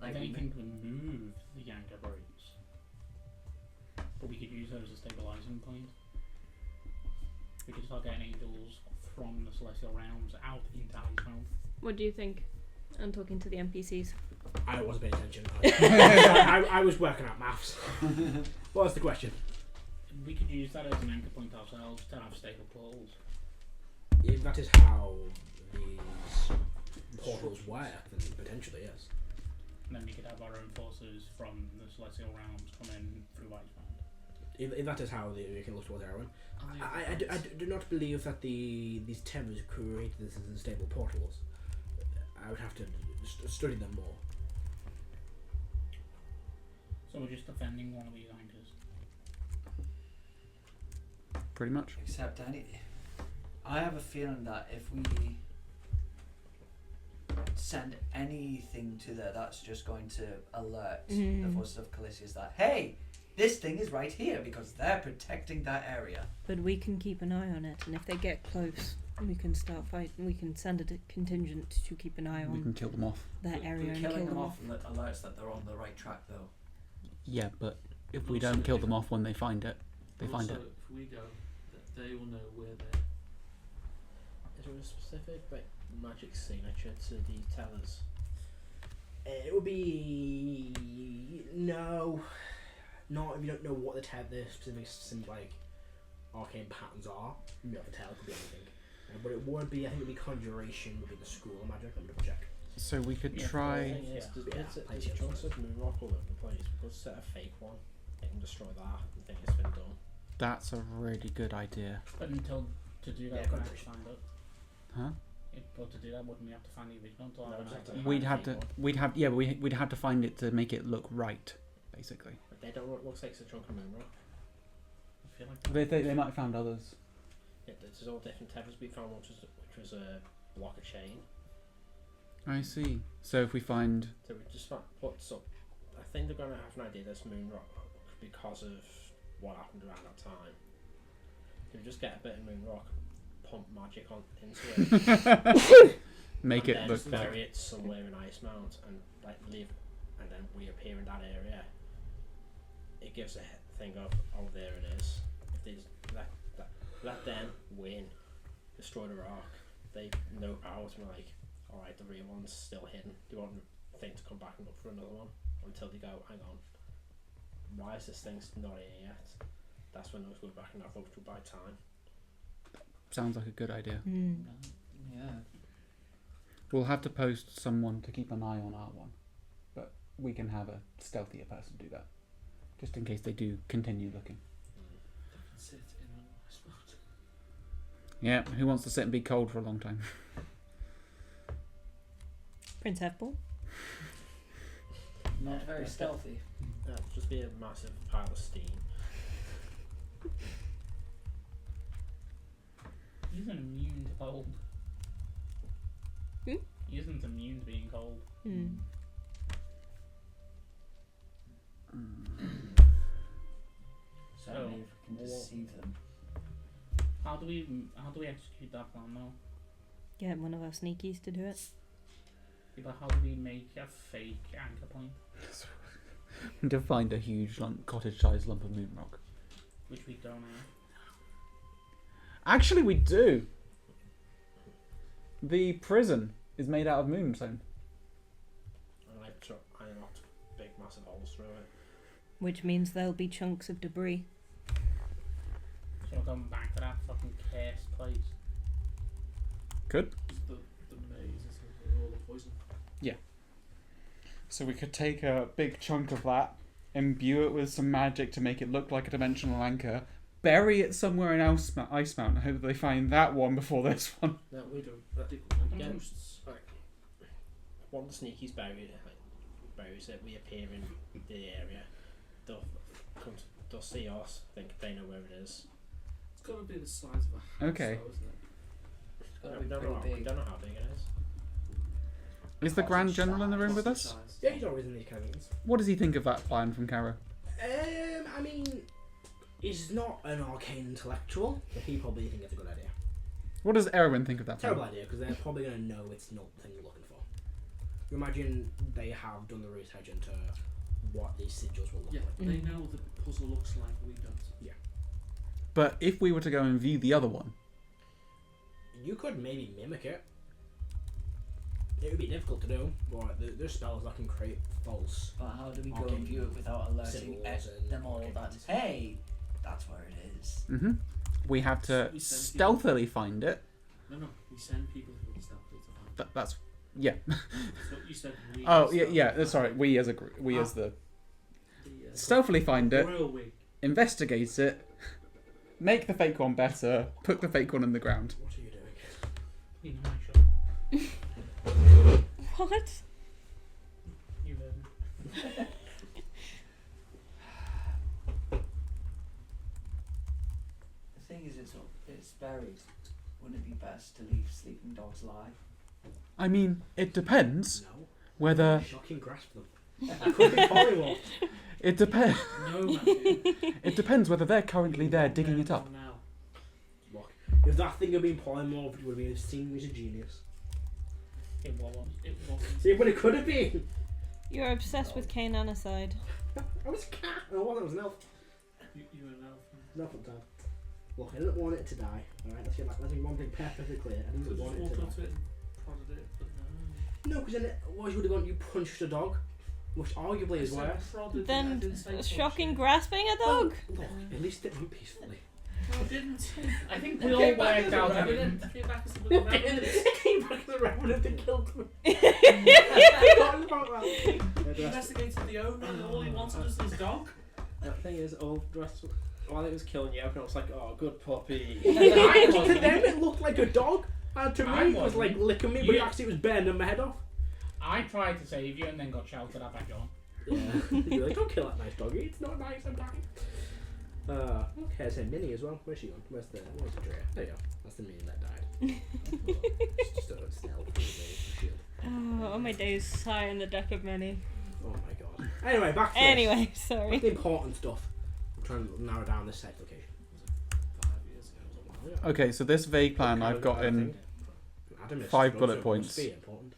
If anything, we move the anchor breaks. But we could use those as stabilizing points. We could start getting angels from the celestial realms out into Iceland. What do you think? I'm talking to the NPCs. I wasn't paying attention. I was working out maths. What was the question? We could use that as an anchor point ourselves to have stable poles. If that is how these portals work, then potentially yes. And then we could have our own forces from the celestial realms come in through Iceland. If that is how we can look towards Erwin. And I do not believe that these Tevas created this as unstable portals. I would have to study them more. So we're just defending one of these anchors. Pretty much. Except I have a feeling that if we send anything to there, that's just going to alert the forces of Calisius that, hey, this thing is right here because they're protecting that area. But we can keep an eye on it, and if they get close, we can start fighting. We can send a contingent to keep an eye We on can kill them off. that area and killing kill them them off alerts that they're on the right track, though. Yeah, but if we Also, don't kill if- them off when they find it, they and find also, it. if we go, they will know we're there. Is there a specific magic signature to the tellers? It would be no, not if you don't know what the specific like arcane patterns are. You don't have to tell. It could be anything. But it would be, I think, it would be conjuration. Would be the school of magic. I'm gonna check. So we could Yeah, try. Thing is, Yeah. there's Yeah, a chance of moon rock all over the place. We could set a fake one and destroy that. I think it's been done. That's a really good idea. But until to do that, Yeah, we have to conjuration. find it. Huh? But to do that, wouldn't we have to find the original? No, we'd have to- We'd have to find it to make it look right, basically. But they don't look like it's a chunk of moon rock. I feel like They might have found others. Yeah, there's all different types. We found which was a block of chain. I see. So if we find... So we just put some. I think they're going to have an idea this moon rock because of what happened around that time. So we just get a bit of moon rock, pump magic into it, make and it then look just bury it somewhere in Ice Mount and like leave, and then we appear in that area. It gives a thing of, oh, there it is. If they just let them win, destroy the rock, they know out and we're like, alright, the real one's still hidden. Do you want the thing to come back and look for another one? Until they go, hang on, why is this thing not here yet? That's when they'll go back and have looked through by time. Sounds like a good idea. Yeah. We'll have to post someone to keep an eye on our one, but we can have a stealthier person do that, just in case they do continue looking. Sit in a nice spot. Yeah, who wants to sit and be cold for a long time? Prince Hefball. Not very stealthy. Yeah, it'll just be a massive pile of steam. he isn't immune to cold. Hmm? He isn't immune to being cold. Certainly, if we can deceive them. How do we execute that plan though? Get one of our sneakies to do it. Yeah, but how do we make a fake anchor point? To find a huge cottage-sized lump of moon rock. Which we don't have. Actually, we do. The prison is made out of moonstone. And I knocked big massive holes through it. Which means there'll be chunks of debris. So we're going back to that fucking cursed place. Good. The maze is all the poison. So we could take a big chunk of that, imbue it with some magic to make it look like a dimensional anchor, bury it somewhere in Ice Mountain, and hope they find that one before this one. No, we don't. Again, One of the sneakies buries it. We appear in the area. They'll see us. Think they know where it is. it's got to be the size of a house, Okay. though, isn't it? It's got No, to we be don't know. pretty We big. don't know how big it is. Is the Grand General in the room with Cottage us? size. Yeah, he's always in these kind of things. What does he think of that plan from Karo? I mean, he's not an arcane intellectual, but he probably think it's a good idea. What does Erwin think of that plan? Terrible idea, because they're probably going to know it's not the thing you're looking for. You imagine they have done the research into what these sigils will look Yeah, like. they know what the puzzle looks like, we don't. But if we were to go and view the other one, You could maybe mimic it. It would be difficult to do, but there's spells that can create false. But how do we go Arcane and view it without alerting symbols and them all arcane that, things. hey, that's where it is? we have to We send stealthily find it. No, we send people who will stealthily to find it. That's yeah. So you said we. Oh yeah, stealthily yeah. find Sorry, it. we as a group, we as the The, stealthily find it, Royal Wig. investigate it, make the fake one better, put the fake one in the ground. What are you doing? You know my shop. What? You heard me. The thing is, it's buried. Wouldn't it be best to leave sleeping dogs lie? I mean, it depends No. whether Shocking grasp them. It could be polymorph. it depends. No, Matthew. It depends whether they're currently there digging it up. Now. Look, if that thing had been polymorphed, it would have been seen as a genius. It wasn't. It wasn't. See, but it could have been. You're obsessed with Cananicide. I was a cat. No, I wasn't. I was an elf. You were an elf. No fun time. Look, I didn't want it to die. Alright, let's get one thing perfectly clear. I Could didn't just want it walk to up to die. it and prodded it, but no. No, because then what you would have gone, you punched a dog, which arguably is I said worse. prodded it, I Then didn't say shocking punch grasping a dog. Look, at least it went peacefully. it. No, I didn't. I think It we all came back worked as a out. revenant. It came back as a little revenant. It came back as a revenant and killed me. I forgot about that. He investigated the owner and all he wanted was his dog. The thing is, while it was killing you, I was like, oh, good puppy. To them it looked like a dog. To I me, it was wasn't. like licking me, but You- actually it was burning my head off. I tried to save you and then got shouted at by John. Yeah. You're like, don't kill that nice doggy. It's not nice, I'm dying. Okay, I said Minnie as well. Where's she gone? Where's the tray? There you go. That's the Minnie that died. It's just a snail for the shield. Oh, my days sigh in the deck of many. Oh my god. Anyway, back to this. Anyway, What's sorry. the important stuff? I'm trying to narrow down this safe location. 5 years ago or something. Okay, so this vague plan I've got in Adam is 5 so bullet it must points. be important.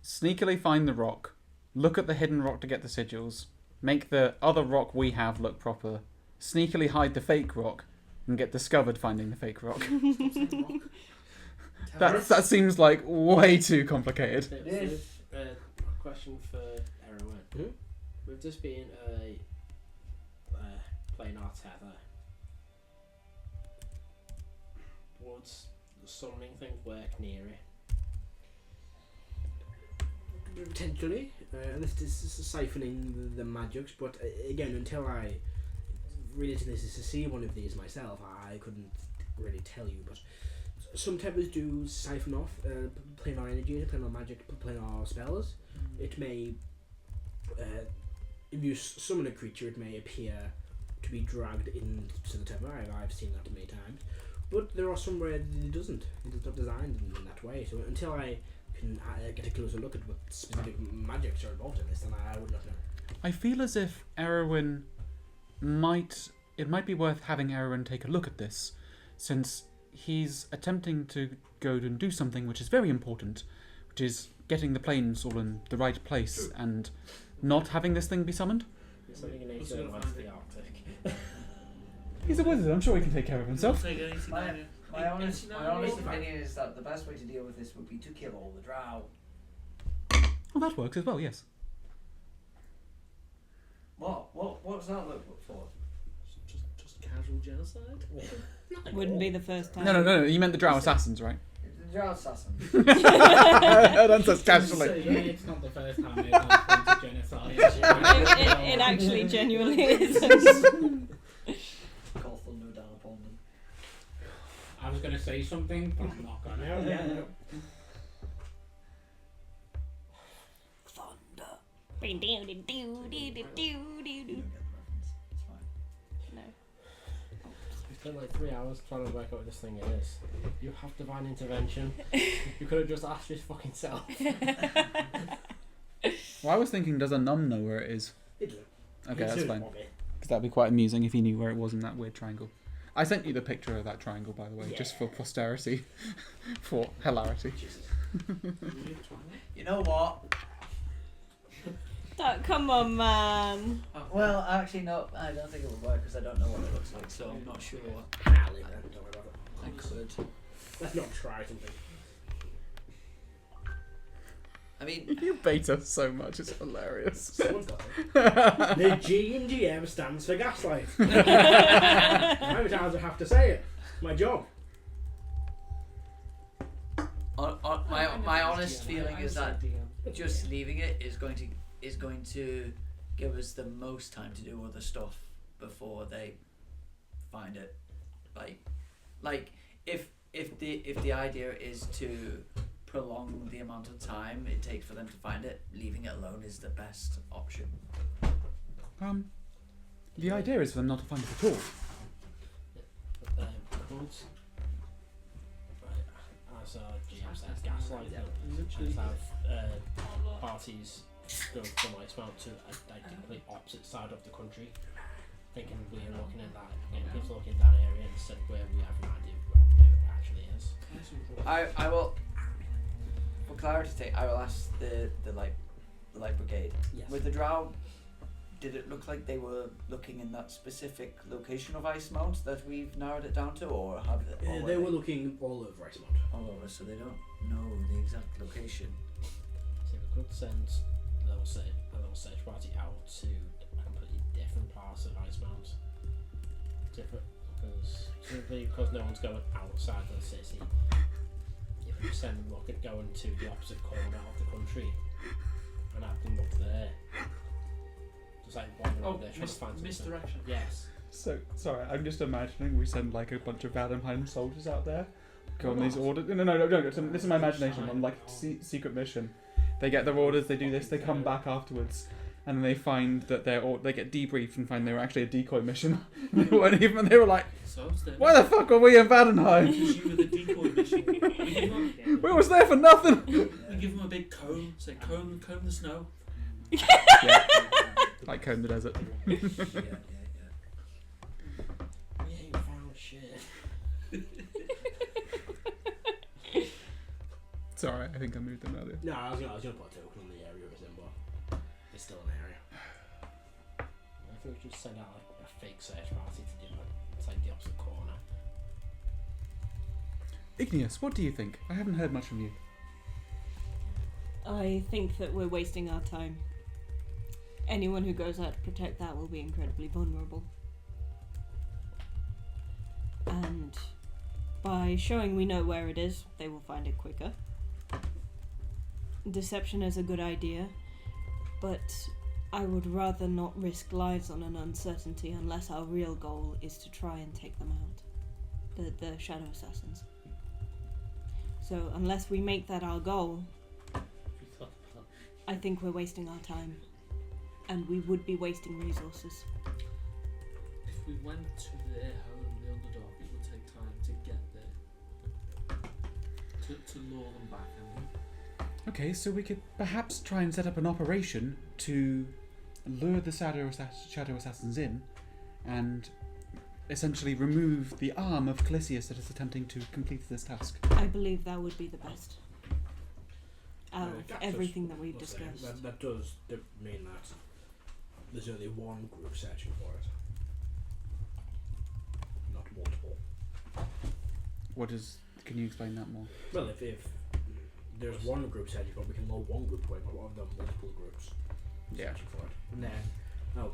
Sneakily find the rock, look at the hidden rock to get the sigils, make the other rock we have look proper, sneakily hide the fake rock, and get discovered finding the fake rock. That seems like way too complicated. Yes. Question for Erwin. Hmm? With this being a planar tether, would the summoning thing work near it? Potentially, this is siphoning the magics, but again, until I really to this is to see one of these myself, I couldn't really tell you. But some tempers do siphon off planar energy, planar magic, planar spells. It may, if you summon a creature, it may appear to be dragged into the temper. I've seen that many times, but there are some where it doesn't. It's not designed in that way. So until I can get a closer look at what specific magics are involved in this, then I would not know. I feel as if Erwin it might be worth having Erwin take a look at this, since he's attempting to go and do something which is very important, which is getting the planes all in the right place and not having this thing be summoned. Something you need What's to gonna go find to it? the Arctic. He's a wizard, I'm sure he can take care of himself. Take anything My- out of- My honest It's opinion is that the best way to deal with this would be to kill all the drow. Well, that works as well, yes. What's that look for? Just casual genocide. Wouldn't be the first time. No, you meant the drow assassins, right? The drow assassin. That's just Yeah, castling. it's not the first time they've gone to genocide. It actually genuinely isn't. Call thunder down upon them. I was going to say something, but I'm not going to. Thunder. No. You don't get the reference. It's fine. We spent like 3 hours trying to work out what this thing is. You have divine intervention. You could have just asked his fucking self. Well, I was thinking, does a num know where it is? It'll Okay, that's fine. Okay. Because that'd be quite amusing if he knew where it was in that weird triangle. I sent you the picture of that triangle, by the way, just for posterity, for hilarity. You know what? Come on, man. Well, actually, no. I don't think it would work because I don't know what it looks like, so I'm not sure. I'll leave it. Don't worry about it. I could. Let's not try something. I mean, You bait us so much, it's hilarious. Someone's got it. The G in GM stands for gaslight. How many times do I have to say it? My job. my honest feeling is that just leaving it is going to give us the most time to do other stuff before they find it. Like if the idea is to prolong the amount of time it takes for them to find it, leaving it alone is the best option. The idea is for them not to find it at all. Could, as GM says, gaslight. Just have parties go from Icemount to a complete opposite side of the country, thinking we're looking at that, and people looking at that area instead of where we have an idea of where it actually is. I will, for clarity's sake, I will ask the light brigade. Yes. With the drow, did it look like they were looking in that specific location of Icemount that we've narrowed it down to, or have they? Or They were looking all over Icemount. all over, so they don't know the exact location. So we could send a little search party out to a completely different part of Icemount. Simply because no one's going outside of the city. If we send them going to the opposite corner of the country and have them look there. Just like wandering around there trying to find something. misdirection. Yes. So, sorry, I'm just imagining we send like a bunch of Valheim soldiers out there, go on these orders. No. This is my imagination. On like secret mission, they get their orders. They do this. They come back afterwards, and then they find that they get debriefed and find they were actually a decoy mission. They weren't even. They were like, why the fuck were we in Badenheim? Because you were the decoy mission. We was there for nothing. We give them a big comb. Say comb the snow. Yeah. Like comb the desert. We ain't found shit. It's alright, I think I moved them earlier. No, I was gonna put a token on the area it was in, but it's still an area. I think we should send out like a fake search party to do it. It's like the opposite corner. Igneous, what do you think? I haven't heard much from you. I think that we're wasting our time. Anyone who goes out to protect that will be incredibly vulnerable. And by showing we know where it is, they will find it quicker. Deception is a good idea, but I would rather not risk lives on an uncertainty unless our real goal is to try and take them out. The Shadow Assassins. So unless we make that our goal, I think we're wasting our time. And we would be wasting resources. If we went to their home, the Underdark, it would take time to get there. To lure them back. Okay, so we could perhaps try and set up an operation to lure the Shadow Assassins in and essentially remove the arm of Calisius that is attempting to complete this task. I believe that would be the best. Out of everything that we've discussed. That does mean that there's only one group searching for it. Not multiple. Can you explain that more? Well, if there's one group searching for it, we can lure one group away, but what of them multiple groups searching for it? And then,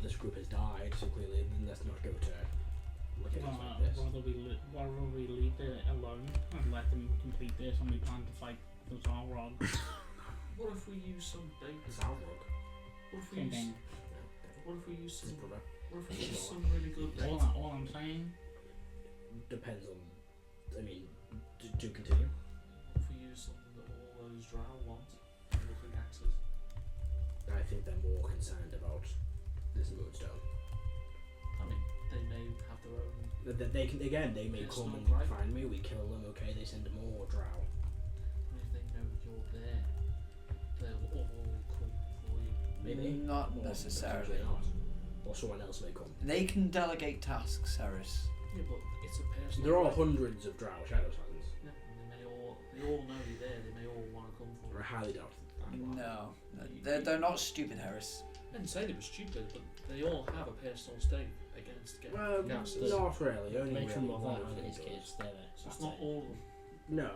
this group has died, so clearly then let's not go to look at it like this. Rather we leave it alone and let them complete this and we plan to fight the Zarog. What if we use some bait? Zalrog. What if we use some really good bait? All I'm saying Depends on. I mean, do continue. What if we use something that all those drow want? Looking axes. I think they're more concerned about this moonstone. I mean, they may have their own. They may It's come not and right. find me. We kill them. Okay, they send more drow. And if they know you're there, they'll all come for you. Maybe Not Or necessarily. potentially not. Or someone else may come. They can delegate tasks, Ceres. Yeah, but it's a personal. There are right. hundreds of drow shadow signs. Yeah, and they all know you're there. They may all want to come for I you. highly doubt that. No, they're not stupid, Harris. I didn't say they were stupid, but they all have a personal stake against getting Well, gases. not really. Only Make really sure one that of and them his does. kids, they're there. So it's not all of them. No,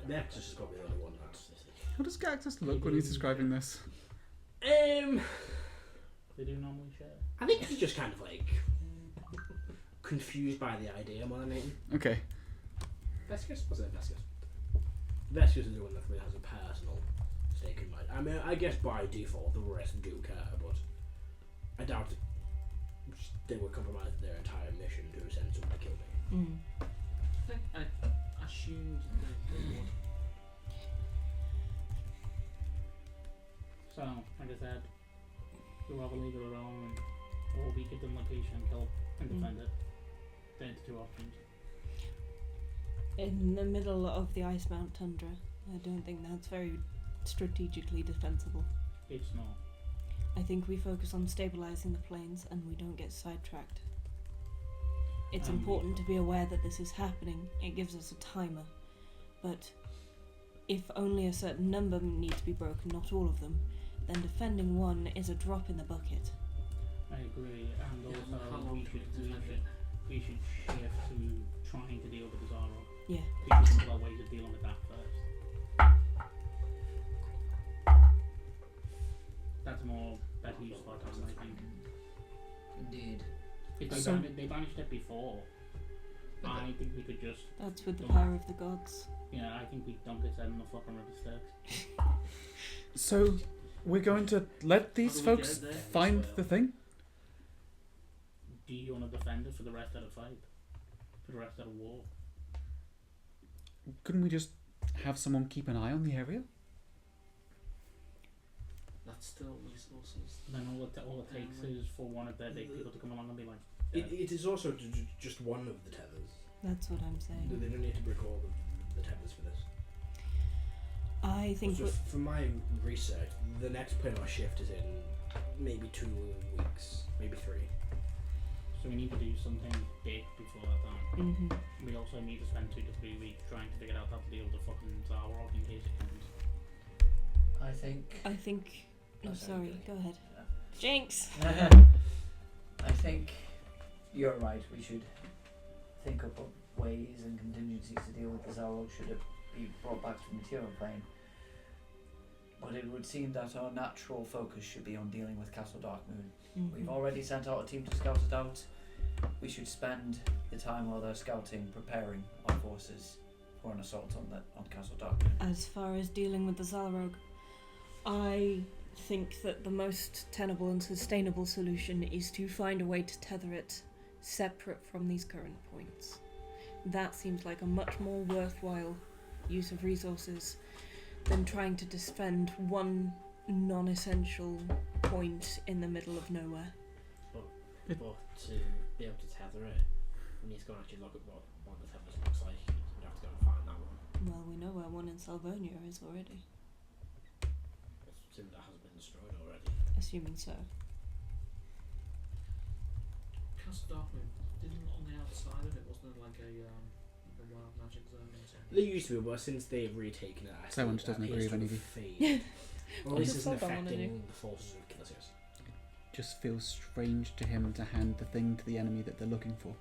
Nexus has got to be the only one that's. How does Cactus look when he's describing this? they do normally share. I think he's just kind of like confused by the idea more than anything. Okay. Vescus? What's it, Vescus? Vescus is the one that really has a personal stake in mind. I mean, I guess by default the rest do care, but I doubt they would compromise their entire mission to send someone to kill me. I assumed they would. So, like I said, we'll either leave it alone or we give them location and kill and defend it. They're the two options. In the middle of the Icemount Tundra, I don't think that's very strategically defensible. It's not. I think we focus on stabilizing the planes and we don't get sidetracked. It's important to be aware that this is happening. It gives us a timer. But if only a certain number need to be broken, not all of them, then defending one is a drop in the bucket. I agree, and Yeah, also how long do we defend it? we should shift to trying to deal with the Zara. Yeah. We should think about ways of dealing with that first. That's more better use of our time, I think. Indeed. If So- they banished it before, I think we could just, That's with the power of the gods. I think we dump it in the fucking river Styx. So, we're going to let these How do we folks get there? find the thing? Do you want to defend it for the rest of the fight? For the rest of the war? couldn't we just have someone keep an eye on the area? That's still resources. Then all it takes is for one of their big people to come along and be like, It is also just one of the tethers. That's what I'm saying. They don't need to break all the tethers for this. I think So from my research, the next planar shift is in maybe 2 weeks, maybe 3. so we need to do something big before that time. hmm We also need to spend 2 to 3 weeks trying to figure out how to deal with the fucking Zarwalk in case it comes. I think. Oh, sorry. Go ahead. Yeah. Jinx. I think you're right. We should think up ways and contingencies to deal with the Zarog should it be brought back to the material plane. But it would seem that our natural focus should be on dealing with Castel Darkmoon. Mhm. We've already sent out a team to scout it out. We should spend the time while they're scouting preparing our forces for an assault on Castel Darkmoon. As far as dealing with the Zalrog, I think that the most tenable and sustainable solution is to find a way to tether it separate from these current points. That seems like a much more worthwhile use of resources than trying to defend one non-essential point in the middle of nowhere. But to be able to tether it, we need to go and actually look at what one of the tethers looks like. We'd have to go and find that one. Well, we know where one in Salvonia is already, Assuming that hasn't been destroyed already. assuming so. Castle Darkmoon, didn't on the outside of it, wasn't there like a wild magic zone or something? They used to be, but since they've retaken it, I Someone think just doesn't that agree appears with to any have faded. Or at least Just isn't hold on, affecting the forces of Kilosius. Just feels strange to him to hand the thing to the enemy that they're looking for.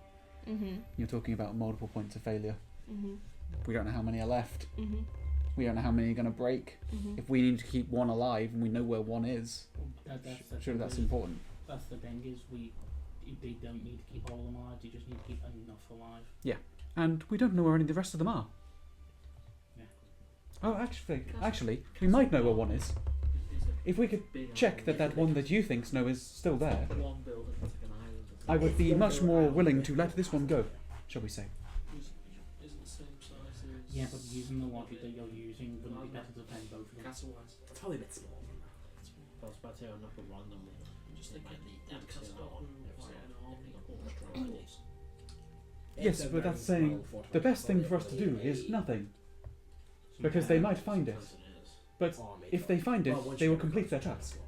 Mhm. You're talking about multiple points of failure. Mhm. We don't know how many are left. Mhm. We don't know how many are going to break. Mhm. If we need to keep one alive and we know where one is, That's surely that's thing. important. That's the thing is they don't need to keep all of them alive. They just need to keep enough alive. And we don't know where any of the rest of them are. Yeah. Oh, actually, we might know where one is. Is it If we could big check island? that one that you think no is still there, One building, it's like an island. Isn't I it? would be much more willing to let this one go, shall we say. Is it the same size as? Yeah, but using the logic that you're using wouldn't be better to defend both of them. Castle-wise. It's probably a bit small than that. But I was about to say, I'm not put one of them. I'm just thinking, Might need would that Castle still on. Darkmoon require an army or Not strong strong force? Yes, It's a but very that's saying well-fortified the best thing castle. for us to do is nothing. So Because yeah, they might find it. sometimes it is. But Army, if they find it, well, once they you will get complete their across the task.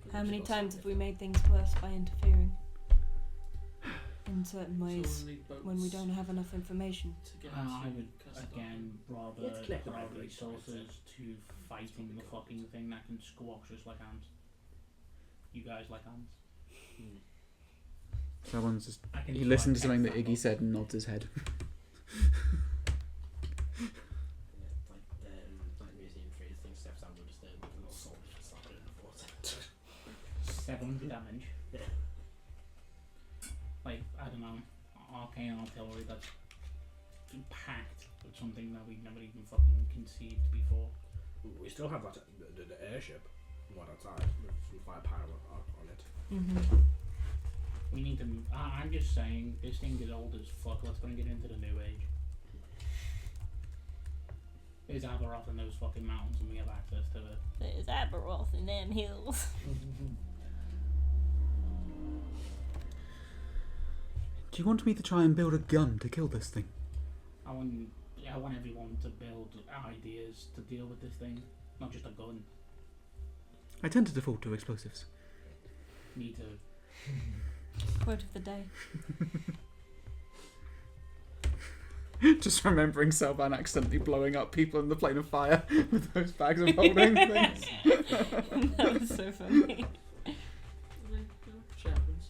castle. How many times have we made things worse by interfering in certain So ways we'll need boats when we don't have enough information? to get I to would Castle again rather Let's collect the put our right resources to fighting the fucking thing that can squash us like ants. You guys like ants? Someone's just I can he try listened to and something that text Iggy said and nods his head. Like Museum 3, thing steps out of the stairs with a little sword and slap it in the water. 7 damage. Yeah. Like, I don't know, arcane artillery that's packed with something that we've never even fucking conceived before. We still have that the airship right outside with some firepower on it. Mm-hmm. We need to move. I'm just saying, this thing is old as fuck. Let's go and get into the new age. There's Aberoth in those fucking mountains and we have access to it. There's Aberoth in them hills. Do you want me to try and build a gun to kill this thing? I want everyone to build ideas to deal with this thing, not just a gun. I tend to default to explosives. Me too. Quote of the day. Just remembering Selban accidentally blowing up people in the plane of fire with those bags of holding things. That was so funny. Shit happens.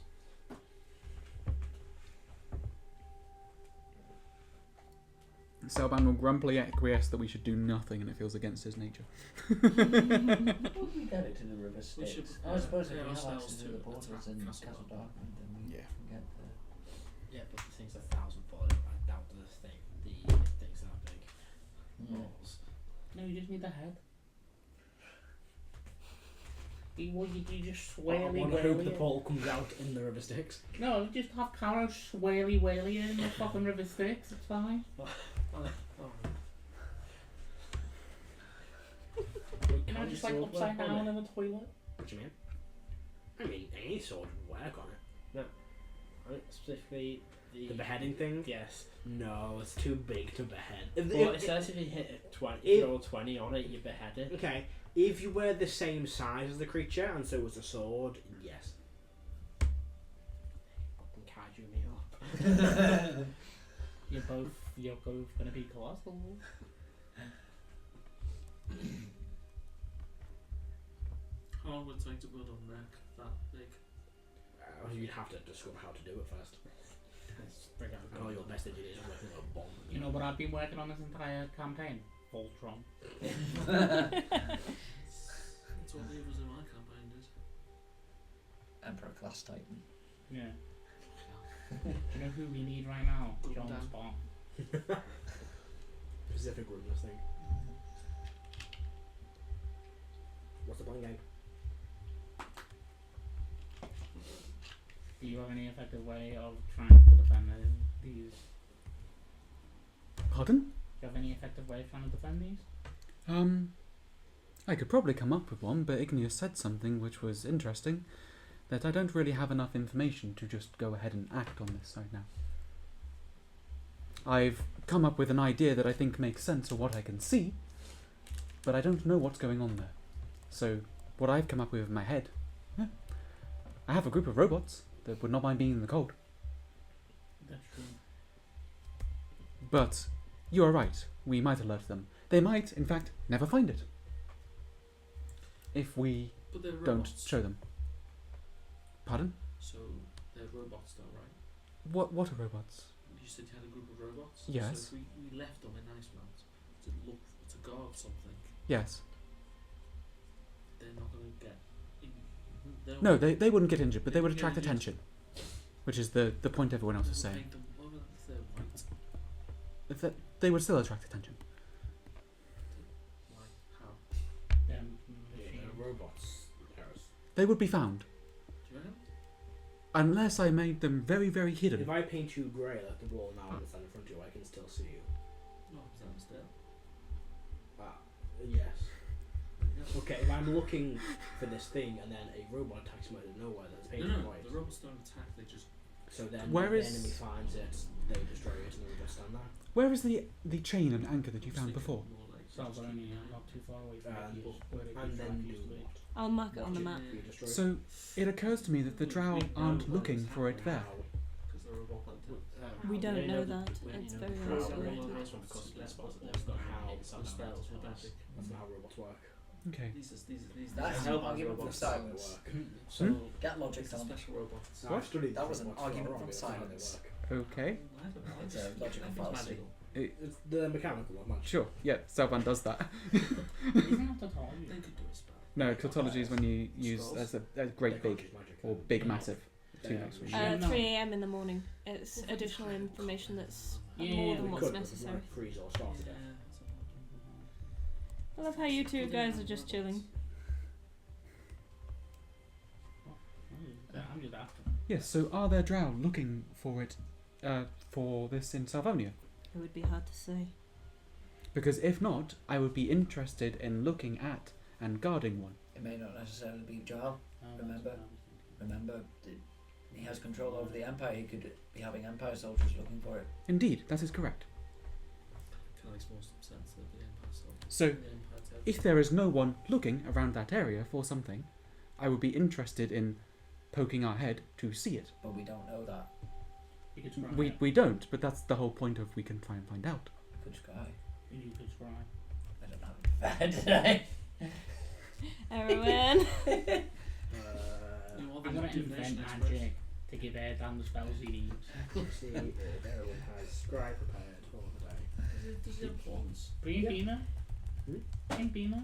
Selban will grumpily acquiesce that we should do nothing and it feels against his nature. Would we get it to the river We should Styx? prepare I suppose if we have ourselves access to to the portals attack in Castle Castle Darkmoon, then we Yeah. can get the... Yeah, but the thing's 1,000 foot. I doubt the thing's that big. Balls. No, you just need the head. You just I swirly want to hope the whirly. portal comes out in the river Styx. No, just have Karo swirly whirly in the fucking river Styx. It's fine. Oh, Can't just like upside down in the toilet. What do you mean? I mean, any sword would work on it. I think specifically The beheading thing? Yes. No, it's too big to behead. Well, it says if you hit it 20, if you roll 20 on it, you behead it. Okay, if you were the same size as the creature and so was a sword, yes. Fucking kaiju me up. You're both gonna be colossal. How long would it take to build a mech that big? You'd have to discover how to do it first. And all your best engineers are working on a bomb. You know what I've been working on this entire campaign? Voltron. That's what the others in my campaign did. Emperor class Titan. Yeah. Do you know who we need right now? John Dan. Spot. Specific rudeness thing. What's the blind game? Do you have any effective way of trying to defend these? Pardon? Do you have any effective way of trying to defend these? I could probably come up with one, but Igneous said something which was interesting, that I don't really have enough information to just go ahead and act on this right now. I've come up with an idea that I think makes sense of what I can see, but I don't know what's going on there. So, what I've come up with in my head, I have a group of robots that would not mind being in the cold. That's true. But you are right, we might alert them. They might, in fact, never find it. If we But they're don't robots. show them. Pardon? So they're robots though, right? What are robots? You said you had a group of robots? Yes. So if we left them in Iceland to look to guard something, Yes. they're not going to get in. No, they wouldn't get injured, but they would Yeah, attract yeah. attention. Which is the point everyone else is saying. Make them, what about if they're white? They would still attract attention. Why? How? Them Yeah, machines. robots. Harris. They would be found. Do you reckon? Unless I made them very, very hidden. If I paint you grey like the wall now and stand in front of you, I can still see you. No, stand still. Yes. Okay, if I'm looking for this thing and then a robot attacks me out of nowhere that's painted No, white, the robots don't attack. They just. so then Where the is- enemy finds it, they destroy it, and then we just stand there. Where is the chain and anchor that you found before? Salvonia, not too far away from And- it, where the and then track do used to be. what? I'll mark it on the Watch map. be destroyed. So, it occurs to me that the drow aren't looking for it there. Because they're robot hunter. We don't They know the- that. when It's you know very the rare. drow Drow are robots. robots because they're supposed to know how The spells were magic. That's not how robots work. Okay. These. That's these an help argument robots. from That's not how they silence. work. So Get logic, It's a Tom. special robots. No, What? I've studied That was an robots for argument wrong, from it's not how they silence. work. Okay. I don't know. It's a logical Everything's fallacy. magical. It's the mechanical one, man. Sure. Yeah, Selvan does that. Isn't that tautology? They could do a spell. No, tautology is when you use Scrolls. a great big or big massive. Two Yeah. next to each Yeah. other. 3 a.m. in the morning. It's additional information that's Yeah, more yeah, than We what's could, but we necessary. might freeze or starve to death. I love how you two guys are just chilling. I'm just after. Yes. So, are there drow looking for it, for this in Salvonia? It would be hard to say. Because if not, I would be interested in looking at and guarding one. It may not necessarily be Jarl. Remember? Remember, he has control over the Empire. He could be having Empire soldiers looking for it. Indeed, that is correct. Kind of makes more sense that the Empire soldiers. So, The Empire tells if there is no one looking around that area for something, I would be interested in poking our head to see it. But we don't know that. You could scry. We don't, but that's the whole point of we can try and find out. Good sky. You could scry. I don't have it today. Erwin! You are the I'm gonna divination invent expert. magic to give Dan the spells he needs. See, everyone has scribe prepared for the day. Does he have pawns? Bring Yeah. Beamer. Hmm? Bring Beamer.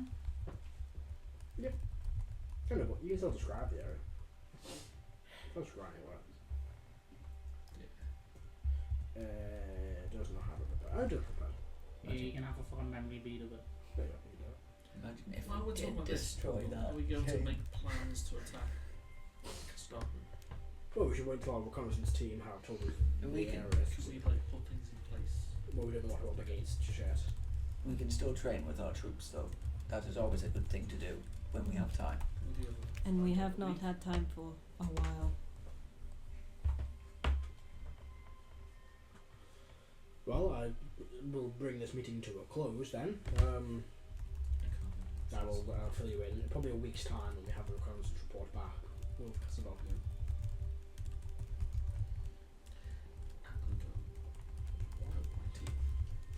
I don't know, but you can still describe the area. Still describe it works. Does not have it prepared. I do prepared. Yeah, you can have a fucking memory bead of it. There you go, you do it. Imagine if Why we would did talk about this? destroy that. Are we going to Okay. make plans to attack Castel Darkmoon? Well, we should wait till our reconnaissance team have told us We the can- areas. Should we like put things in place? Well, we don't know what we're up against just yet. We can still train with our troops though. that is always a good thing to do when we have time. And we have not had time for a while. Well, I will bring this meeting to a close then. I'll fill you in probably a week's time when we have the reconnaissance report back. We'll Castel Darkmoon.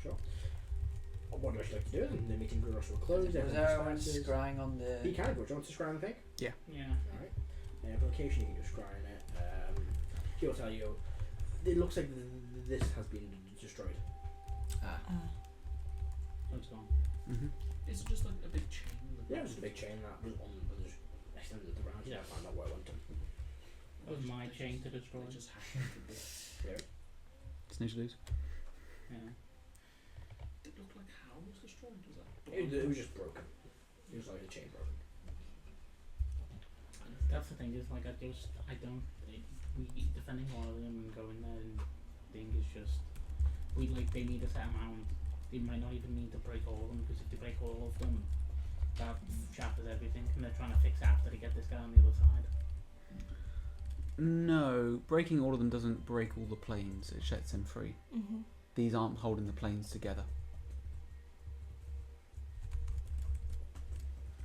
Sure. What do I like to do? The meeting brings us to a close. Was everyone everyone disperses. scrying on the... You can. Do you want to scry on the thing? Yeah. Alright. Application, you can just scry on it. He'll tell you. It looks like this has been destroyed. It's gone. Is it just like a big chain? Yeah, it was a big chain that was on that was extended around. You never find out where it went to. That was my chain to destroy. It just happened to be. Snitch loose. Yeah. Did it look like how it was destroyed? Was that? It was just broken. It was like a chain broken. That's the thing, is like I don't we defending all of them and going there and thing is just they need a set amount. They might not even need to break all of them, because if they break all of them, that shatters everything, and they're trying to fix it after they get this guy on the other side. No, breaking all of them doesn't break all the planes. It sets them free. These aren't holding the planes together.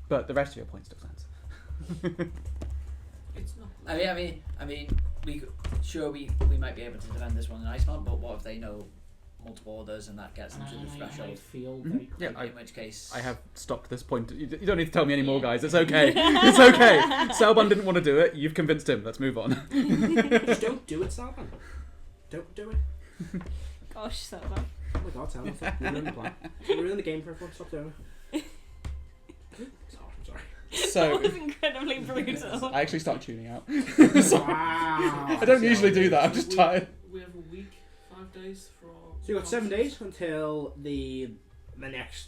But the rest of your point still stands. It's not. I mean, we might be able to defend this one in Iceman, but what if they know multiple others and that gets them to the I threshold? feel very Yeah, In which case, I have stopped this point. You don't need to tell me anymore, guys. It's okay. It's okay. Salban didn't want to do it. You've convinced him. Let's move on. Just don't do it, Salvan. Don't do it. Gosh, Salvan. Oh my god, Salvan, stop. You're ruining the plan. You're ruining the game for everyone. Stop doing it. I'm sorry. So That was incredibly brutal. I actually start tuning out. Wow. I don't usually do that. I'm just tired. We have a week, 5 days for our. So you got 7 days until the next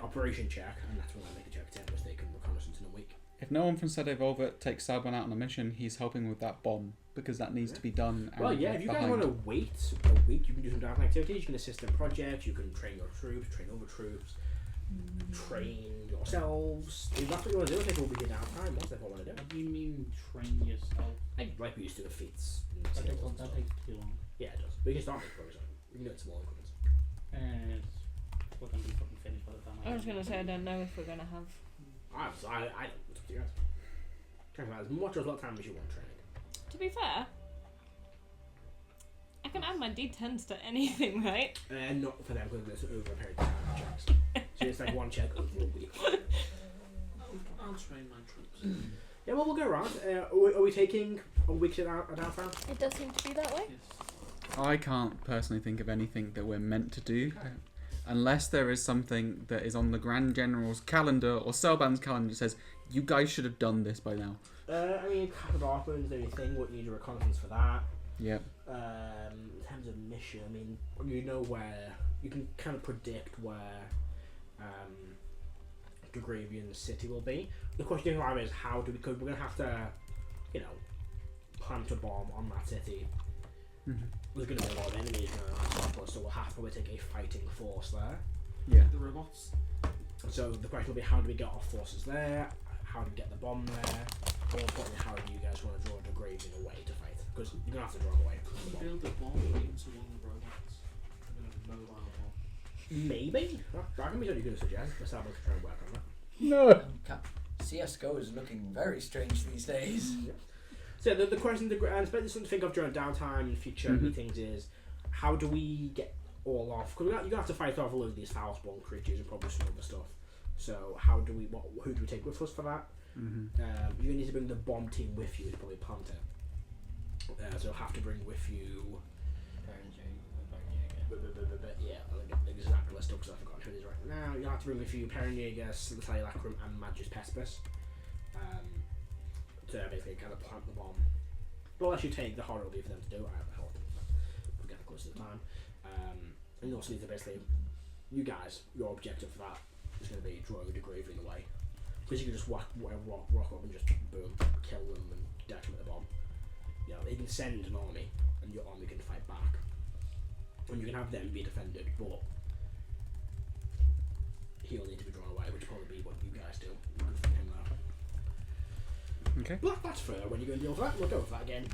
operation check, and that's when I make a check to was taken reconnaissance in a week. If no one from Sede Volvit takes Salban out on a mission, he's helping with that bomb, because that needs to be done. Well, and yeah, if you guys behind. want to wait a week, you can do some downtime activities. You can assist in projects. You can train your troops, train other troops, train yourselves. If that's what you want to do, take a week of downtime. What's that what I want to do? What do you mean train yourself? Like we used to with feats. And That skills and that stuff. takes too long. Yeah, it does. But you can start with progress. You can do it small increments. We're going to be fucking finished by the time I was going to say, I don't know if we're going to have... I don't. It's up to you guys. Try to have as much or as little time as you want training. To be fair, I can add my d10s to anything, right? Not for them because it's over a period of time checks. So it's like one check over a week. I'll train my troops. Yeah, well, we'll go around. Are we taking a week at downtime? It does seem to be that way. Yes. I can't personally think of anything that we're meant to do, unless there is something that is on the Grand General's calendar or Salban's calendar that says, you guys should have done this by now. I mean, Castel Darkmoon is the only thing. What you need a reconnaissance for that. Yep. In terms of mission, I mean, you know where you can kind of predict where Degravian City will be. The question you have is how do we? Because we're gonna have to, plant a bomb on that city. There's gonna be a lot of enemies going to stop us, so we'll have to probably take a fighting force there. Yeah. The robots. So the question will be, how do we get our forces there? How do we get the bomb there? More importantly, how do you guys want to draw Degravian away to fight? Because you're gonna have to draw them away. From the bomb. Build a bomb into one of the robots. A mobile bomb. Maybe that can be something you could suggest. Let's have a try and work on that. No. CS:GO is looking very strange these days. So the question, and especially something to think of during downtime and future meetings is, how do we get all off? Because you're gonna have to fight off a load of these foul-spawn creatures and probably some other stuff. So how do we? Who do we take with us for that? You need to bring the bomb team with you. Is probably Panther. So you'll have to bring with you. Yeah, I'll get the exact list up because I've forgotten who it is right now. You'll have to bring with you Perenjager, Silacrum, and Magus Pespis. To basically kind of plant the bomb. But unless you take the horror will be for them to do, I have the help. We're getting close to the time. And you also need to basically, you guys, your objective for that is going to be drawing Degravian away. Because you can just rock up and just boom, kill them and detonate the bomb. They can send an army and your army can fight back. And you can have them be defended, but he'll need to be drawn away, which will probably be what you Okay. But that's fair. When you go and deal with that, we'll go for that again.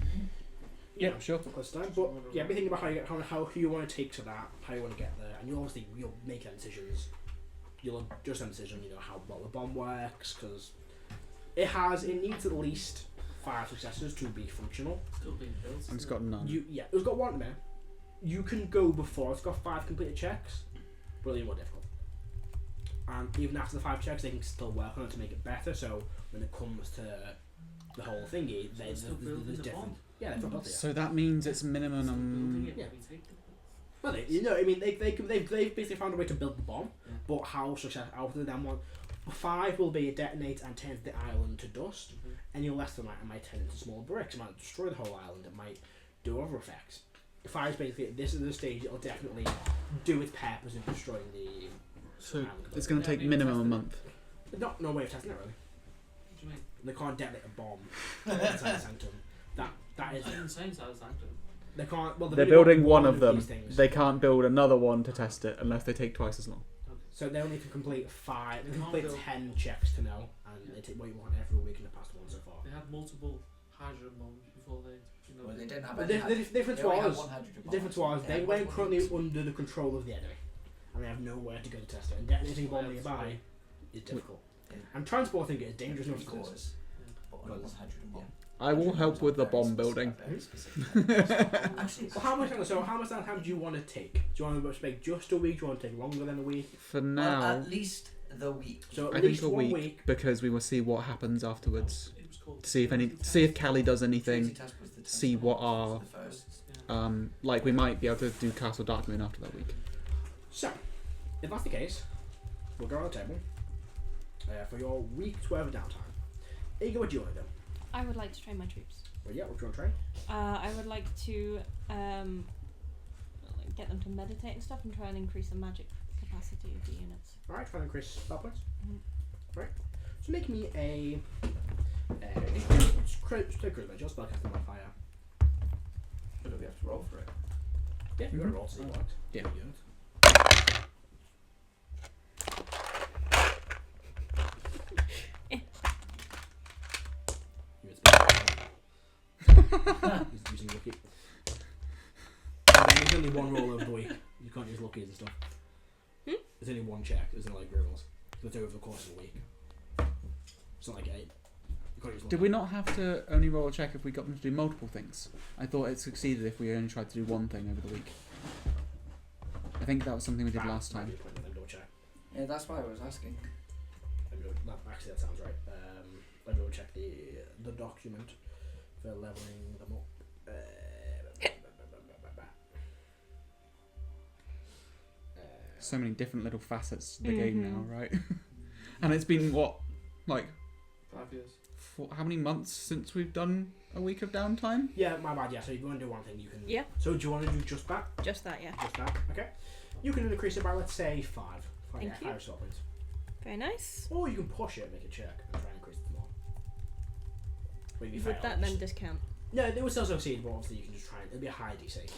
Yeah, sure. Close time. But yeah, be thinking about how you want to take to that, how you want to get there, and you'll make them decisions. You'll adjust them decisions. You know how well the bomb works, because it needs at least 5 successes to be functional. Still being built. And it's got none. It's got 1 there. You can go before it's got 5 completed checks, but it'll be more difficult. And even after the 5 checks, they can still work on it to make it better. So when it comes to the whole thingy, there's different. Yeah, they're built. So that means it's minimum. Yeah. Well, they've basically found a way to build the bomb, but how successful out of them one. 5 will be a detonate and turns the island to dust. Any less than that, it might turn into small bricks. It might destroy the whole island. It might do other effects. 5 is basically this is the stage it'll definitely do its purpose in destroying the. So it's going to take minimum a month. No way of testing it really. What do you mean? They can't detonate a bomb inside the sanctum. That is. It's in the same side as Sanctum. They can't. Well, They're building one of them. these things. They can't build another one to test it unless they take twice as long. Okay. So they only can complete 5. They They can can't complete build- 10 checks to know, and they take what you want every week in the past one so far. They had multiple hydrogen bombs before they. Well, they didn't have But any. the difference They only had was. one hydrogen The bomb. difference was Yeah, they one weren't was currently used. under the control of the enemy, and they have nowhere to go to test it. And detonating a bomb nearby is difficult. Yeah. And transporting it is dangerous enough Of as it is. course. But only one hydrogen bomb. I will help with the bomb building. Actually, Well, how much time do you want to take? Do you want to make just a week? Do you want to take longer than a week? For well, now, at least the week. So I at think least a 1 week, week. because we will see what happens afterwards. It was called. See if Callie does anything. Test was the 10th. See what are The first. like we might be able to do Castel Darkmoon after that week. So, if that's the case, we'll go on the table for your week's worth of downtime. Ego, what do you want to do? I would like to train my troops. Well, yeah, what do you want to try? I would like to get them to meditate and stuff and try and increase the magic capacity of the units. Alright, try and increase spell points. Mhm. Right. So make me a charisma, just spell casting modifier. But do we have to roll for it? Yeah, you're gonna roll to see what. Yeah. He's using lucky. There's only one roll over the week. You can't use luckies and stuff. There's only one check. There's no like rerolls. You do over the course of a week. It's not like 8. You can't use lucky. Did we not have to only roll a check if we got them to do multiple things? I thought it succeeded if we only tried to do one thing over the week. I think that was something we did last time. Let me double check. Yeah, that's why I was asking. Actually, that sounds right. Let me double check the document for leveling them up. So many different little facets to the game Mhm. now, right? And it's been what, like 5 years. how many months since we've done a week of downtime? Yeah, my bad. Yeah, so if you want to do one thing, you can. Yeah. So do you want to do just that? Just that, yeah. Just that. Okay. You can increase it by let's say 5. Thank you. 5 spell points. Very nice. Or you can push it, make a check, and try and increase it more. But if you Would fail, that then just- discount? No, they will still succeed, but obviously you can just try and it'll be a high DC.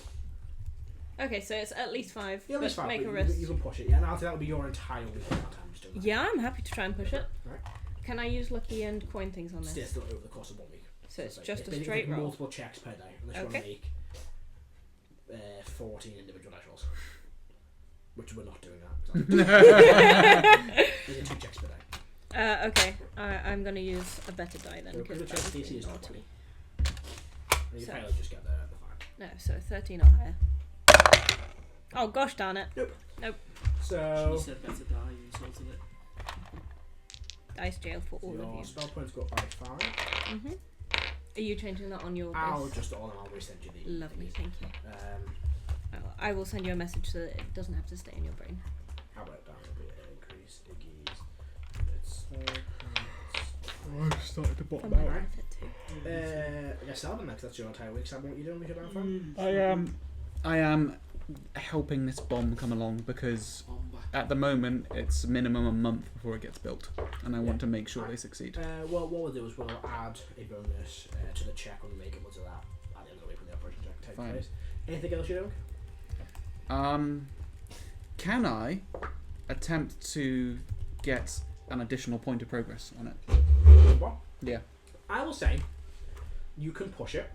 Okay, so it's at least 5. Yeah, at least but 5. make but a you, risk. you can push it. Yeah, and I'll say that will be your entire week of time just doing that. Yeah, I'm happy to try and push it. Right. Can I use lucky and coin things on this? Still over the course of 1 week. So it's like- just a basically straight roll. Multiple checks per day, unless you want to Okay. make 14 individual dice rolls. Which we're not doing that. There's 2 checks per day. Okay, I'm going to use a better die then. So Because the check that's DC is being not naughty. 20. And you So- fail, just get the 5. No, so 13 or higher. Oh gosh darn it. So, She said better die, you insulted it. Dice jail for all your of you. spell points go up by 5. Mm-hmm. Are you changing that on your I'll dice? just I'll resend you the Lovely, thingies. thank you. I will send you a message so that it doesn't have to stay in your brain. How about that? It'll be increase Iggy's. It's I started to For bottom my out. benefit too. I guess Salvin next. That's your entire week. Sam, what you doing with your downfall? I am helping this bomb come along because Bomba. at the moment it's minimum a month before it gets built, and I want to make sure they succeed. Well, what we'll do is we'll add a bonus to the check when we make it. We'll do that at the end of the week when the operation check takes Fine. place. Anything else you're doing? Can I attempt to get an additional point of progress on it? What? Yeah. I will say, you can push it.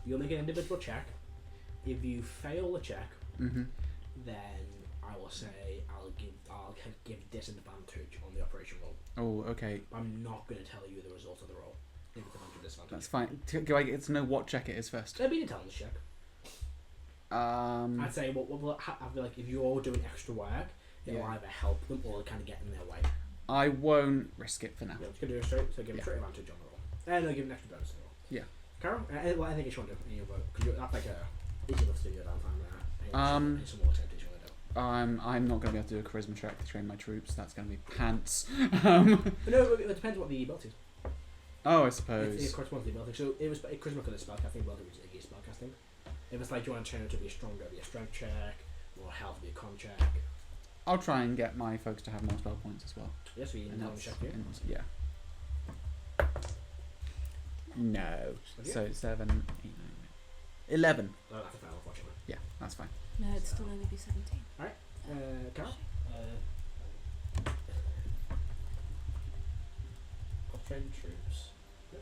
You'll make an individual check. If you fail the check, then I will say I'll give disadvantage on the operation roll. Oh, okay. I'm not going to tell you the result of the roll. If it's a disadvantage. That's fine. Do I get to know what check it is first? It'll be an intelligence check. I'd say I'd be like, if you're doing extra work, it'll either help them or kind of get in their way. I won't risk it for now. Yeah, I'm just going to do it straight, so give them straight advantage on the roll. And I'll give an extra bonus to the roll. Yeah. Carol, what I think you should want to do in your vote, because that's like a easy enough to do your downtime there. Some more temptation you want to do. I'm not going to be able to do a charisma check to train my troops. That's going to be pants. No, it depends what the ability is. Oh, I suppose. It corresponds to the ability. So it was charisma for the spellcasting ability, which is against spellcasting. If it's like you want to train it to be stronger, it'll be a strength check, more health, it'll be a con check. I'll try and get my folks to have more spell points as well. Yes, we need to check here. Yeah. No. So 7, 8, 9, 11. No, that's a fail, unfortunately. Yeah, that's fine. No, it'd still only be 17. Carol? I'll train troops.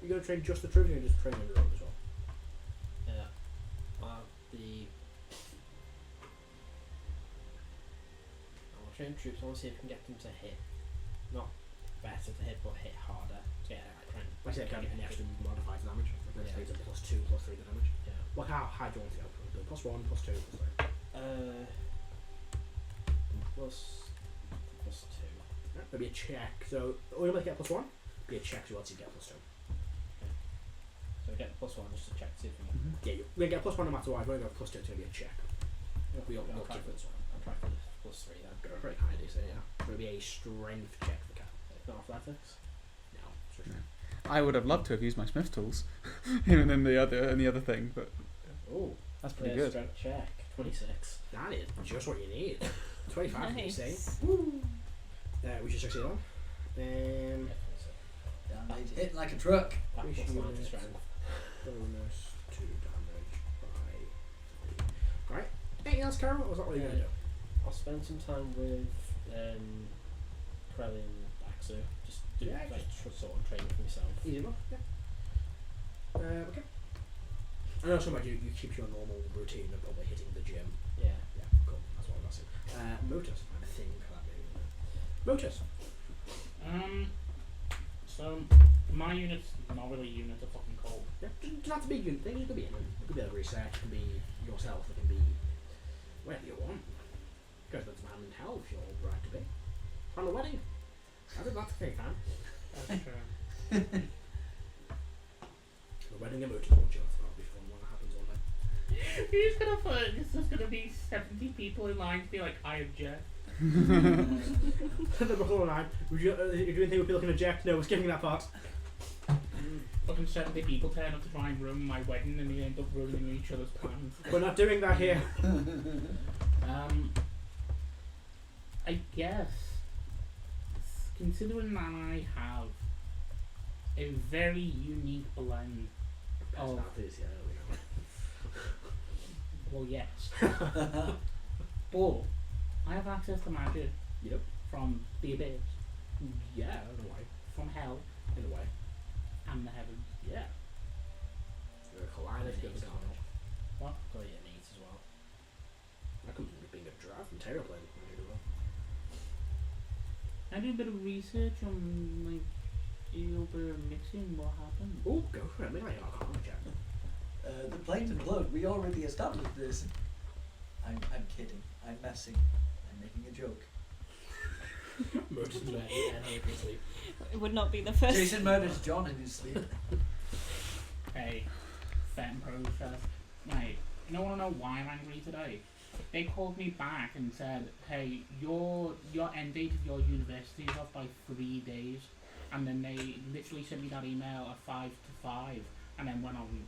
You're going to train just the troops, or you're just training your own as well? Yeah. I'll train troops. I want to see if I can get them to hit. Not better to hit, but hit harder. So yeah, I try and. I say any extra modified damage. Like Yeah. it's a +2, +3 to damage. Yeah. What how high do you want to go? Do +1, +2, +3? Plus 2. Right, there'll be a check. So, when you get +1, be a check so you get +2. So I get +1 just to check to see if we can. Yeah, you're going to get +1 no matter what. If you go +2, it's going to be a check. We'll try keep for it. this one. I'll try for the +3 then. Go very high, they say, yeah. It'll be a strength check for Cat. It's not athletics. No, it's for No. I would have loved to have used my smith tools, even in the other thing, but Oh, that's pretty yeah, good. strength check. 26. That is just what you need. 25, you say. Nice. We should succeed on. Yeah, 26. Damage. Hitting like a truck. That We plus should 9 unit. for strength. Bonus 2 damage by 3. Right. Anything else, Carol? Or was that what you're going to do? I'll spend some time with Krell and Axu. Just do Yeah, like sort of training for myself. Easy enough, yeah. Okay. I know some of you keep your normal routine of probably hitting the gym. Yeah. Yeah, cool. That's what I'm asking. Motors. I think that maybe. Motors. So my unit's not really a unit of fucking cold. Yeah. Doesn't have to be unit thing. It could be anyone. It could be a research. It could be yourself. It can be whatever you want. Go to the man in hell if you're all right to be. Plan a wedding. I think that's a thing, man. That's true. The wedding and motors won't you? That'll be fun when that happens all day. Who's gonna put? This is gonna be 70 people in line to be like, I object. The before line. Would you do you think people can eject? No, we're skipping that part. Fucking 70 people turn up to try and ruin my wedding and they end up ruining each other's plans. We're not doing that here. I guess, considering that I have a very unique blend of, well, yes, but I have access to magic. Yep. From the abyss, Yeah, in a way. from hell, In a way. and the heavens. Yeah. You're a kaleidoscope of carnage. What? Got your needs as well. That comes from being a draft from Terror Plane. I did a bit of research on like Uber mixing. What happened? Oh, go for it. Make like an arcana check. The planes implode. We already established this. I'm kidding. I'm messing. I'm making a joke. Murders in sleep. It would not be the first. Jason murders John in his sleep. Hey, fan process. Mate, you don't want to know why I'm angry today? They called me back and said, hey, your end date of your university is off by 3 days. And then they literally sent me that email at 5 to 5 and then went on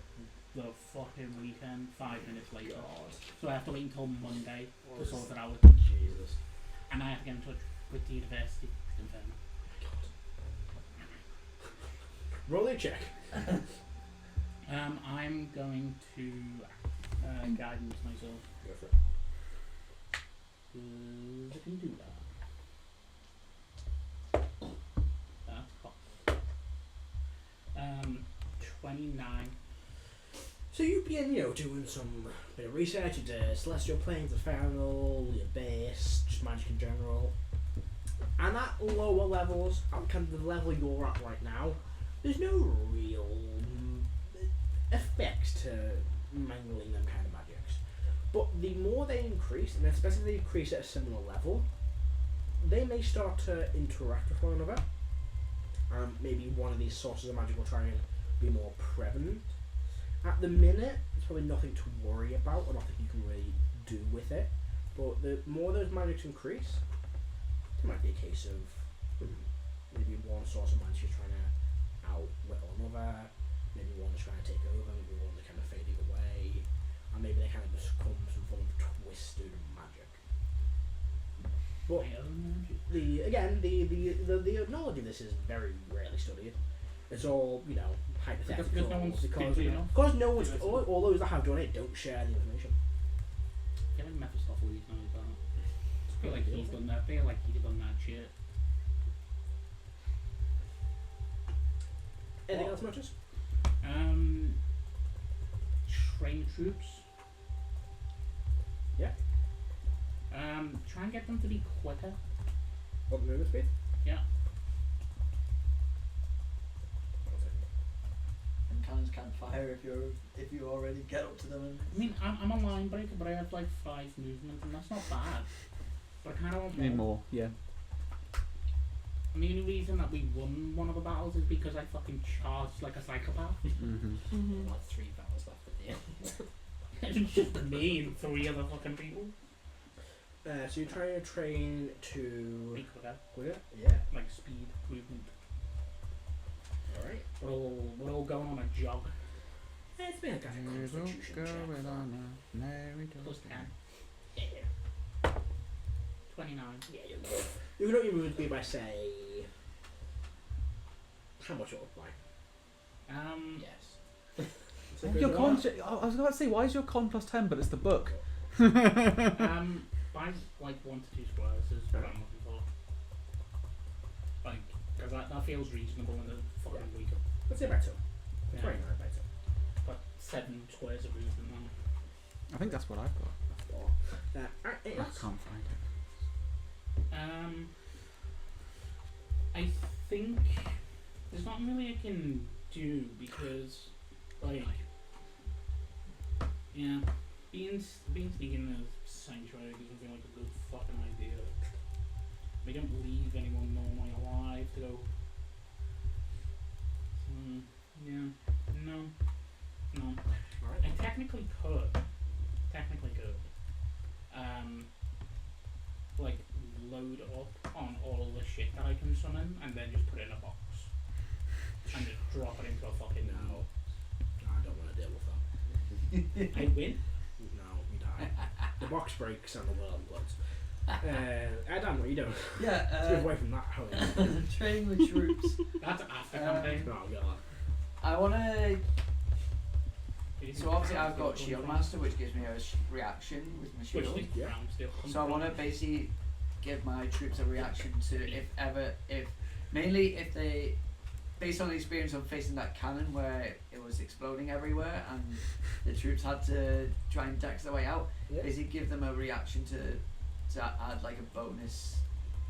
the fucking weekend 5 minutes later. God. So I have to wait until Monday to sort it out. Jesus. And I have to get in touch with the university to confirm it. Roll a check. I'm going to guidance myself. Go for it. I can do that. That's hot. So you've been, doing some bit of research into celestial planes, ephemeral, your base, just magic in general. And at lower levels, at kind of the level you're at right now, there's no real effects to mangling them kind of magics. But the more they increase, and especially if they increase at a similar level, they may start to interact with one another. Maybe one of these sources of magic will try and be more prevalent. At the minute, it's probably nothing to worry about, or nothing you can really do with it. But the more those magics increase, it might be a case of maybe one source of magic is trying to outwhittle another, maybe one is trying to take over, maybe one is kind of fading away, and maybe they kind of become some form of twisted magic. But the knowledge of this is very rarely studied. It's all, hypothetical. Because no one's because no one's, all those that have done it don't share the information. I feel like Mephistopheles knows that. I feel like he's done that. I feel like he's done that shit. Anything else, Matches? Train troops. Yeah. Try and get them to be quicker. What, the movement speed? Yeah. And cannons can't fire if you already get up to them. And I mean, I'm a line breaker, but I have like 5 movement, and that's not bad. But I kind of want Need more, yeah. And the only reason that we won one of the battles is because I fucking charged like a psychopath. Mm-hmm. Like 3 battles left at the end. It's just me and 3 other fucking people. So you're trying to train to... Be quicker. Quicker? Yeah. Like speed, movement. Alright. We're all going on a jog. It's been a kind of constitution check. Plus 10. Yeah. 29. Yeah, you can only move speed by, say... How much it look like? Yes. So Your good con, luck. I was about to say, why is your con plus 10, but it's the book? By like 1 to 2 squares is what I'm looking for. Like, because that feels reasonable in the fucking week. Let's say by 2. Yeah. 29 by 2. But 7 squares of movement now. I think that's what I've got. Alright, I can't find it. I think there's not really I can do because, like, yeah, being sneaking in the sanctuary doesn't feel like a good fucking idea. We don't leave anyone normally alive to go. Yeah, no. Alright. I technically could. Like, load up on all the shit that I can summon and then just put it in a box. And just drop it into a fucking... No. I don't want to deal with that. I win? No, you die. The box breaks and the world implodes. Adam, what are you doing? yeah, Let's move away from that hole. training with troops. That's after campaign. No, God. I wanna. So obviously I've got Shield Master, which gives me a reaction with my Which shield. is Yeah. ground still. So I want to basically give my troops a reaction to mainly if they, based on the experience of facing that cannon where it was exploding everywhere and the troops had to try and dex their way out, Yeah. basically give them a reaction to add like a bonus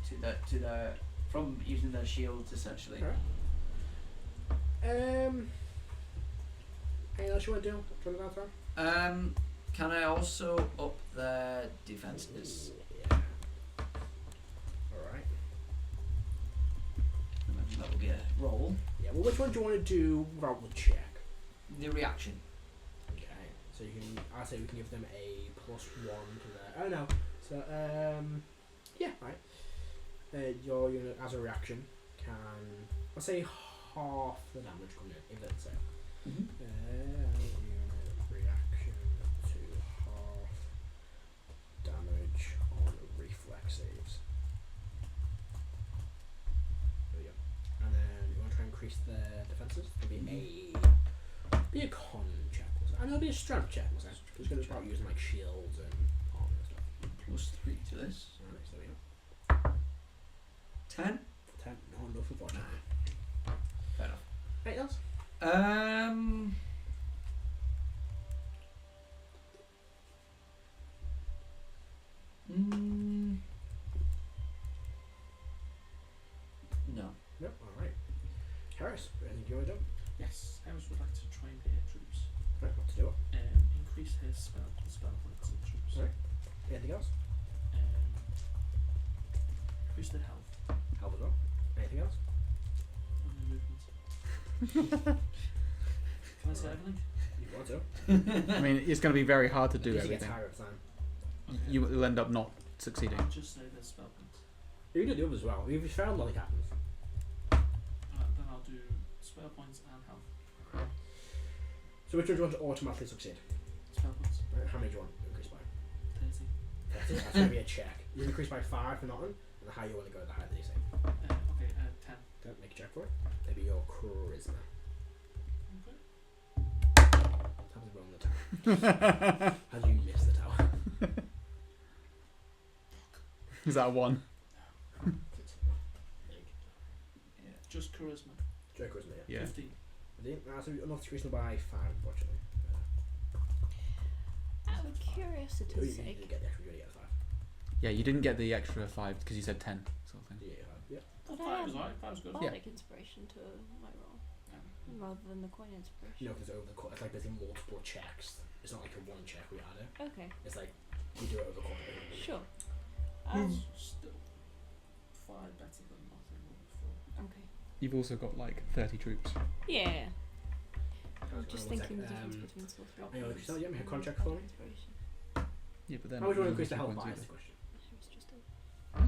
to their from using their shields essentially. Anything else you want to do? Turn that time? Can I also up their defenses? Yeah. Alright. That will be a roll. Yeah, well, which one do you want to do without the check? The reaction. Okay, so you can, I say we can give them a +1 to their, oh no, so, yeah, right. Your unit, as a reaction, can, let's say half the damage coming in, if that's it. Unit reaction to half damage on reflex saves. There we go. And then you want to try and increase their defenses. It'll be a con check, was it? And it'll be a strength check, was it? Because it's going to start using like shields and armor and stuff. +3 to this. Alright, so there we go. 10. 10. No, for 14. Fair enough. Anything else? Paris, anything you want to do? Yes, Harris would like to train her troops. Right, what to do? Increase her spell points in troops. Right. Anything else? Increase their health Help as well. Anything else? and their movement. Can I say everything? You want to? I mean, it's going to be very hard to do You get everything. tired of time. You will end up not succeeding. I'll just say their spell points. You can do the others as well. If you fail, nothing happens. Then I'll do spell points and health. So which one do you want to automatically succeed? Spell points. Right, how many do you want to increase by? 30. That's going to be a check. You increase by 5 for nothing, and the higher you want to go, the higher the DC. Okay, 10. Don't make a check for it. Maybe your charisma. Okay. How does it roll on the tower? How do you miss the tower? Is that a 1? Just charisma. Joe charisma, yeah. Yeah. 15. So enough to charisma by 5, unfortunately. Out of curiosity's You sake. didn't get the extra, you only get the 5. Yeah, you didn't get the extra 5 because you said 10 sort of thing. Yeah, 5. Yeah. But 5 I was had alright. 5 was good. Yeah. bardic inspiration to my roll, Yeah. rather than the coin inspiration. You know, because over the course, it's like basically multiple checks. It's not like a one check we add it. Okay, It's like you do it over the course of the week. sure. Still 5 better than nothing before. Okay. You've also got like 30 troops. Yeah. I was Right, just one thinking the sec. difference between sorcery hang on, points Christelle, you have a and contract for me? inspiration. Yeah, but then. How much do you want to you increase the don't health have by? points Is the question. It was just a... Huh?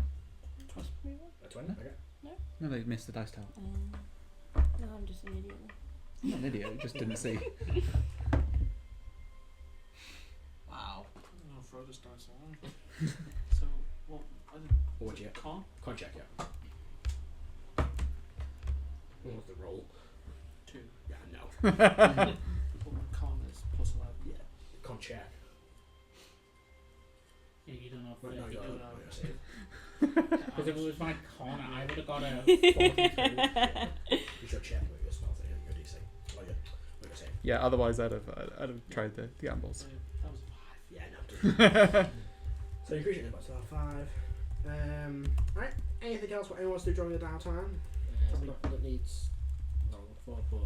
Just reroll? A 20? No. Okay. No, they missed the dice tower. No, I'm just an idiot then. I'm not an idiot, just didn't see. Wow. I'll throw this dice away. So, what? I didn't. What would you get? Con? Con check, yeah. What's the roll? 2. Yeah, no. But my con is plus 11. Yeah. Con check. Yeah, you don't know Right, no, if you're do not. that. You're safe. because if it was my con, I would have got a 42. You should check with your spell thing and your DC. Oh, yeah. What you're saying. Yeah, otherwise I'd have tried the gambles. So, that was 5. Yeah, no. So you increase it by 5. Right. Anything else what anyone wants to do during the downtime? That needs long for, but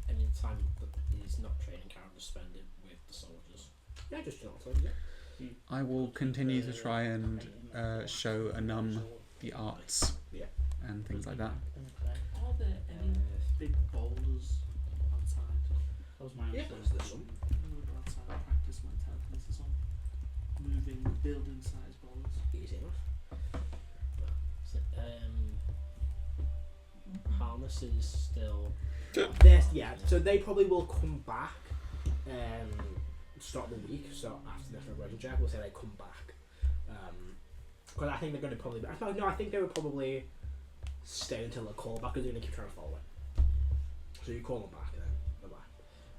any time that he's not training, Karen just spend it with the soldiers. Yeah, just chill outside, yeah. I will continue to try and show Anum the arts Yeah. and things like that. Are there any big boulders outside? That was my Yeah, answer. there's some. I'm going to go outside and practice my telekinesis on moving building size boulders. Easy enough. So, harness is still. Yeah, so they probably will come back start of the week, so after the celebration check, we'll say they come back. Because I think they're going to probably... I think they would probably stay until the call back, because they're going to keep trying to follow it. So you call them back and then they're back.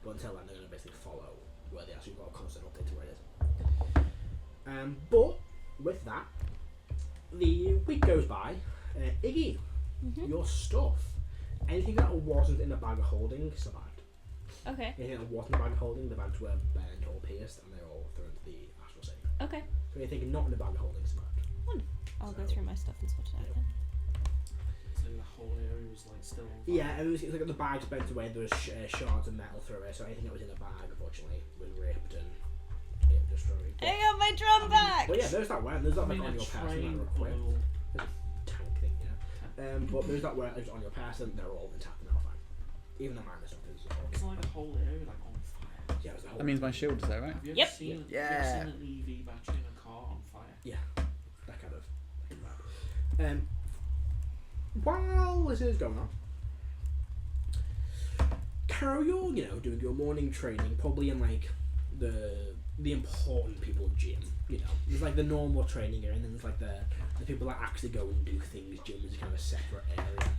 But until then, they're going to basically follow where they are, so you've got a constant update to where it is. But, with that, the week goes by. Iggy, your stuff. Anything that wasn't in the bag of holding survived. Okay. Anything that wasn't in the bag of holding, the bags were bent or pierced, and they're all thrown to the astral sea. Okay. So anything not in the bag of holding survived. I'll go through my stuff and sort it out then. So the whole area was like still on fire. Yeah, it was like the bags bent away. There was shards of metal through it, so anything that was in the bag, unfortunately, was ripped and it destroyed. I got my drum back! Well, yeah, there's that one. There's that I mean, like on a your person that train are equipped. oil Tank thing, yeah. But there's that where it's on your person. They're all intact and they're all fine. Even the minor stuff is all. It's like a whole area like on fire. Yeah, it was the whole. That means my shield is there, right? Have you ever Yep. seen Yeah. have you ever seen an EV battery in a car on fire? that kind of vibe. While this is going on, Karo, you're doing your morning training, probably in like the important people gym. There's like the normal training area, and then there's like the people that actually go and do things. Gym is kind of a separate area.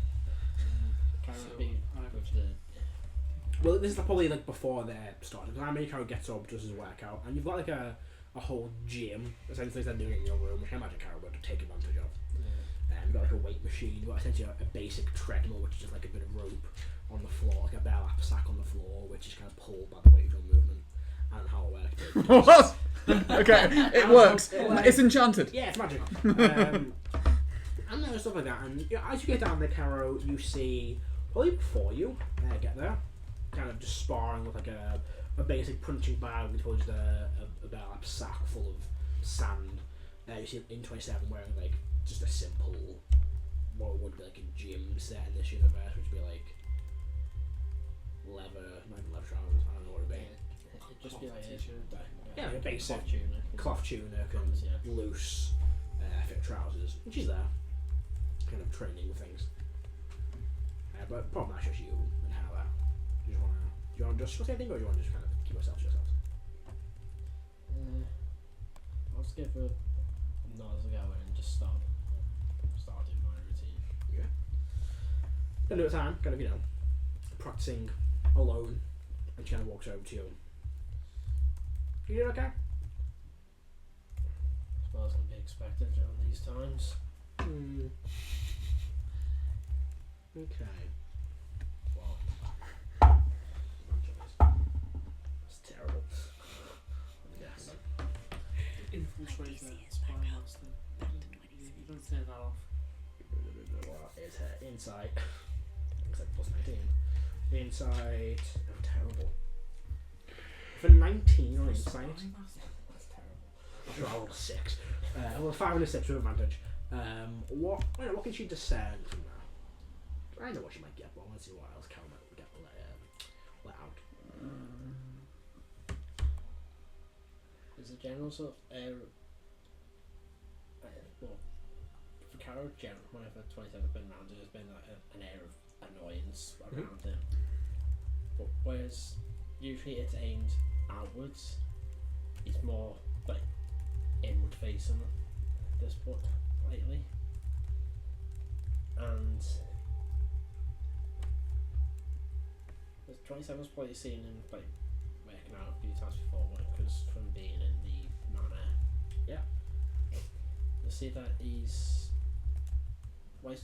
Karen So, being I've- with the. Well, this is probably like before they're starting. Because I mean, Karo gets up, does his workout, and you've got like a whole gym essentially they're doing in your room, which I imagine Karo would take advantage of. You've got like a weight machine, you've got essentially a basic treadmill, which is just like a bit of rope on the floor, like a burlap sack on the floor, which is kind of pulled by the weight of your movement, and how it works. What? Okay, it works. It's enchanted. Yeah, it's magic. And there's stuff like that, and as you get down there, Karo, you see Probably before you get there, kind of just sparring with like a basic punching bag with just a burlap sack full of sand. You see in 27 wearing like just a simple, what would be like a gym set in this universe, which would be like leather, not even leather trousers, I don't know what it'd be. It'd just be like Yeah, a basic cloth tunic. cloth tunic and loose fit trousers, and she's there, kind of training with things. But probably that's just you and Hannah. Do you want to discuss anything, or do you want to just kind of keep yourselves to yourselves? I'll just give a nod as I go in and just start doing my routine. Yeah. Then at a time, kind of practicing alone, and she kind of walks over to you. You doing okay? As well as can be expected during these times. Okay. Well, that's terrible. Yes. Infiltration at spy master. You don't turn that off. It's her insight. Except plus 19. Insight. Oh, terrible. For 19 on insight. That's terrible. After I rolled a 6. Well, 5 and a 6 with advantage. What can she discern from that? I know what she might get, but I want to see what else Carol might get let out. There's a general sort of air. Well, for Karo, whenever 27 has been around, there's been like an air of annoyance around him. But whereas usually it's aimed outwards, it's more like inward facing at this point lately. And 27's probably seen him like working out a few times before, because from being in the manor. Yeah. You see that he's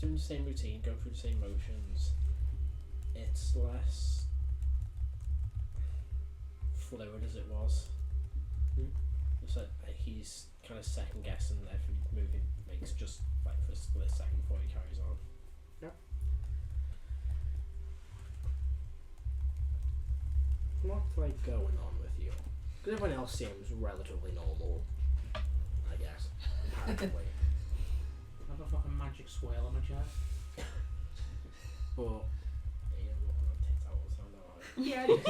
doing the same routine, going through the same motions. It's less fluid as it was. It's like he's kind of second guessing every move he makes, just like for a split second before he carries on. What's like going on with you? Because everyone else seems relatively normal, I guess. Comparatively. I have a fucking magic swirl on my chest. But Yeah, you're walking on tits all the time, though, are you? yeah, it is.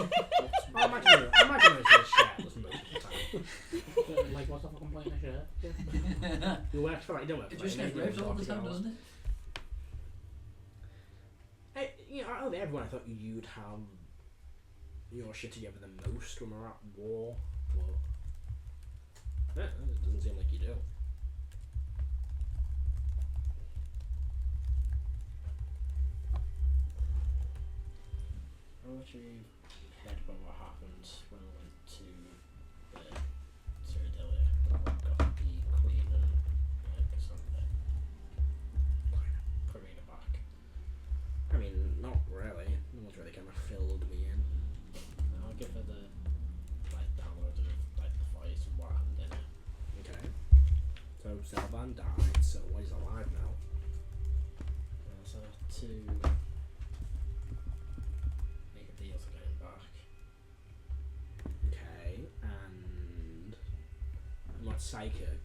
I imagine it's a shirtless most of the time. Like, what's the fucking point in a shirt? You work for like, you don't work It for just like, gets ripped all the time, doesn't it? Out of everyone, I thought you'd have your shit together the most when we're at war. But yeah, it doesn't seem like you do. How much have you heard about what happened when I went to Cyrodilia? When I got the Queen and Karina back. I mean, not really. No one's really kind of filled me in. I'll give her the download of the fight and what happened in it. Okay. So Selvan died, so he's alive now. So to make a deal to get him back. Okay, and not psychic.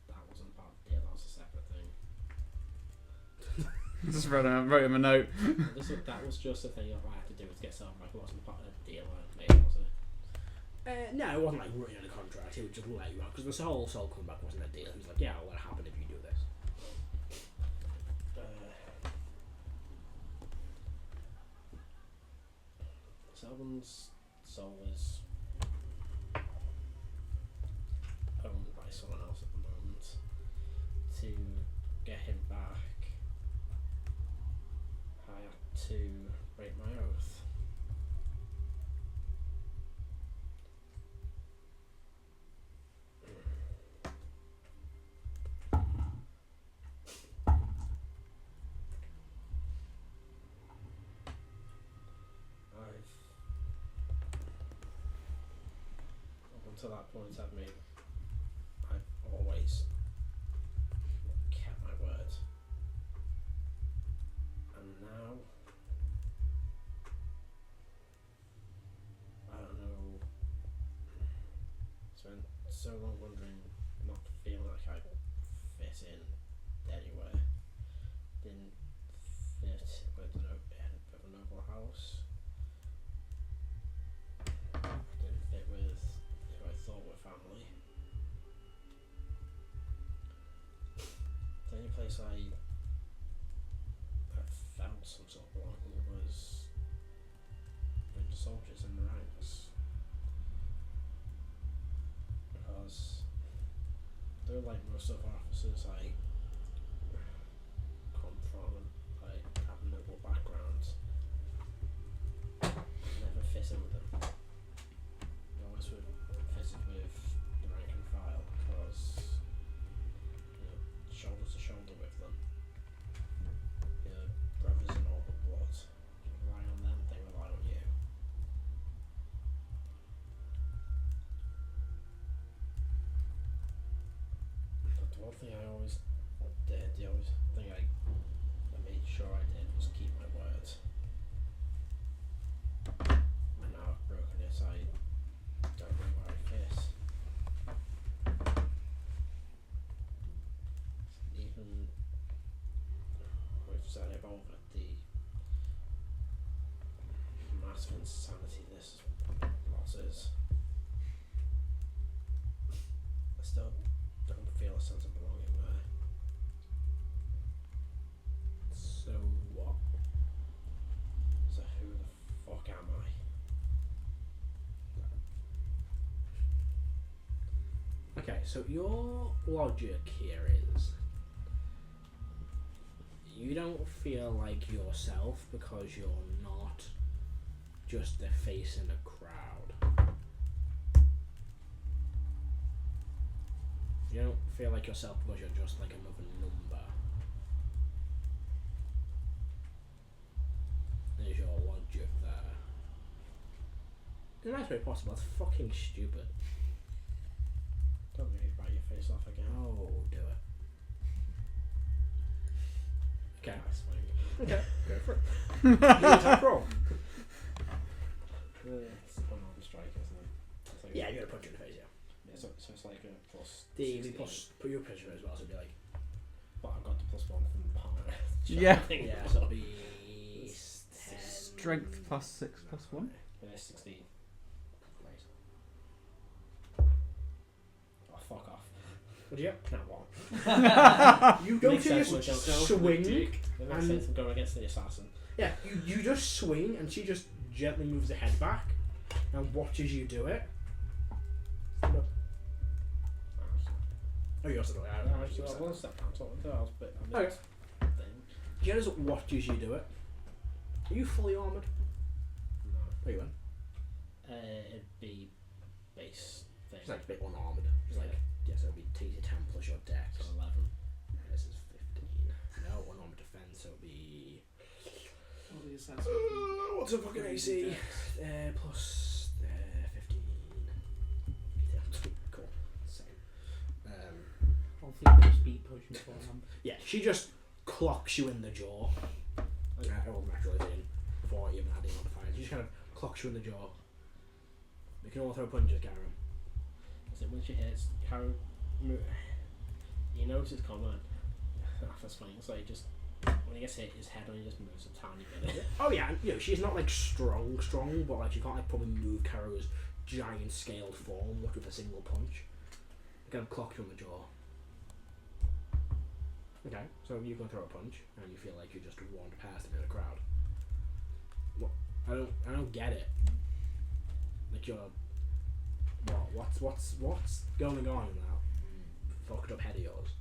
That wasn't part of the deal, that was a separate thing. Just wrote him a note. That was just a thing I had to do to get something, like it wasn't part of the deal I made, was it? No, it wasn't like written in a contract. He would just let you out because the whole soul coming back wasn't a deal. He was like, "Yeah, I'll let it happen if you do this." Selvin's soul is owned by someone else at the moment. To get him back, I had to break my oath. Up until that point, I've always kept my word. so long wondering, not feeling like I fit in anywhere. Didn't fit with a noble house. Didn't fit with who I thought were family. The only place I felt some sort of belonging was with the soldiers in the ranks. Because they're like most of our officers I come from and I have a noble background. Never fit in with them. I always would fit with the rank and file because shoulder to shoulder with them. Your brothers in all blood. You rely on them, they rely on you. But the one thing I always did, the only thing I made sure I did was keep my word. And now I've broken it, I don't know where I fit. Even with Sede Volvit, the massive insanity this loss is, I still don't feel a sense of belonging there. So what? So who the fuck am I? Okay, so your logic here is you don't feel like yourself because you're not just a face in a crowd. You don't feel like yourself because you're just like another number. There's your logic there. In a nice way possible, that's fucking stupid. Don't really bite your face off again. Oh, do it. Okay. I swing. Okay, go for it. You attack roll. It's an unarmed strike, isn't it? It's like Yeah, you gotta punch you in the face, yeah. Yeah, so it's like a plus. The 16. plus, put your pressure as well, so it'd be like, But I've got the +1 from the partner. Yeah. yeah, so it'll be 10. Strength plus 6 plus 1. Yeah, 16. Nice. Oh, fuck off. What do you get? Now what? You go Makes to sense, just look, swing. It makes And- sense. I'm going against the assassin. Yeah, you just swing, and she just gently moves her head back and watches you do it. Stand up. Oh, you also do it. I will step down to it. I was a bit. Okay. Thing. She just watches you do it. Are you fully armoured? No. Are you in? It'd be base thing. She's like a bit unarmoured. She's like, yeah, so it'd be TC 10 plus your dex. So 11. This is 15. No, unarmoured defense, so it'll be. What the assassin? What's a fucking AC? Plus 15. Yeah, cool. Same. I'll think of a speed potion for him. Yeah, she just clocks you in the jaw. It wasn't actually in before even adding modifiers. She just kind of clocks you in the jaw. You can all throw punches, Karen. So when she hits, Karo, he knows it's coming. After swing, so he just when he gets hit, his head only just moves a tiny bit. Oh yeah, and, you know, she's not like strong, but like she can't like probably move Karo's giant scaled form with a single punch. It kind of clocks you in the jaw. Okay, so you can throw a punch, and you feel like you just wandered past him in a crowd. What? I don't get it. Like you're, what's going on in that fucked up head of yours?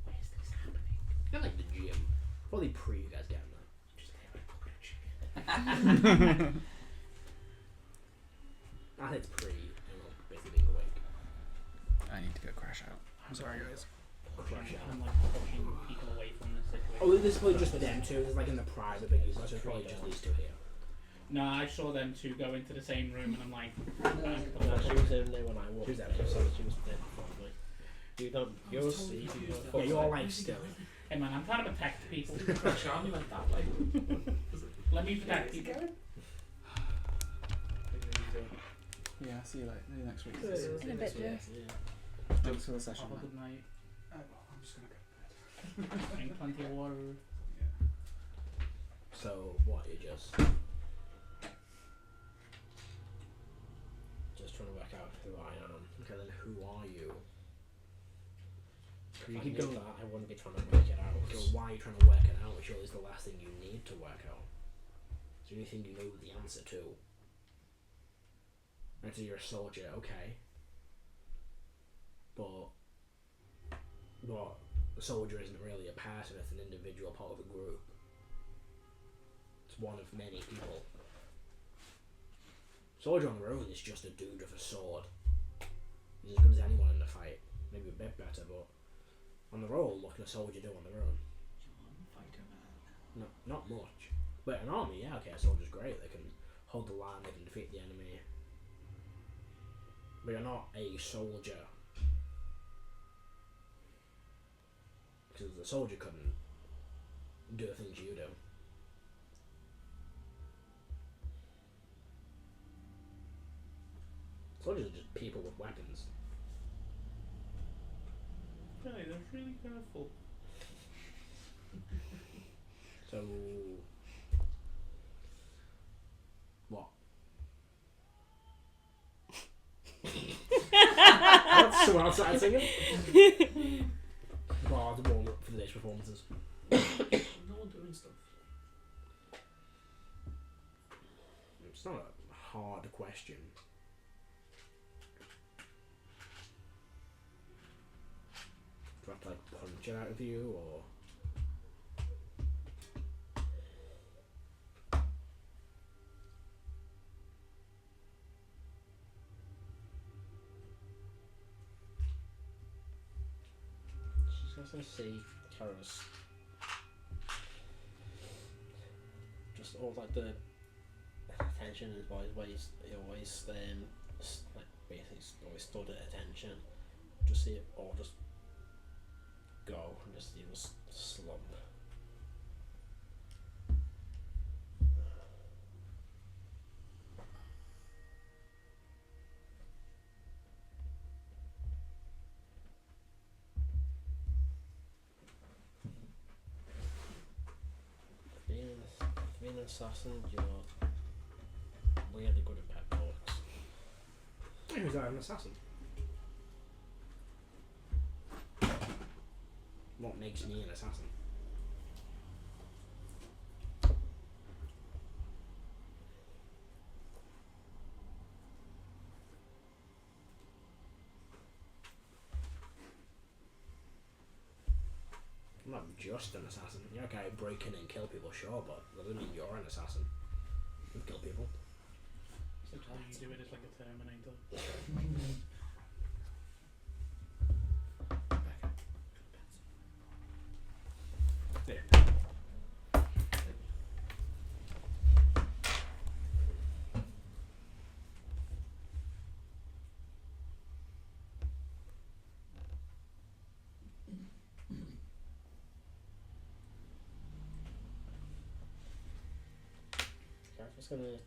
Where's this happening? Not like the gym. Probably pre you guys getting there. Just I think it's pre, and we'll basically being awake. I need to go crash out. I'm sorry, guys. Crush out. I'm like pushing people away from this situation. Oh, this is probably just them two. This is like in the private biggies. So it's probably just these two here. No, I saw them two go into the same room, and I'm like, No, she was in there when I walked. She was there. So she was there before me. You don't. You'll see. Yeah, you're like still. hey man, I'm trying to protect people. Crash on, you went that way. Let me protect people. Yeah, see you later. See you next week. In a bit, Joe. Thanks for the session, Have a mate. good night. Well, I'm just gonna go to bed. Drink plenty of water. Yeah. So what? You just trying to work out who I am. Okay, then who are you? If You I keep knew going. that, I wouldn't be trying to work it out. So why are you trying to work it out? Surely it's the last thing you need to work out. Is there anything you know the answer to? Right, so you're a soldier, okay. But a soldier isn't really a person, it's an individual part of a group. It's one of many people. Soldier on their own is just a dude with a sword. He's as good as anyone in the fight. Maybe a bit better, but on their own, what can a soldier do on their own? Fighter man. No, not much. But an army, yeah, okay, a soldier's great. They can hold the line, they can defeat the enemy. But you're not a soldier. Because the soldier couldn't do the things you do. Soldiers are just people with weapons. Okay, they're really careful. So... what? That's someone outside singing? Bar to warm up for the day's performances. No one doing stuff. It's not a hard question. Do I have to like punch it out of you or? Just gonna see Karo's just all like the attention in his body, where he always like basically always stood at attention. Just see it all just go and just see this slump. Being an assassin, you're really good at pep talks. Who's that, an assassin? What makes me an assassin? I'm not just an assassin. Yeah, okay, break in and kill people, sure, but that doesn't mean you're an assassin. You kill people. Sometimes you do it as like a Terminator. I'm just gonna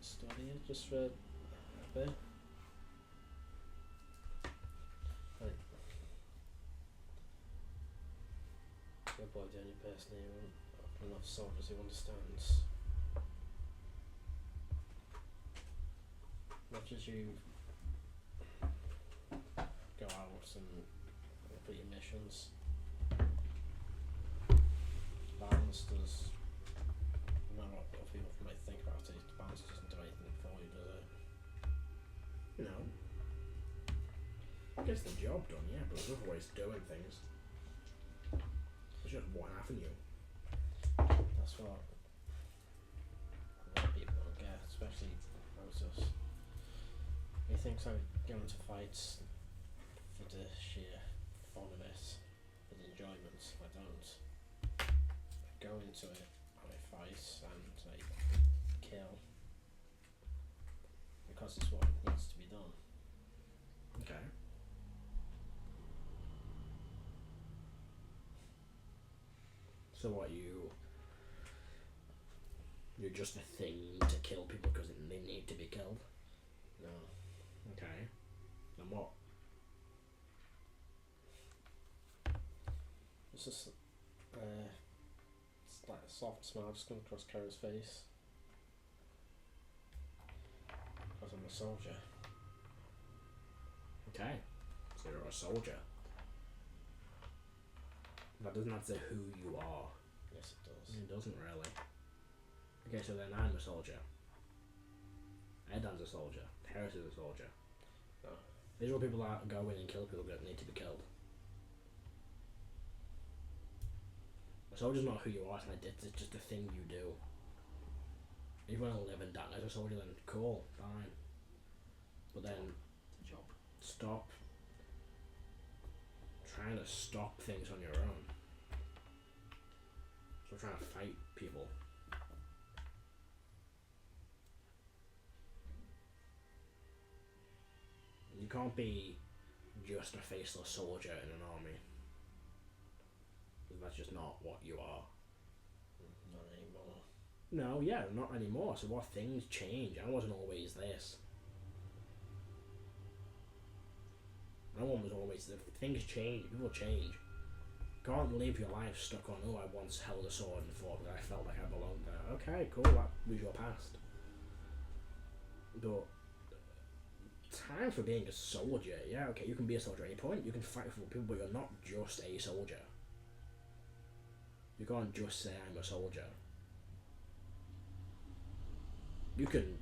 study it just for a bit. Like, you're probably the only person here of enough soldiers who understands. Much as you go out and complete your missions, balance does. No matter what other people might think about it, the balance doesn't do anything for you, does it? No. Gets the job done, yeah, but there's other ways of doing things. There's just one avenue. That's what a lot of people don't get, especially most of us. He thinks I go into fights for the sheer fun of it, for the enjoyment. I don't. I go into it and I fight and I kill because it's what needs to be done. Okay. So what, you're just a thing to kill people because they need to be killed? No. Okay. And what? It's just it's like a soft smile just going across Karo's face. Because I'm a soldier. Okay. So you're a soldier. That doesn't have to say who you are. Yes, it does. It doesn't really. Okay, so then I'm a soldier. Edan's a soldier. Harris is a soldier. No. These are all people that go in and kill people that need to be killed. A soldier's not who you are, it's just a thing you do. If you want to live and die as a soldier, then cool, fine. But then It's a job. stop trying to stop things on your own. Stop trying to fight people. You can't be just a faceless soldier in an army. That's just not what you are. Not anymore. No, yeah, not anymore. So what things change? I wasn't always this. No one was always this. Things change. People change. You can't live your life stuck on, oh, I once held a sword and fought because I felt like I belonged there. Okay, cool, that was your past. But time for being a soldier. Yeah, okay, you can be a soldier at any point. You can fight for people, but you're not just a soldier. You can't just say I'm a soldier. You can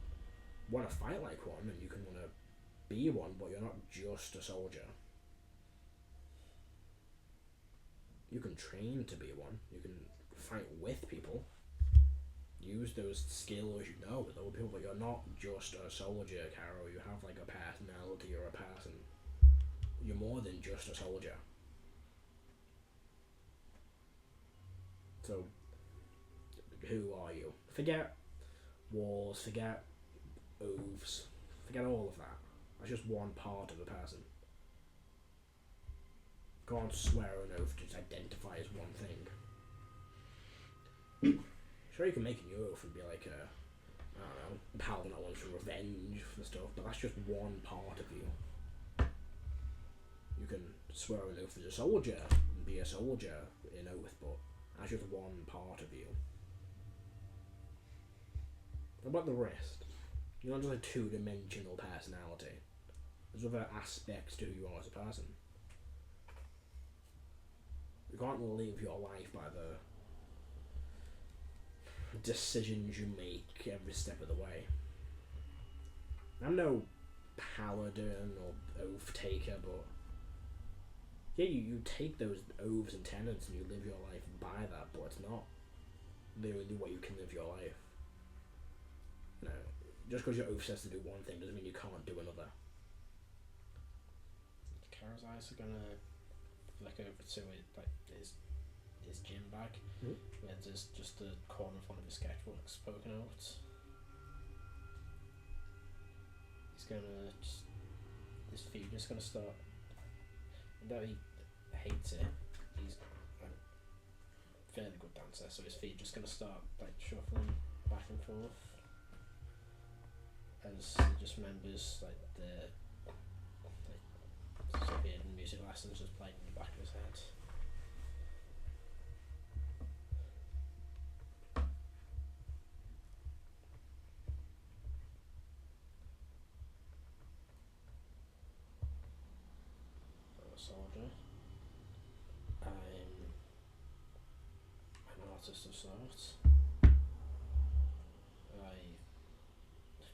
want to fight like one and you can want to be one, but you're not just a soldier. You can train to be one. You can fight with people. Use those skills you know with other people, but you're not just a soldier, Karo. You have like a personality or a person. You're more than just a soldier. So, who are you? Forget wars, forget oaths, forget all of that. That's just one part of a person. You can't swear an oath to just identify as one thing. Sure, you can make an oath and be like a, I don't know, paladin that wants revenge for stuff, but that's just one part of you. You can swear an oath as a soldier and be a soldier in oath, but that's just one part of you. What about the rest? You're not just a two-dimensional personality. There's other aspects to who you are as a person. You can't live your life by the decisions you make every step of the way. I'm no paladin or oath taker, but yeah, you take those oaths and tenets and you live your life by that, but it's not the only way you can live your life. You know, just because your oath says to do one thing doesn't mean you can't do another. Karo's eyes are gonna flick over to it, like his gym bag, where there's just the corner of one of his sketchbooks poking out. He's gonna just, his feet just gonna start. Though he hates it, he's a fairly good dancer, so his feet just gonna start like shuffling back and forth as he just remembers like the Soviet music lessons just playing in the back of his head. Soldier. I'm an artist of sorts. I've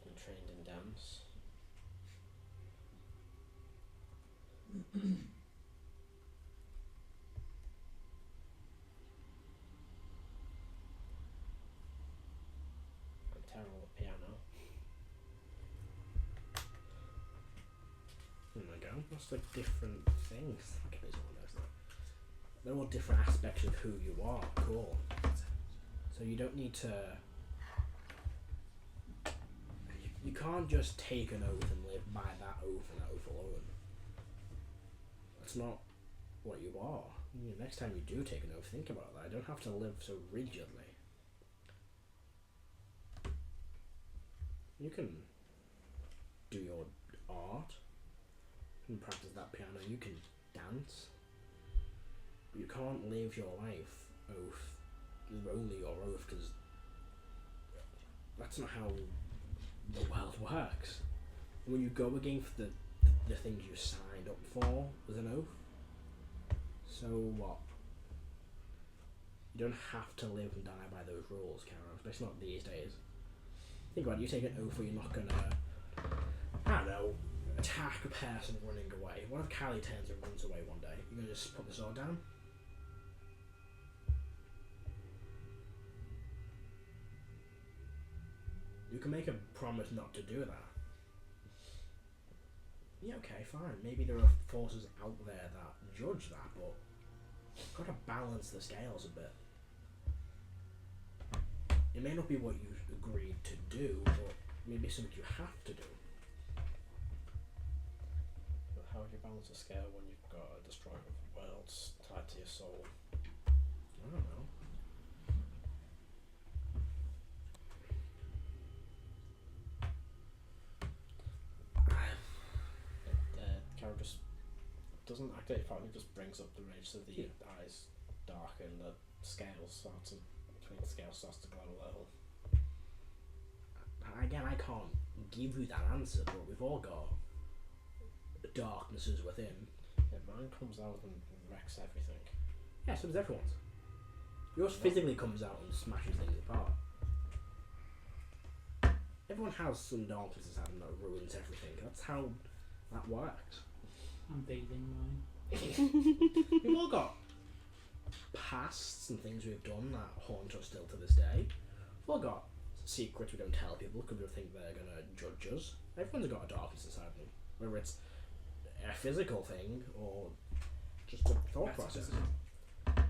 been trained in dance. I'm terrible at piano. There we go. That's like different things. They're all different aspects of who you are. Cool. So you don't need to. You can't just take an oath and live by that oath and that oath alone. That's not what you are. Next time you do take an oath, think about that. I don't have to live so rigidly. You can do your art and practice that piano. You can dance. But you can't live your life only your oath, because that's not how the world works. When you go against the things you signed up for as an oath, so what? You don't have to live and die by those rules, Karo, especially not these days. Think about it, you take an oath where you're not gonna, I don't know, attack a person running away. What if Callie turns and runs away one day? You're gonna just put the sword down? You can make a promise not to do that. Yeah, okay, fine. Maybe there are forces out there that judge that, but you've got to balance the scales a bit. It may not be what you agreed to do, but maybe something you have to do. But how would you balance a scale when you've got a destroyer of worlds tied to your soul? I don't know. Karo just doesn't activate power, it just brings up the rage, so the eyes darken, the scales starts to glow a little. Again, I can't give you that answer, but we've all got darknesses within. Yeah, mine comes out and wrecks everything. Yeah, so does everyone's. Yours physically comes out and smashes things apart. Everyone has some darknesses out and that ruins everything. That's how that works. I'm bathing mine. We've all got pasts and things we've done that haunt us still to this day. We've all got secrets we don't tell people because we think they're going to judge us. Everyone's got a darkness inside them, whether it's a physical thing or just a thought process. I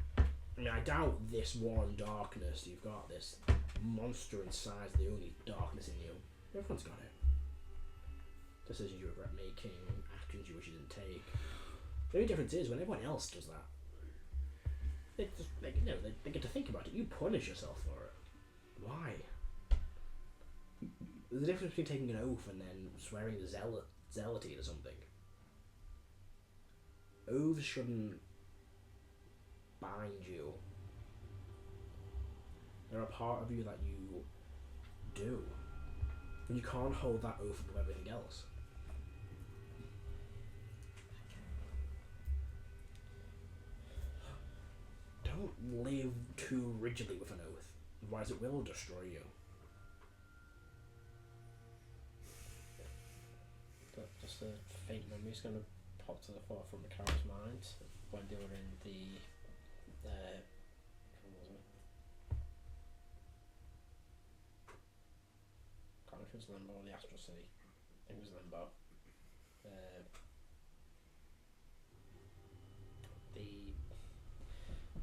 mean, I doubt this one darkness you've got, this monster inside, the only darkness in you. Everyone's got it. Decisions you regret making, actions you wish you didn't take. The only difference is when everyone else does that, they get to think about it. You punish yourself for it. Why? There's a difference between taking an oath and then swearing zealotry to something. Oaths shouldn't bind you. They're a part of you that you do. And you can't hold that oath above everything else. Don't live too rigidly with an oath, otherwise it will destroy you. Just a faint memory's going to pop to the forefront of Karo's mind when they were in the what was it? Can't remember if it was Limbo or the Astral City. I think it was Limbo.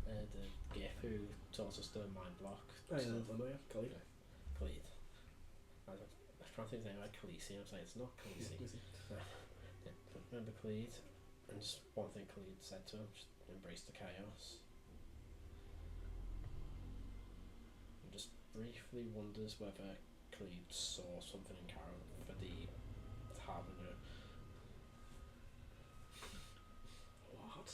The GIF who taught us the mind block. Khalid. Khalid. I was trying to think of his name, like Khaleesi, and I was like, it's not Khaleesi. Remember Khalid? And just one thing Khalid said to him, just embrace the chaos. And just briefly wonders whether Khalid saw something in Karo for the Harbinger. What?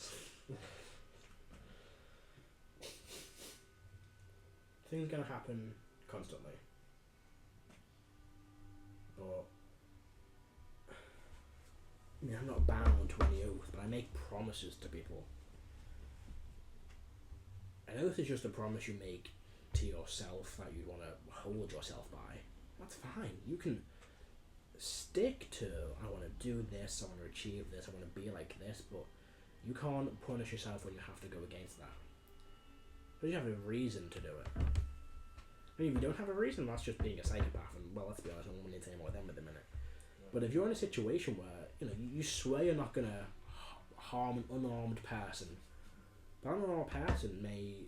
Things gonna happen constantly. But I mean, I'm not bound to any oath, but I make promises to people. An oath is just a promise you make to yourself that you want to hold yourself by. That's fine. You can stick to, I want to do this, I want to achieve this, I want to be like this, but you can't punish yourself when you have to go against that. But you have a reason to do it. I mean, if you don't have a reason, that's just being a psychopath, and well, let's be honest, I don't want to say more with them at the minute. But if you're in a situation where, you swear you're not going to harm an unarmed person, that unarmed person may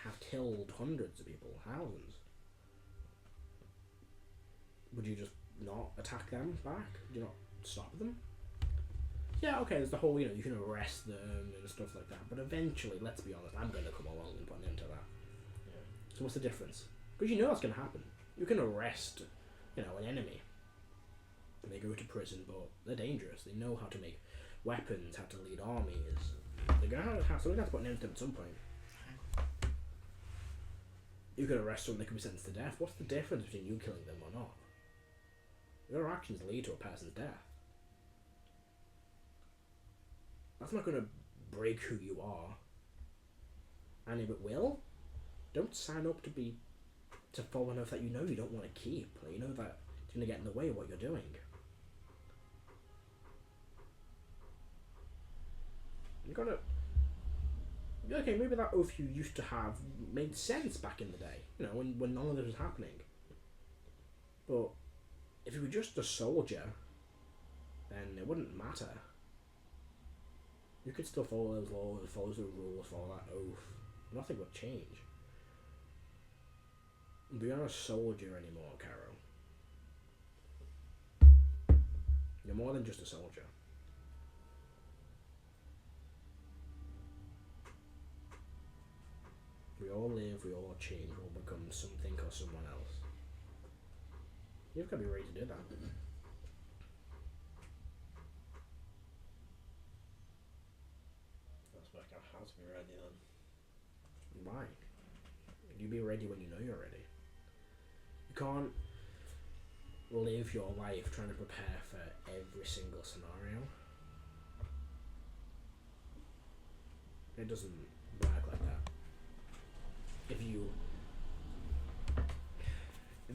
have killed hundreds of people, thousands. Would you just not attack them back? Would you not stop them? Yeah, okay, there's the whole, you can arrest them and stuff like that, but eventually, let's be honest, I'm going to come along and put an end to that. Yeah. So what's the difference? Because you know that's going to happen. You can arrest, an enemy. and they go to prison, but they're dangerous. They know how to make weapons, how to lead armies. They're going to have to put an end to them at some point. You could arrest someone, they could be sentenced to death. What's the difference between you killing them or not? Your actions lead to a person's death. That's not going to break who you are. And if it will, don't sign up to follow an oath that you know you don't want to keep. Like, you know that it's going to get in the way of what you're doing. You gotta... Okay, maybe that oath you used to have made sense back in the day, you know, when none of this was happening. But if you were just a soldier, then it wouldn't matter. You could still follow those laws, follow the rules, follow that oath. Nothing would change. But you're not a soldier anymore, Karo. You're more than just a soldier. We all live, we all change, we all become something or someone else. You've got to be ready to do that. Let's work out how to be ready then. Why? You be ready when you know you're ready. You can't live your life trying to prepare for every single scenario. It doesn't work like that. If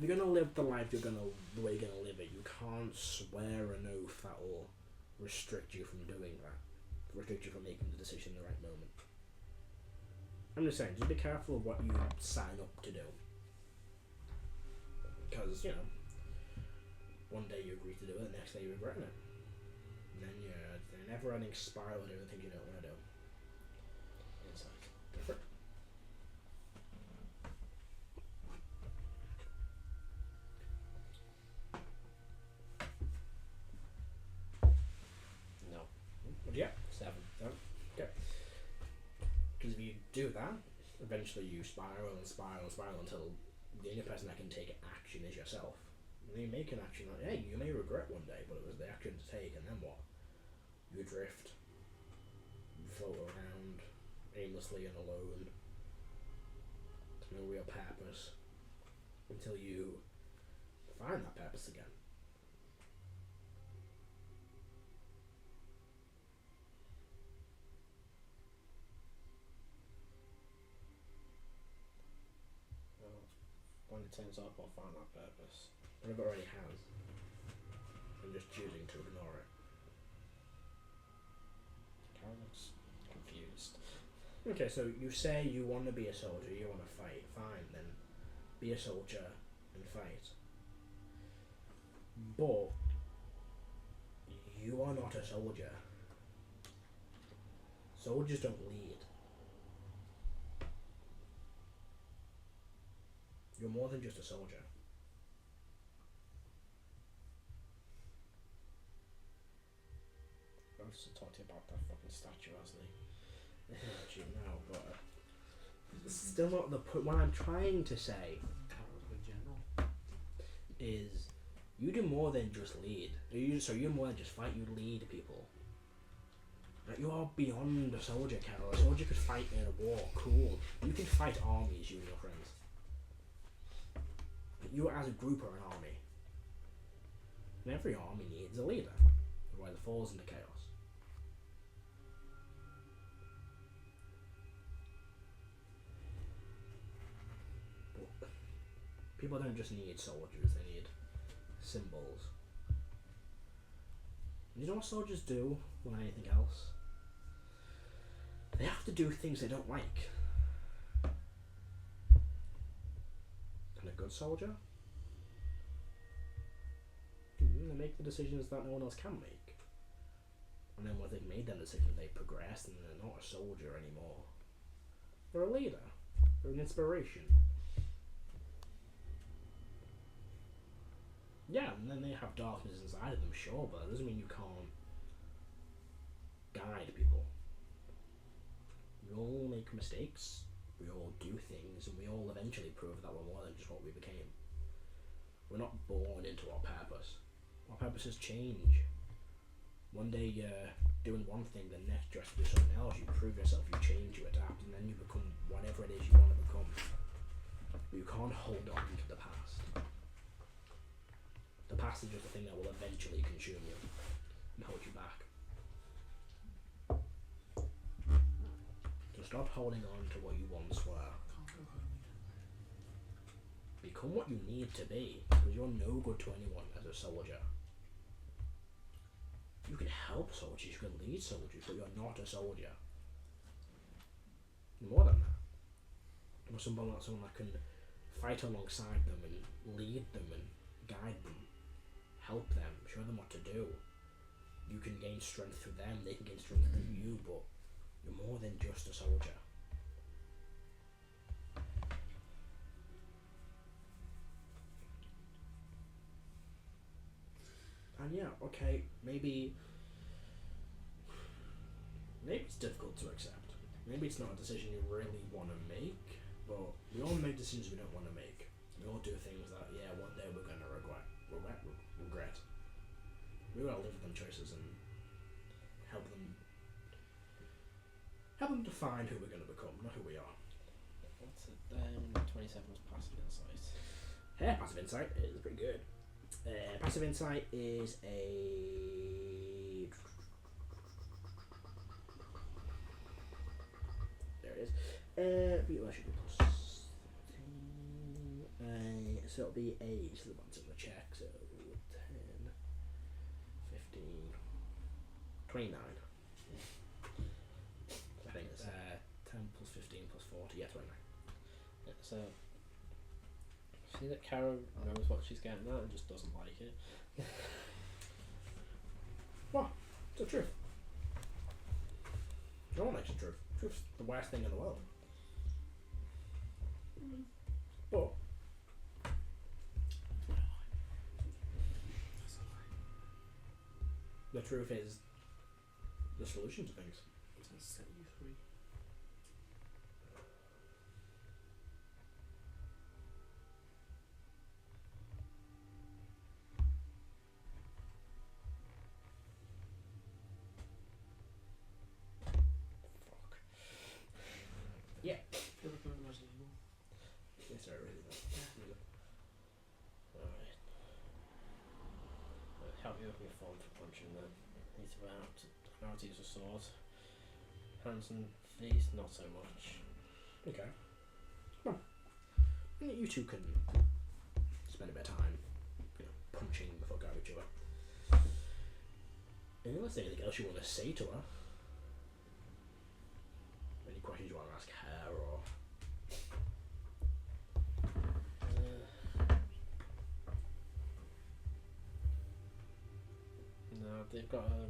you're gonna live the life the way you're gonna live it, you can't swear an oath that will restrict you from doing that, restrict you from making the decision in the right moment. I'm just saying, just be careful of what you sign up to do, because you know, one day you agree to do it, the next day you regret it, and then you're an never-ending spiral of doing things you don't want to do. It's like different. Yeah, 7. okay. Because if you do that, eventually you spiral and spiral and spiral until the only person that can take action is yourself. And then you make an action that, hey, you may regret one day, but it was the action to take, and then what? You drift, you float around aimlessly and alone, to no real purpose, until you find that purpose again. When it turns up, I'll find that purpose. But it already has. I'm just choosing to ignore it. Karen looks confused. Okay, so you say you want to be a soldier, you want to fight. Fine, then be a soldier and fight. But you are not a soldier. Soldiers don't lead. You're more than just a soldier. I've also talked to you about that fucking statue, hasn't he? Actually, no, but it's still not the point. What I'm trying to say Karo's a good general. is you do more than just lead. You're more than just fight, you lead people. Like, you are beyond a soldier, Karo. A soldier could fight in a war, cool. You can fight armies, you and your friends. You as a group are an army. And every army needs a leader, otherwise it falls into chaos. But people don't just need soldiers, they need symbols. You know what soldiers do more than anything else? They have to do things they don't like. And a good soldier? They make the decisions that no one else can make. And then once they've made them decisions, they progress and they're not a soldier anymore. They're a leader. They're an inspiration. Yeah, and then they have darkness inside of them, sure, but that doesn't mean you can't guide people. We all make mistakes, we all do things, and we all eventually prove that we're more than just what we became. We're not born into our purpose. Our purposes change. One day you're doing one thing, the next you have to do something else. You prove yourself, you change, you adapt, and then you become whatever it is you want to become. But you can't hold on to the past. The past is just a thing that will eventually consume you and hold you back. So stop holding on to what you once were. Become what you need to be, because you're no good to anyone as a soldier. You can help soldiers, you can lead soldiers, but you're not a soldier. More than that. You're someone that can fight alongside them and lead them and guide them, help them, show them what to do. You can gain strength through them, they can gain strength through you, but you're more than just a soldier. And yeah, okay, maybe it's difficult to accept. Maybe it's not a decision you really want to make, but we all make decisions we don't want to make. We all do things that, yeah, one day we're going to regret. We gotta live with them choices and help them define who we're going to become, not who we are. What's it? 27 was passive insight. Yeah, passive insight is pretty good. Passive insight is a... There it is. Well, should be plus 13. So it'll be a... So the ones in the check, so 10, 15, 29. I think it's 10 plus 15 plus 40, yeah, 29. Yeah, so see that Karo knows what she's getting at and just doesn't like it. Well, it's the truth. No one likes the truth. Truth's the worst thing in the world. But the truth is the solution to things. I'll set you free. Fuck. Yeah. Feel like I'm in Resident Evil. Yes, sir, really. Alright. Help you with your form for punching then. Need to learn how to use a sword. Hands and feet, not so much. Okay. Well, you two can spend a bit of time, punching the fuck out of each other. Unless there's anything else you want to say to her. Any questions you want to ask her, or... No, they've got a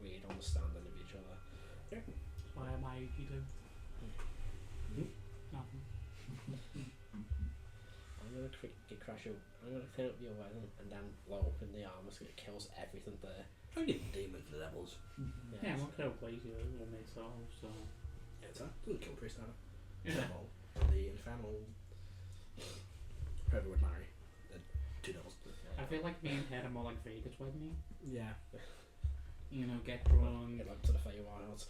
weird understanding of each other. Why am I EP2? Nothing. I'm gonna clean up your weapon and then blow up in the armor so it kills everything there. I get demons and devils. Yeah, I'm not going to play you on myself, so. Yeah, it's that. Doesn't kill priest either. Yeah. The infernal... Whoever would marry. The 2 devils. I feel like me and Head are more like Vegas with me. Yeah. You know, get drunk. Get up to the Feywilds.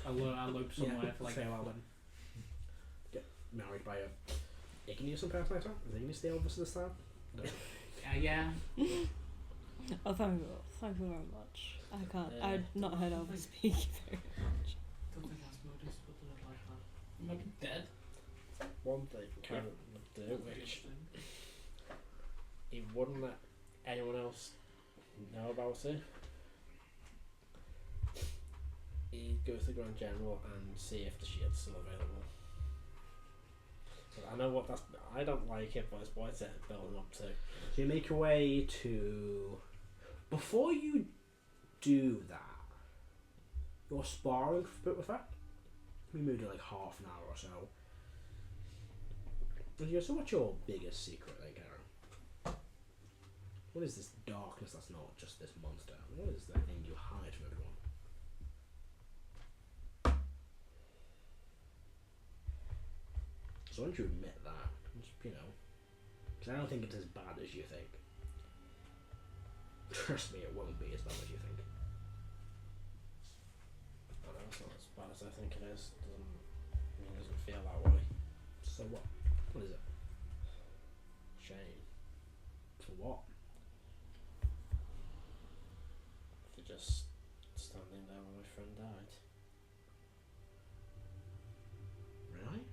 I loop somewhere for like fair an well hour. Get married by a Igneous impersonator? Is Igneous the Elvis of this time? No. Yeah. Oh, thank you very much. I can't. I've not heard Elvis speak very much. Don't think that's noticed, but they're like that. I'm not dead. One thing Karen would do, which he wouldn't let anyone else know about it. He'd go to the Grand General and see if the shield's still available. But I know what that's... I don't like it, but it's what it's building up to. So you make your way to... Before you do that, you're sparring for a bit with her. We moved to like half an hour or so. And you go, so what's your biggest secret, like, Karen? What is this darkness that's not just this monster? What is the thing you hide from everyone? So why don't you admit that? Just, because I don't think it's as bad as you think. Trust me, it won't be as bad as you think. I know it's not as bad as I think it is. It doesn't feel that way. So what? What is it? Shame For what? for just standing there when my friend died. Really?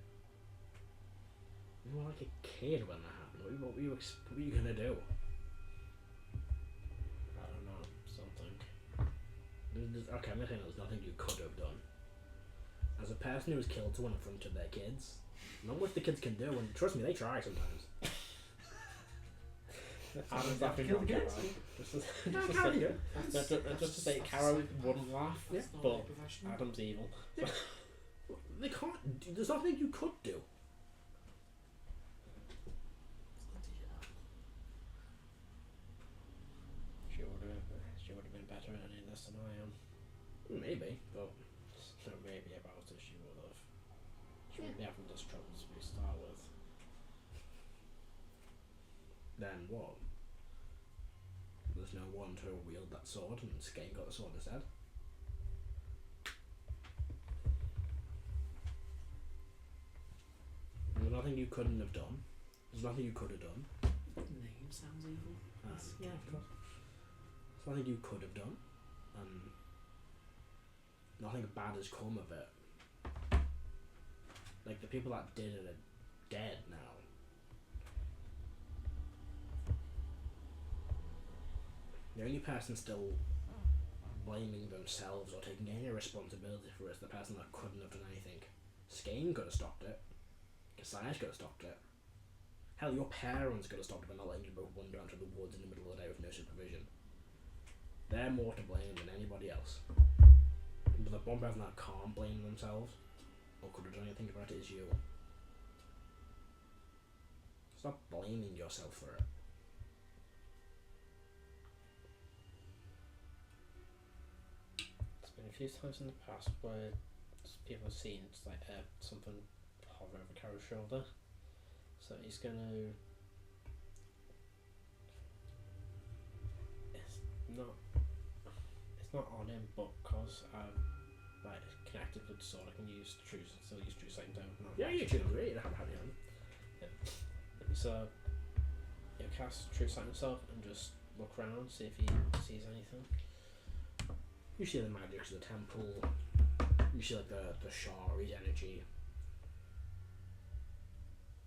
You were like a kid when that happened. What were you gonna do? I don't know, something. Okay, I'm gonna say there's nothing you could have done. As a person who was killed to one in front of their kids, not much the kids can do, and trust me, they try sometimes. Adam's that laughing kill the on kids? Karo. Just to say, Karo wouldn't laugh, Yeah. That's not but very professional. Adam's evil. They can't. There's nothing you could do. It's good to hear that. She would have been better at any of this than I am. Maybe, but So maybe about it, she would have. She wouldn't be having this trouble to start with. then what? There's no one to wield that sword, and Skane got the sword instead. There's nothing you couldn't have done. There's nothing you could have done. Name sounds evil. Yeah, of course. There's nothing you could have done, and nothing bad has come of it. Like, the people that did it are dead now. The only person still blaming themselves or taking any responsibility for it is the person that couldn't have done anything. Skane could have stopped it. Kasai's could have stopped it. Hell, your parents could have stopped it by not letting you both wander into the woods in the middle of the day with no supervision. They're more to blame than anybody else. But the one person that can't blame themselves or could have done anything about it is you. Stop blaming yourself for it. There's been a few times in the past where people have seen like something hover over Karo's shoulder, so he's gonna. It's not on him, but because I'm like connected with the sword, I can still use true sight and don't. Yeah, you should agree. Have you on. So he'll cast true sight himself and just look around, see if he sees anything. You see the magics of the temple. You see like the Shari's energy.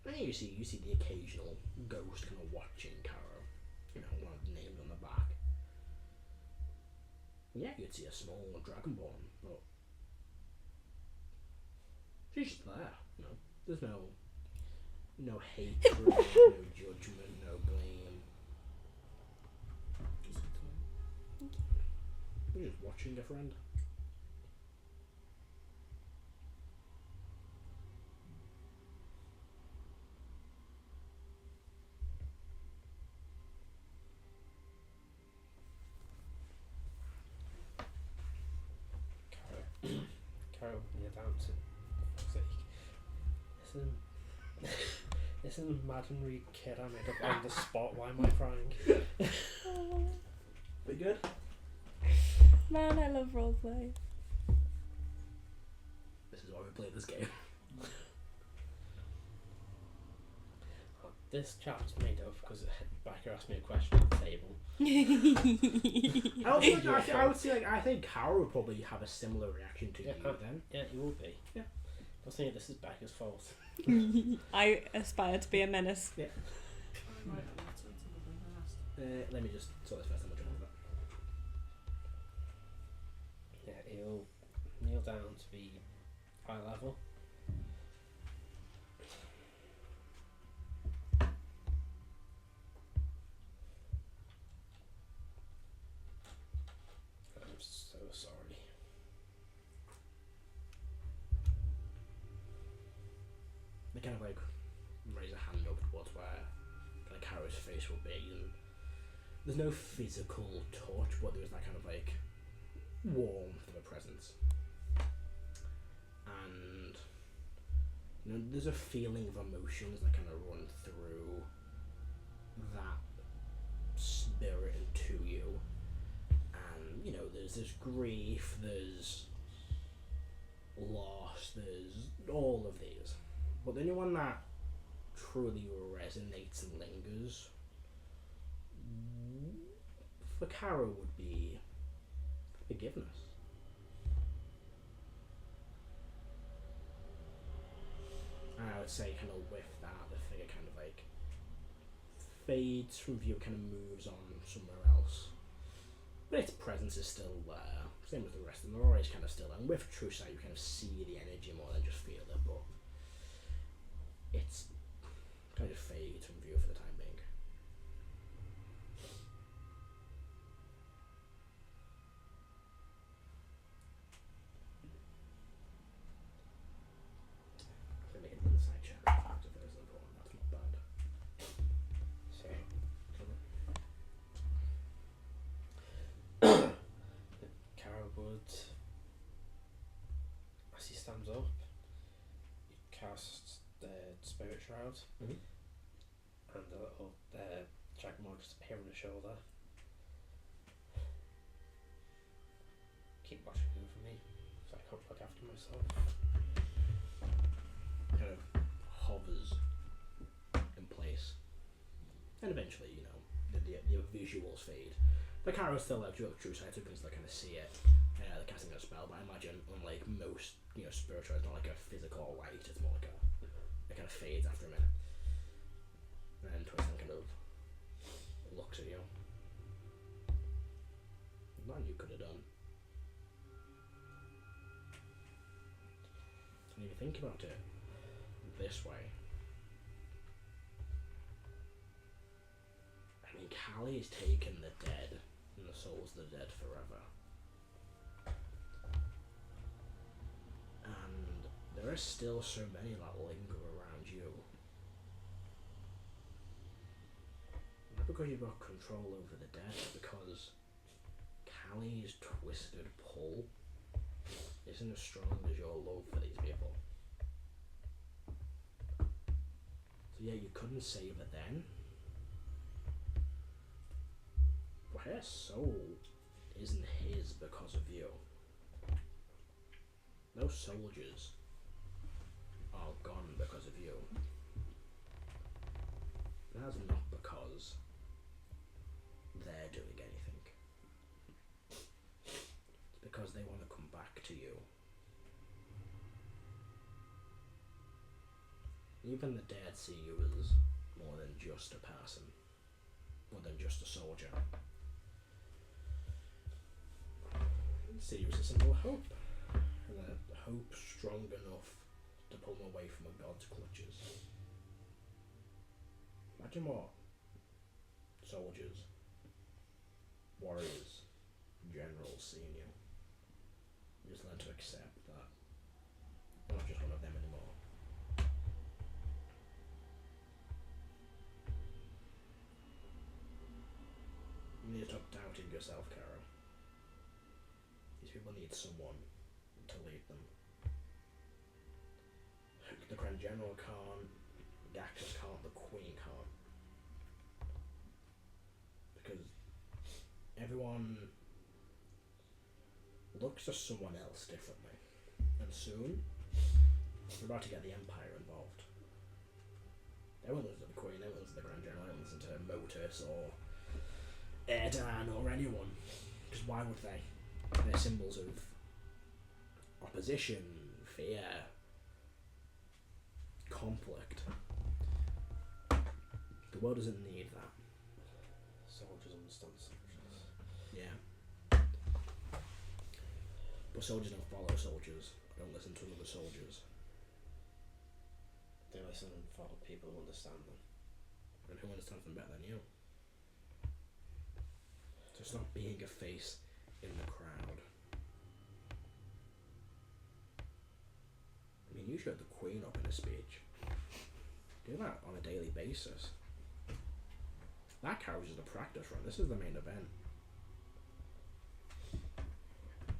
And you see the occasional ghost kind of watching Karo. You know, one of the names on the back. Yeah, you'd see a small dragonborn, but she's just there. You know, there's no hatred, no judgment, no blame. Just a clue. You're just watching a friend. Karo, you're down to fuck's sake. This is an imaginary kid I made up on the spot. Why am I crying? We good? Man, I love roleplay. This is why we play this game. This chap's made up because Becca asked me a question at the table. I think Karo would probably have a similar reaction to you then. Yeah, he will be. Yeah. I was thinking this is Becca's fault. I aspire to be a menace. Yeah. Right, let's turn to the thing I asked. Let me just sort this first, then we'll jump over that. Yeah, he'll kneel down to be eye level. I'm so sorry. They kind of like raise a hand up towards where like Karo's face will be, and there's no physical touch, but there's that kind of like warmth of a presence. And you know, there's a feeling of emotions that kind of run through that they're written to you. And, you know, there's grief, there's loss, there's all of these. But the only one that truly resonates and lingers for Karo would be forgiveness. And I would say kind of with that, the figure kind of like fades from view, kind of moves on somewhere else. But its presence is still there, same as the rest of them, they're always kind of still there. And with True Sight you kind of see the energy more than just feel it, but it's kind of fades from view for the time being. Let me hit the inside check. If there's an important, that's not bad. So, Karo would, as he stands up, he casts the Spirit Shroud, Mhm. and a little dragon will just appear on his shoulder. Keep watching over me, so I can't look after myself. Kind of hovers in place, and eventually, you know, the visuals fade. The Karo's still like True Sight, so you can still kind of see it. They're casting a spell, but I imagine unlike most, you know, spiritual, it's not like a physical light. It's more like it kind of fades after a minute. And then Twistin kind of looks at you. Nothing you could have done. And if you think about it this way, I mean, Callie's taken the dead, and the souls of the dead forever. And there are still so many that linger around you. Not because you've got control over the dead, but because Callie's twisted pull isn't as strong as your love for these people. So yeah, you couldn't save her then. But her soul isn't his because of you. Those soldiers are gone because of you. That's not because they're doing anything. It's because they want to come back to you. Even the dead see you as more than just a person, more than just a soldier. They see you as a symbol of hope, and a hope strong enough to pull them away from a god's clutches. Imagine what soldiers, warriors, generals seeing you. You just learn to accept that you're not just one of them anymore. You need to stop doubting yourself, Karo. These people need someone to lead them. The Grand General can't, Gaxus can't, the Queen can't. Because everyone looks to someone else differently. And soon, we're about to get the Empire involved. Everyone listens to the Queen, everyone listens to the Grand General, everyone listens to Motus or Erdan or anyone. Because why would they? They're symbols of opposition, fear, conflict. The world doesn't need that. Soldiers understand soldiers. Yeah. But soldiers don't follow soldiers. Don't listen to other soldiers. They listen and follow people who understand them. And who understands them better than you? So stop being a face in the crowd. I mean, you showed the Queen up in a speech. Do that on a daily basis. That carries the practice run. This is the main event.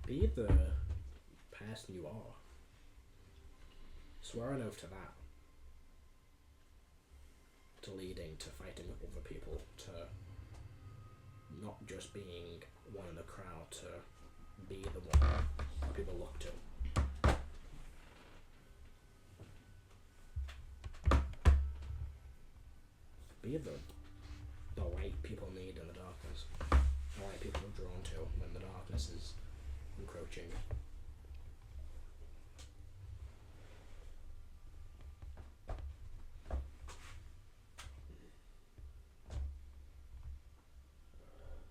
Be the person you are. Swear an oath to that. To leading, to fighting with other people, to not just being one in the crowd to be the one that people look to. Be the light people need in the darkness. The light people are drawn to when the darkness is encroaching.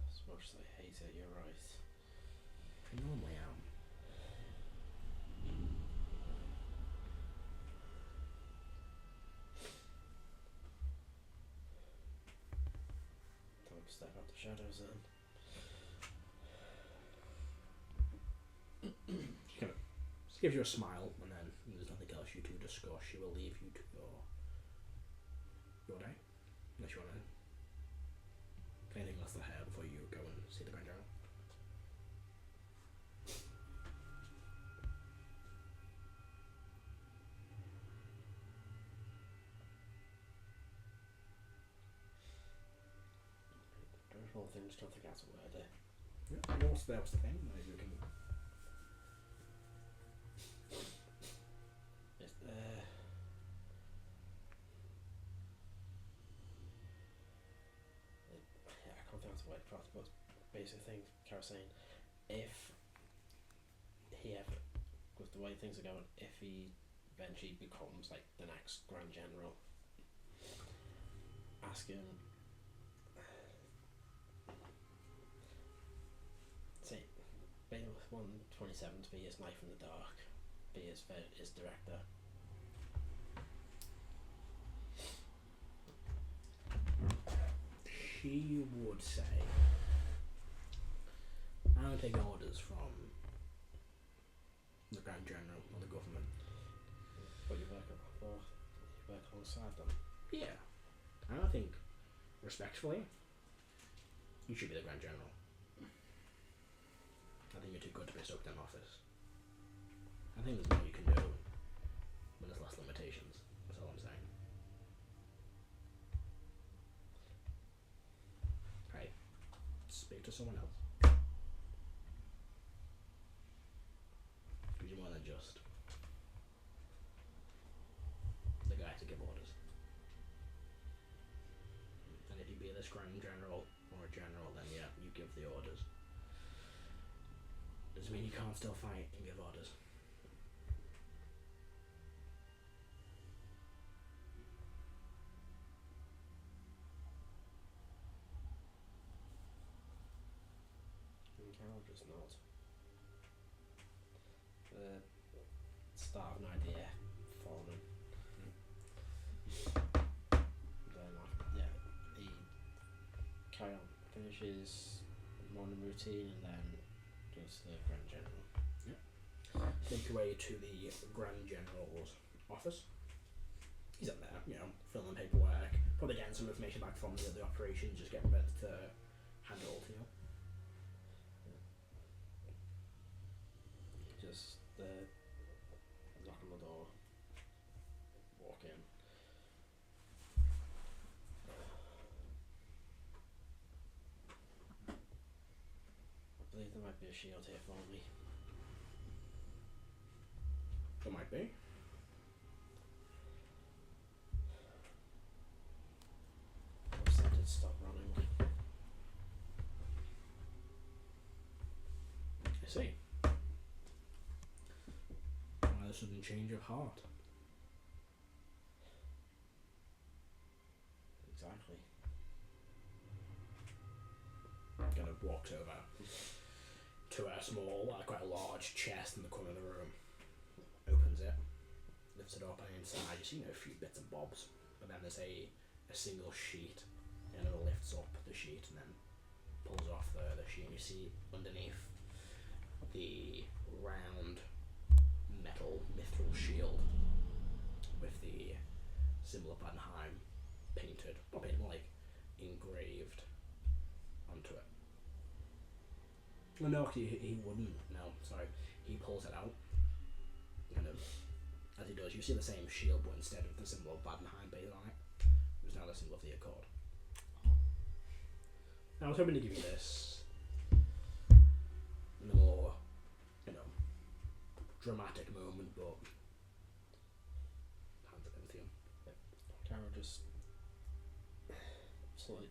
As much as I hate it, you're right. I normally am. Time to step out the shadows then. She gives you a smile, and then there's nothing else you two discuss. She will leave you to your day, unless you want to. Anything else to hair before you go and see the Grand General? There's one thing, just don't think that's a word there. Yeah. That was the thing. Maybe you can. It's, yeah, I can't think that's a word for it, but basic thing, Karo's saying, if he ever, with the way things are going, if he eventually becomes like the next Grand General, ask him, say, Bailiff 127 to be his knife in the dark, be his director. She would say, I don't take orders from the Grand General or the government. But you work alongside them. Yeah. I don't think, respectfully, you should be the Grand General. I think you're too good to be stuck in an office. I think there's more you can do when there's less limitations. That's all I'm saying. Hey, speak to someone else. Because you're more than just the guy to give orders. And if you be this Grand General or a General, then yeah, you give the orders. Doesn't mean you can't still fight and give orders. And Carol just nods. The start of an idea forming. Then yeah, he carry on, finishes morning routine and then goes to the Grand General. Make your way to the Grand General's office. He's up there, you know, filling paperwork, probably getting some information back from the operations, just getting ready to hand it all to you. Just knock on the door, walk in. I believe there might be a shield here for me. There might be. I've said it stop running. I see. Why the sudden change of heart? Exactly. Kind of walks over to a small, quite a large chest in the corner of the room. Opens it, lifts it up, and inside you see a few bits and bobs. But then there's a single sheet, and it lifts up the sheet and then pulls off the sheet. And you see underneath the round metal mithril shield with the symbol of Badenheim painted, not painted, more like engraved onto it. Well, no, he wouldn't. No, sorry. He pulls it out. Kind of, as he does, you see the same shield, but instead of the symbol of Badenheim painted on it, there's now the symbol of the Accord. I was hoping to give you this in a more, dramatic moment, but hands it over to you. Karo just slightly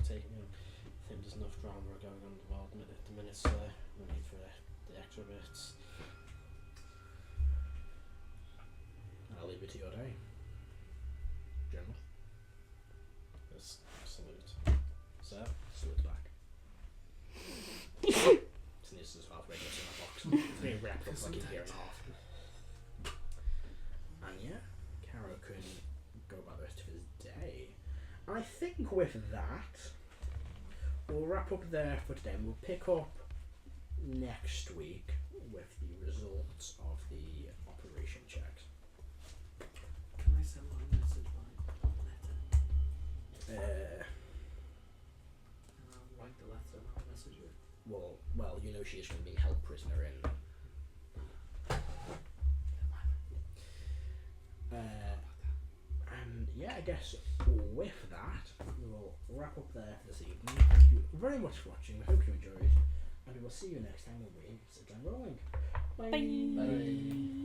taking him. I think there's enough drama going on in the world at the minute, so we need for the extra bits. I'll leave it to your day, General. Just salute. So, Salute back. Sneezes halfway in that box. It's being wrapped up like a year and a half. And yeah, Karo can go about the rest of his day. I think with that, we'll wrap up there for today and we'll pick up next week with the results of the operation checks. Can I send my message by letter? And I'll write the letter and I'll message it. Well, she's going to be held prisoner in. And yeah, I guess with that, we will wrap up there for this evening. Thank you very much for watching. We hope you enjoyed, and we will see you next time when we sit down rolling. Bye. Bye. Bye.